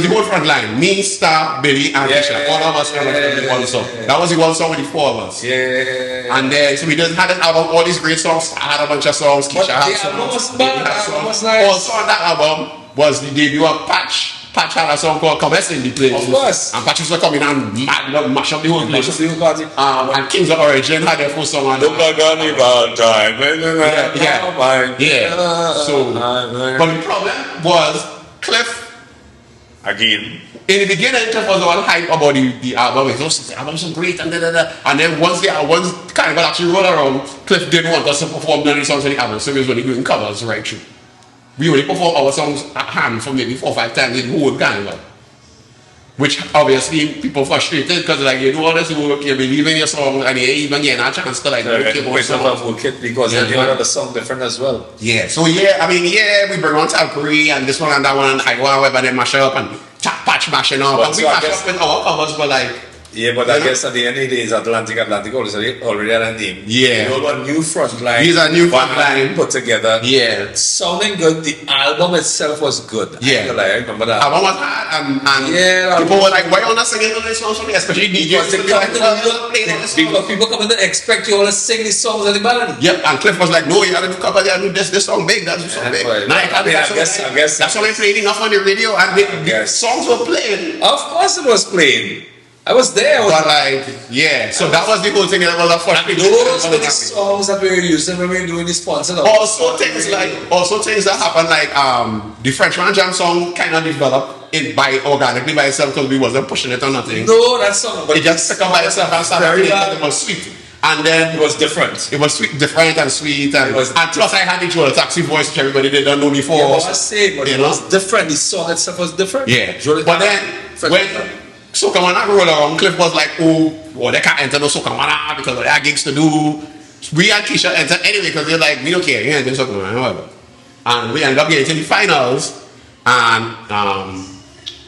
whole front line. Me, Star, Billy, and Keisha. All of us were the one song. That was the one song with the 4 of us. Yeah. And then, so we just had an album, all these great songs. I had a bunch of songs. Keisha had songs. Nice. Also on that album was the debut of Patch. Patch had a song called Come in the place. Of course. And Patch was coming and mash up the whole place. And Kings of Origin had their first song on Look like Carnival time. Yeah. So, but the problem was Cliff. Again. In the beginning, Cliff was all hype about the album. It was the album so great and da. And then once Carnival actually rolled around, Cliff didn't want us to perform any songs on the album, so we was only doing covers right through. We only perform our songs at hand for maybe 4 or 5 times in the whole Carnival. Which obviously people frustrated because like you do all this work, you believe in your song, and you even getting a chance to like work your songs. Because you know the song different as well. Yeah, so we bring on Talcurry and this one and that one and I go and then mash up and Patch mashing up. But we mash up with our covers, but like Yeah, but I guess at the end of the day, Atlantic already had a name. Yeah. You know, a new front line. These are new front line. Put together. Yeah. Sounding good. The album itself was good. Yeah. I remember that. Album was hard and yeah, people were like, why are you not singing this song for me? Especially DJs. People come to expect you all to sing these songs at the band. Yep, and Cliff was like, no, you gotta do cover, you gotta do this song big, that's this song big. I guess that's why we played enough on the radio and the songs were playing. Of course it was playing. I was there. But like, yeah, so that was the whole thing that was the first thing. Those were the songs that we were using when we were doing the sponsor. Also things that happen like the Frenchman Jam song kind of developed organically by itself because we wasn't pushing it or nothing. No, that's song. It just stuck up by itself and started playing because it was sweet. And then it was different. It was sweet, different and sweet, and plus I had the Joel Taxi voice, which everybody didn't know before. Yeah, I say, but it was different. The song itself was different. Yeah, but then when Soca Wana roll around, Cliff was like, oh, they can't enter no Soca Wana because they have gigs to do. We and Keisha enter anyway because they're like, we don't care, you ain't doing Soca Wana, whatever. And we ended up getting to the finals, and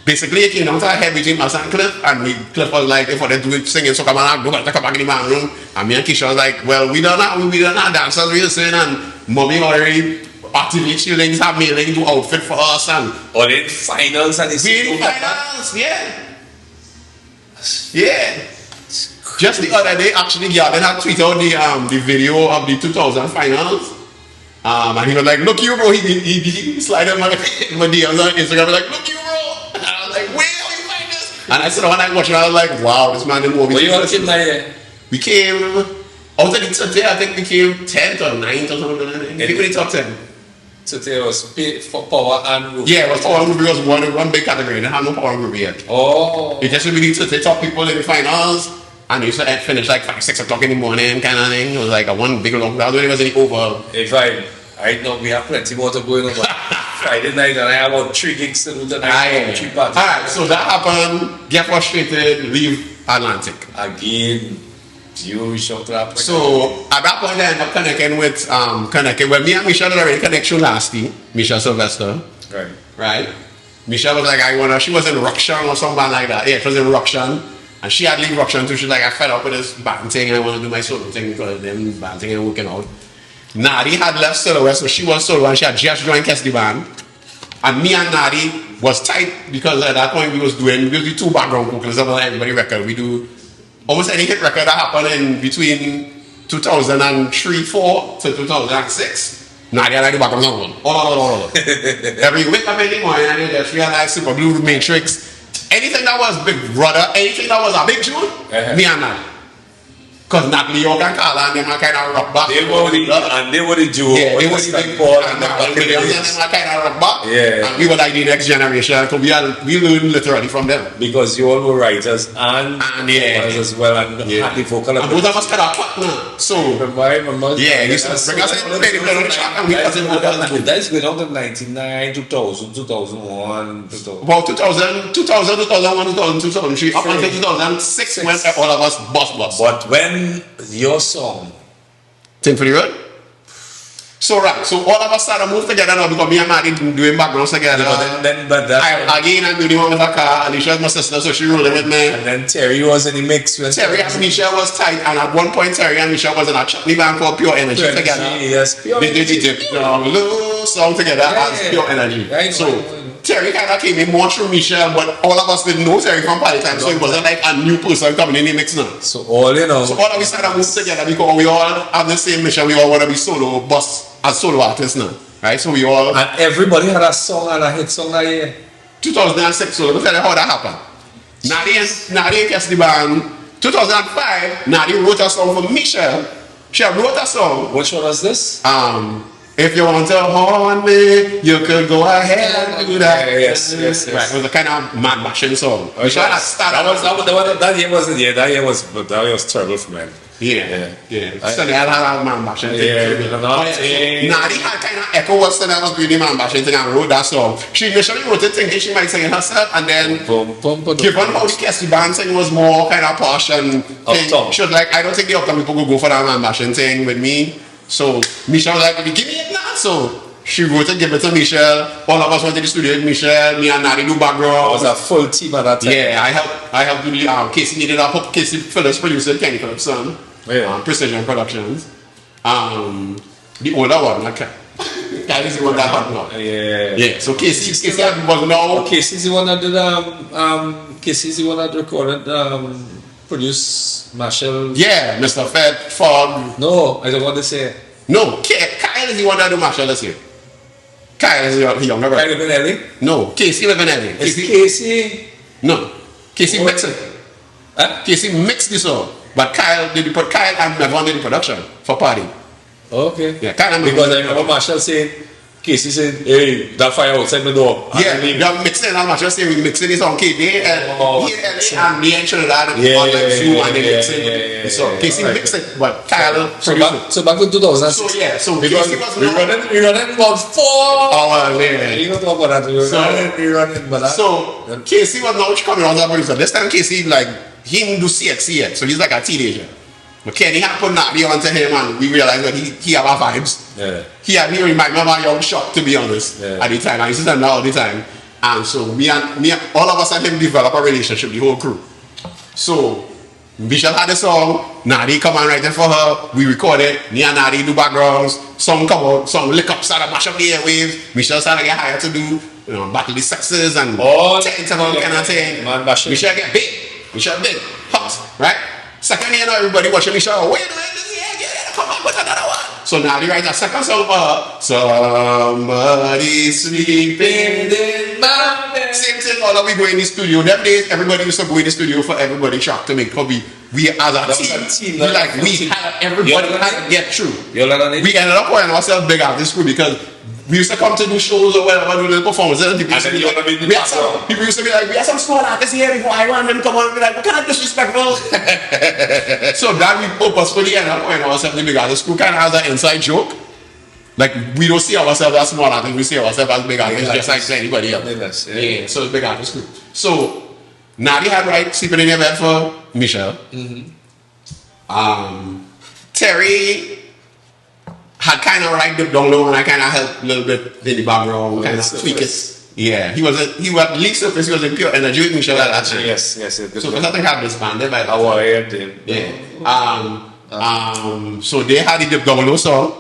basically it came down to a head between us and Cliff, and Cliff was like, if they do it singing Soca Wana, go back to come back in the man room. And me and Keisha was like, well, we don't have dancers real soon, and mommy already activate shillings, have mailing to outfit for us, and or in finals and it's in finals, yeah. Yeah. Just the other day, actually, Gavin had tweeted out the video of the 2000 finals. And he was like, look you, bro. He slided my DMs on Instagram, like, look you, bro. And I was like, where are you find this? And I said, when I watched it, I was like, wow, this man didn't know me. Were you all came that year? We came, out of the today, I think we came 10th or 9th or something. I think we top 10. Today was for power and group. Yeah, it was power and group. It was one big category. They didn't have no power and group yet. Oh. It just really took the top people in the finals. And it used to finish like 5, 6 o'clock in the morning kind of thing. It was like a one big long crowd when it was any over. If I know we have plenty more to go in over. Friday night and I have about 3 gigs to do tonight. 3 parties. Alright, so that happened. Get frustrated, leave Atlantic. Again. You shout up. So at that point I ended up connecting with well, me and Michelle had already connection last year. Michelle Sylvester. Right. Michelle was like, she was in Ruction or something like that. Yeah, it was in Ruction. And she had leave Ruction too. She's like, I fed up with this band thing and I want to do my solo thing because them band thing ain't working out. Nadi had left Silhouette, so she was solo and she had just joined Kesty band. And me and Nadi was tight because at that point we was doing 2 background vocals of everybody record. We do almost any hit record that happened in between 2003-4 to 2006. Nadia and I do background song. All. Every week up in the morning, I just realized Super Blue Matrix. Anything that was Big Brother, anything that was a big tune, me and Nadia. Because Natalie York and Carla and them are kind of rock back. They were the duo. Yeah, they were the big Paul and Williams and them are kind of rock back. Yeah. And we were like the next generation. So we learned literally from them. Because you all were writers and as well and had the vocal. And both of us kind of clap now. So, yeah, you used to bring us in the track and we cut in vocals. That's been out in 99, 2000, 2001, 2000. About 2000, 2001, 2003, up until 2006 when all of us bust. But when your song Thing for the Road. So all of us started to move together now because me and Maddie doing backgrounds together. Again, I'm doing the one with her car. Alicia's my sister, so she rolling with me. And then Terry was in the mix. Terry and Misha was tight, and at one point Terry and Misha was in a chutney band called Pure Energy together. Yes, Pure Energy. They did the song together as Pure Energy. So Terry kind of came in more through Michelle, but all of us didn't know Terry from Party Time, so it wasn't like a new person coming in the mix now. So all of us started to move together because we all have the same mission. We all want to be solo, as solo artists now, right? So we all and everybody had a song and a hit song that year. 2006. So let me tell you how that happened. Nadia gets the band. 2005, Nadia wrote a song for Michelle. She wrote a song. Which one was this? If you want to horn me, you could go ahead and do that. Yes. Right, it was a kind of man bashing song. That year was terrible for me. Yeah. So they had a man bashing thing. Nadi had kind of echo what's the name was doing the man bashing thing and wrote that song. She initially wrote it thinking she might sing it herself, and then given how the Kesty band thing was more kind of posh and she was like, I don't think the Uptown people could go for that man bashing thing with me. So Misha was like, give me it now. So She wrote to give it to Michelle. All of us went to the studio with Michelle. Me and Nari do background. It was a full team at that time. Yeah, I helped do the Casey needed a hope. Casey Phillips producer, Kenny Phillips' son. Precision Productions. The older one, like Kyle is the one that hot now. Yeah. So Casey was now. Casey's the one that did Casey's the one that recorded produced Marshall. Yeah, Mr. Fed Fog. No, I don't want to say. No, Kyle is the one that do Marshall this year. Kyle is the younger brother. Kyle live in LA? No, Casey live in LA. Casey? No, Casey mixed it. Huh? Casey mixed this song, but Kyle and Mevon did the production for Party. Okay. Yeah, Kyle and because I remember Marshall saying, Casey said, hey, that fire outside my door. Yeah, they're mixing and Marshall saying we mixing this on KD and me and Trinidad on like Zoom and they mixing. So Casey mixed it, but Kyle produced it. So back in 2006. So because Casey was we running about 4 hours. You don't talk about that. We running, but so Casey was now coming on as a producer. This time Casey like he didn't do CX yet, so he's like a teenager. But Kenny had put Nabi onto him and we realized that he had our vibes. Yeah. He reminded me of a young shot, to be honest, at the time. I used to tell him all the time. And so me and all of us and him develop a relationship, the whole crew. So Michelle had a song, Nadi come and write it for her, we recorded, me and Nadi do backgrounds, some come out, some lick up, started mash up the airwaves, Michelle started to get hired to do battle the sexes and kind of thing. Michelle get big, hot, right? Second year now everybody watching Michelle, wait, come on with another one. So now they write a second song for her. Somebody sleeping in my bed. Same thing, all of we go in the studio. Them days, everybody used to go in the studio for everybody track to make. Because we as a team, we had everybody had to get through. We ended up calling ourselves Big Artist Crew because we used to come to do shows or whatever, do little performances. And people used to be like, we have some small artists here before I want them to come on and be like, what kind of disrespectful? So that we purposefully ended up calling ourselves the Big Artist Crew, kind of as an inside joke. Like, we don't see ourselves as small artists, we see ourselves as big artists, just like anybody else. Yeah, so it's Big Artist Crew. So, Nadi had right sleeping in your bed for Michelle. Terry had kind of right dip down low and I kind of helped a little bit in the background, kind of tweak it. Yeah, he was at least surface, he was in pure energy with Michelle at that time. Yes. So I think had disbanded by that time. Yeah. So they had the dip down low song,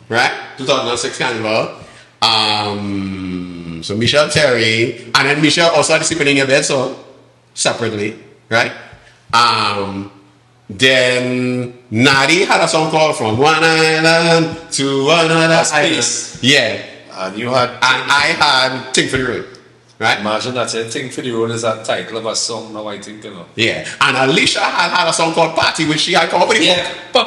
right? 2006 Carnival. So Michelle, Terry, and then Michelle also had sleeping in your bed song separately, right? Then Nadi had a song called From One Island to Another Island. Yeah. And you had... And I had Ting for the Road. Right? Imagine that. Ting for the Road is that title of a song now, I think, you know. Yeah. And Alicia had a song called Party, which she had come up with. Yeah. That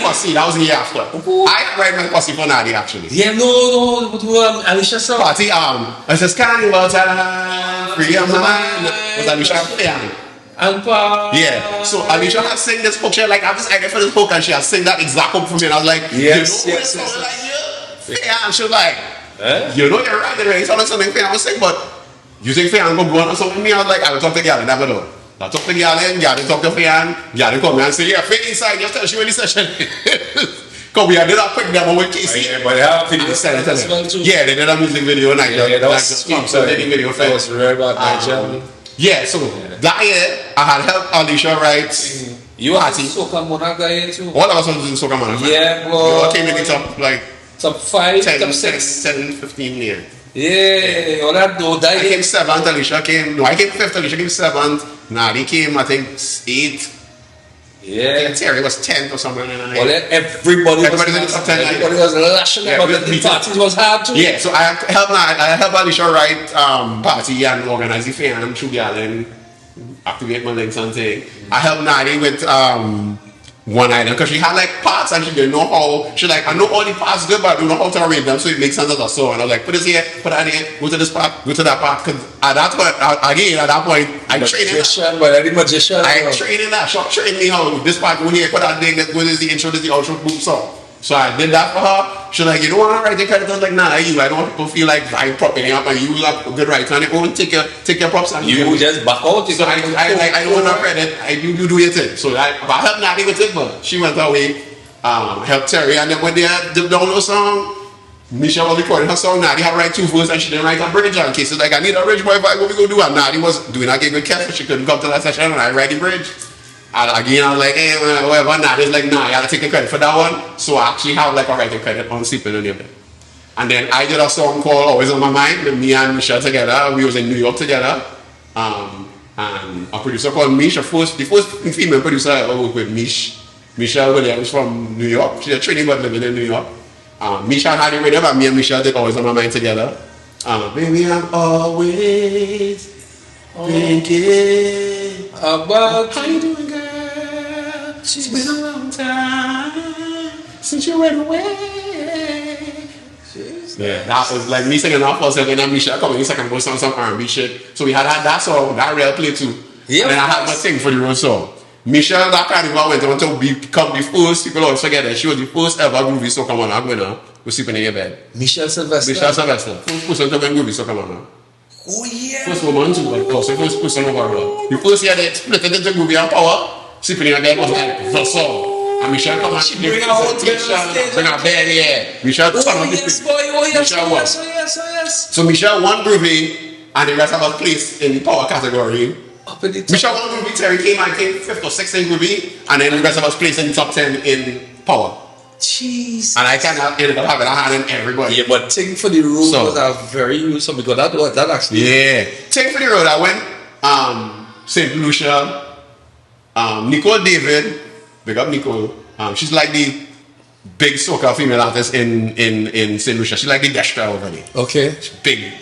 Pussy. That was the year after. I write my Pussy for Nadi, actually. Yeah, no. Alicia song. Party, it says Carnival Time, free your mind. Was Alicia playing? Yeah, so Alicia had sing this hook. She had like, I have this idea for this hook, and she had sing that exact hook for me. And I was like, yes. Yeah, and she was like, you know, you're right, it's not something fair. I was saying, but you think fair and go on or something with me? I was like, I will talk to Galen, never know. I talk to Galen, Galen talk to Fayan, Galen come and say, yeah, fair inside, just tell she when the session. Because we did a quick demo with Casey. Yeah, but they have a video as well too. Yeah, they did a music video night. Yeah, that was sweet. So they did video for that was very bad night. Yeah, so that year I had helped Alicia write You had Soca Monarch guy too? All of us was in Soca Monarch. Yeah, bro. You all came in the top like top 5, 10, top 6, 7, 15 years. Yeah, all that though. I came 7th, Alicia came, no, I came 5th, Alicia came 7th, Nadi came, I think, 8th. Yeah. I think Terry was 10th or something. Well, everybody was in the top 10. Everybody was lashing out, but the parties was hard too. Yeah, so I helped Alicia write party and organize the fair and through Galen, activate my links and thing. I helped Nadi with One Island because she had like parts and she didn't know how. She like, I know all the parts good, but I don't know how to arrange them so it makes sense as a song. And I was like, put this here, put that here, go to this part, go to that part. Because at that point, I trained in that. I trained in that. She trained me how this part go here, put that thing, let's go, this is the intro, this is the outro, boom, song. So I did that for her. She like, you don't want to write the credit? I was like, nah, I don't want people to feel like I'm propping up and you a good writer on your own. Take your props and you just back out. So I don't want to credit. You do your thing. So I helped Nadi with it, but she went away helped Terry, and then when they had the download song, Misha was recording her song. Nadi had write 2 verses and she didn't write a bridge. And Casey was like, I need a bridge, boy, what we gonna do? And Nadi was doing a gig with Kev, so she couldn't come to that session, and I write the bridge. And again, I was like, hey, whatever. Nadi's like, nah, you have to take the credit for that one. So I actually have like a writing credit on Sleeping on Your Bed. And then I did a song called Always on My Mind with me and Misha together. We was in New York together. And a producer called Mish, the first female producer I ever worked with, Michelle Williams from New York. She's a Trinity but living in New York. Misha had it whenever me and Michelle did Always on My Mind together. Baby, I'm always thinking about how you doing, girl. It's been a long time since you went away. Yeah, that was like me singing off first, and then Misha coming in second verse on some R&B shit. So we had that song, that real play too. Yeah, and then I had my thing for the road song. Michelle, that carnival went on to become the first, people always forget that she was the first ever groovy soca monarch winner with Sleeping in Your Bed. Michelle Sylvester. First person to win groovy soca monarch. Oh yeah. First woman too, but also first person overall. The first year they split it into groovy and power, Sleeping in Your Bed was like the song. And Michelle come and she bring her own bed on stage. Bring her bed, yeah. Michelle yes, boy, So Michelle won groovy and the rest of us placed in the power category. Michelle won groovy, Terry came I think 5th or 6th in groovy, and then the rest of us placed in the top 10 in power. Jeez. And I kind of ended up having a hand in everybody. Yeah, but Ting for the Road was a very useful because that actually. Yeah. Ting for the Road, I went St. Lucia, Nicole David, big up Nicole. She's like the big soca female artist in St. Lucia. She's like the Destra over there. Okay. She's big.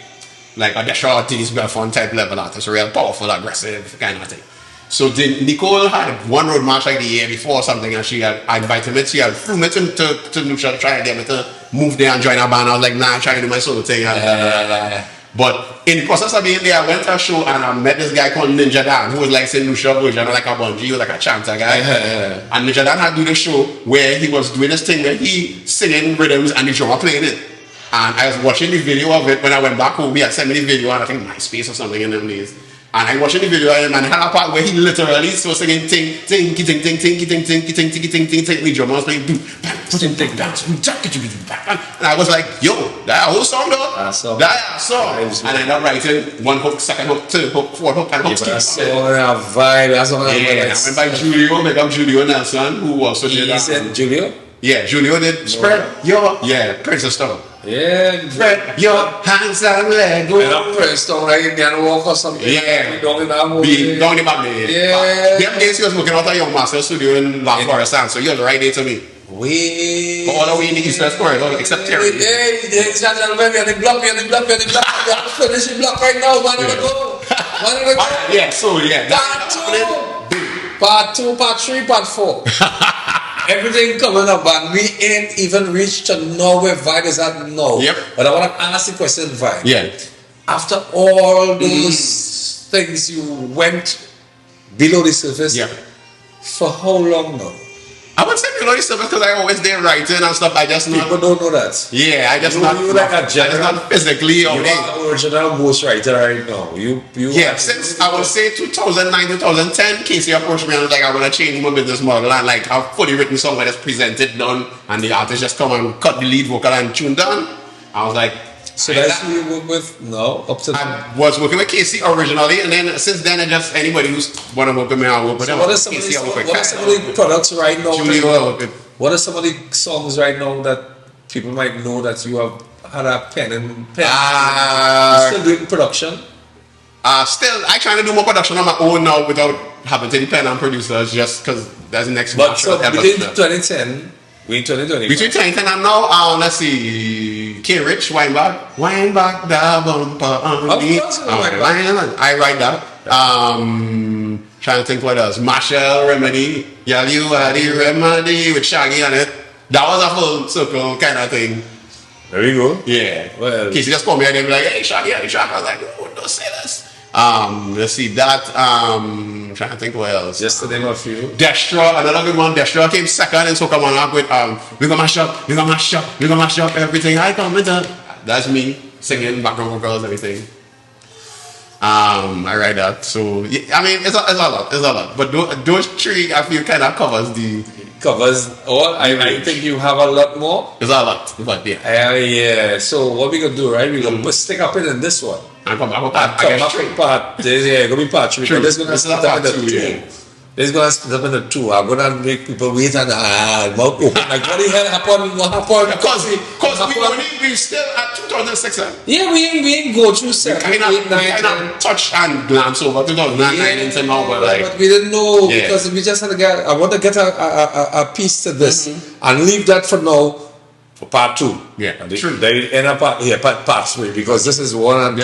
Like a Destra artist, but fun type level artist, real powerful, aggressive kind of thing. So Nicole had one road march like the year before or something, and I invited me. She had flew me to Lucia to try and get me to move there and join a band. I was like, nah, I'm trying to do my solo thing. But in the process of being there, I went to a show and I met this guy called Ninja Dan, who was like St. Lucia version, like a bungee, he was like a chanter guy. And Ninja Dan had do the show where he was doing this thing where he singing rhythms and the drummer playing it. And I was watching the video of it when I went back home. He had sent me the video on I think MySpace or something in them days. And I watched the video of him and had a part where he literally was singing ting ting ting ting ting ting ting ting ting ting ting ting ting. The drummer was playing boom ting ting and I was like, yo, that whole song though. That song. And I ended up writing one hook, second hook, third hook, fourth hook, and hook. That's so a vibe. That's what I went by Julio, make up Julio Nelson, who also did that. He said Julio? Yeah, Julio did spread your Princess Stone. Yeah, spread your hands and let go. And I'm Prince Stone, like you can walk or something. Yeah, down in that movie. Down the back there. Yeah. Them days he was working out at Young Master Studio in La Forest, so he was right there to me. Wait. But all the way in the East West corridor, except Terry. Hey, exactly. The block. You have to finish the block right now. Man, go. Yeah, so yeah. Part 2, part 3, part 4. Everything coming up, and we ain't even reached to know where Vybes is at now. Yep. But I want to ask the question, Vybes. Yeah. After all those things you went below the surface, for how long now? I would say below the surface because I always did writing and stuff. I just people don't know that. Yeah, I just not. You like a general, not physically. You are original ghostwriter right now. You since I would say 2009, 2010, Casey approached me and was like, I want to change my business model and like have fully written song that is presented done, and the artist just come and cut the lead vocal and tune down. I was like. So that's who you work with now? Up to I was working with Casey originally, and then since then, I just anybody who's want to work with me, I work with them. What are some of the products right now? What are some of the songs right now that people might know that you have had a pen? Still doing production? Still, I trying to do more production on my own now without having to depend on producers, just because that's the next. But so between 2010. Between 2010 and now, let's see, K Rich, Wine back the bumper on me. I write that. Trying to think what else. Marshall Remedy, yeah, you are the remedy with Shaggy on it. That was a full circle kind of thing. There you go. Yeah. Well, Casey just called me and they be like, hey Shaggy, I was like, oh, don't say this. Let's see that. I'm trying to think what else. Just to name a few. Destra, another good one. Destra came second in Soca Monarch with we gonna mash up everything I come into. That's me singing background vocals, everything. I write that. So yeah, I mean it's a lot. But those three I feel kind of covers the covers all. I think you have a lot more. There's a lot, but yeah. Yeah. So what we gonna do, right? We gonna stick up in this one. And come back part. Yeah, gonna be part 3. But this gonna split up in the 2. This gonna split up in the 2. I'm gonna make people wait and mouth open. Like what the hell happened? What happened? Because we still at 2006. Yeah, we ain't go through 7, 8, 9, touch and glance over 2009 until now, but like. But we didn't know because we just had to get. I want to get a piece to this and leave that for now. For part 2. Yeah, true. They end up part 3 because this is 1 and 2.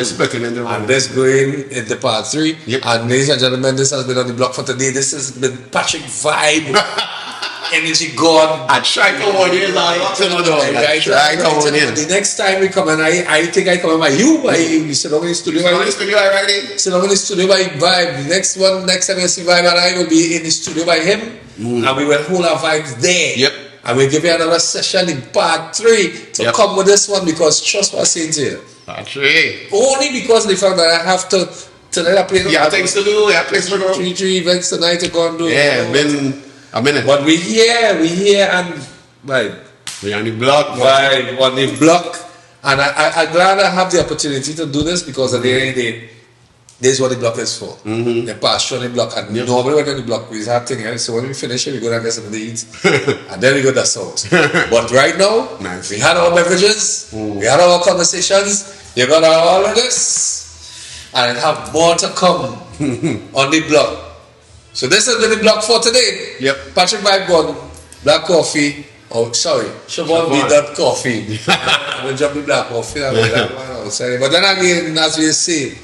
And this going into part 3. Yep. And ladies and gentlemen, this has been on the block for today. This has been Patrick Vibe, Energy God. I try to come on here, The next time we come, and I think I come by you sit down in the studio. Sit down in the studio by Vibe. The next time you see Vibe and I will be in the studio by him, and we will hold our vibes there. Yep. And we'll give you another session in part 3 to come with this one because trust what I'm saying to you. Part 3. Only because of the fact that I have to tonight I play. Yeah, things to do. Yeah, things to do. 3 events tonight to go and do. Yeah, it's been a minute. But we here and we're on the block. On the block. And I'm glad I have the opportunity to do this because at the end of the day, this is what the block is for. The pasture on the block. And normally when on the block, we have things here. So when we finish it, we go down there something to eat. And then we go to south. But right now, we had our beverages, we had our conversations, you got all of this, and have more to come on the block. So this has been the block for today. Yep. Patrick Vibe Gordon, Black Coffee. Oh, sorry. Shervon be that coffee. I'm going to jump the black coffee. But then again, as we say,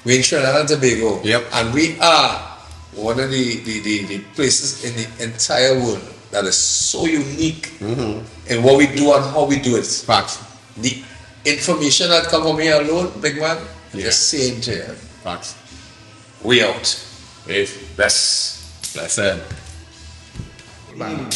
we're in Trinidad and Tobago. Yep. And we are one of the places in the entire world that is so unique in what we do and how we do it. Facts. The information that comes from here alone, big man, the same to you. Facts. We out. Yes. Bless. Blessed. Bye.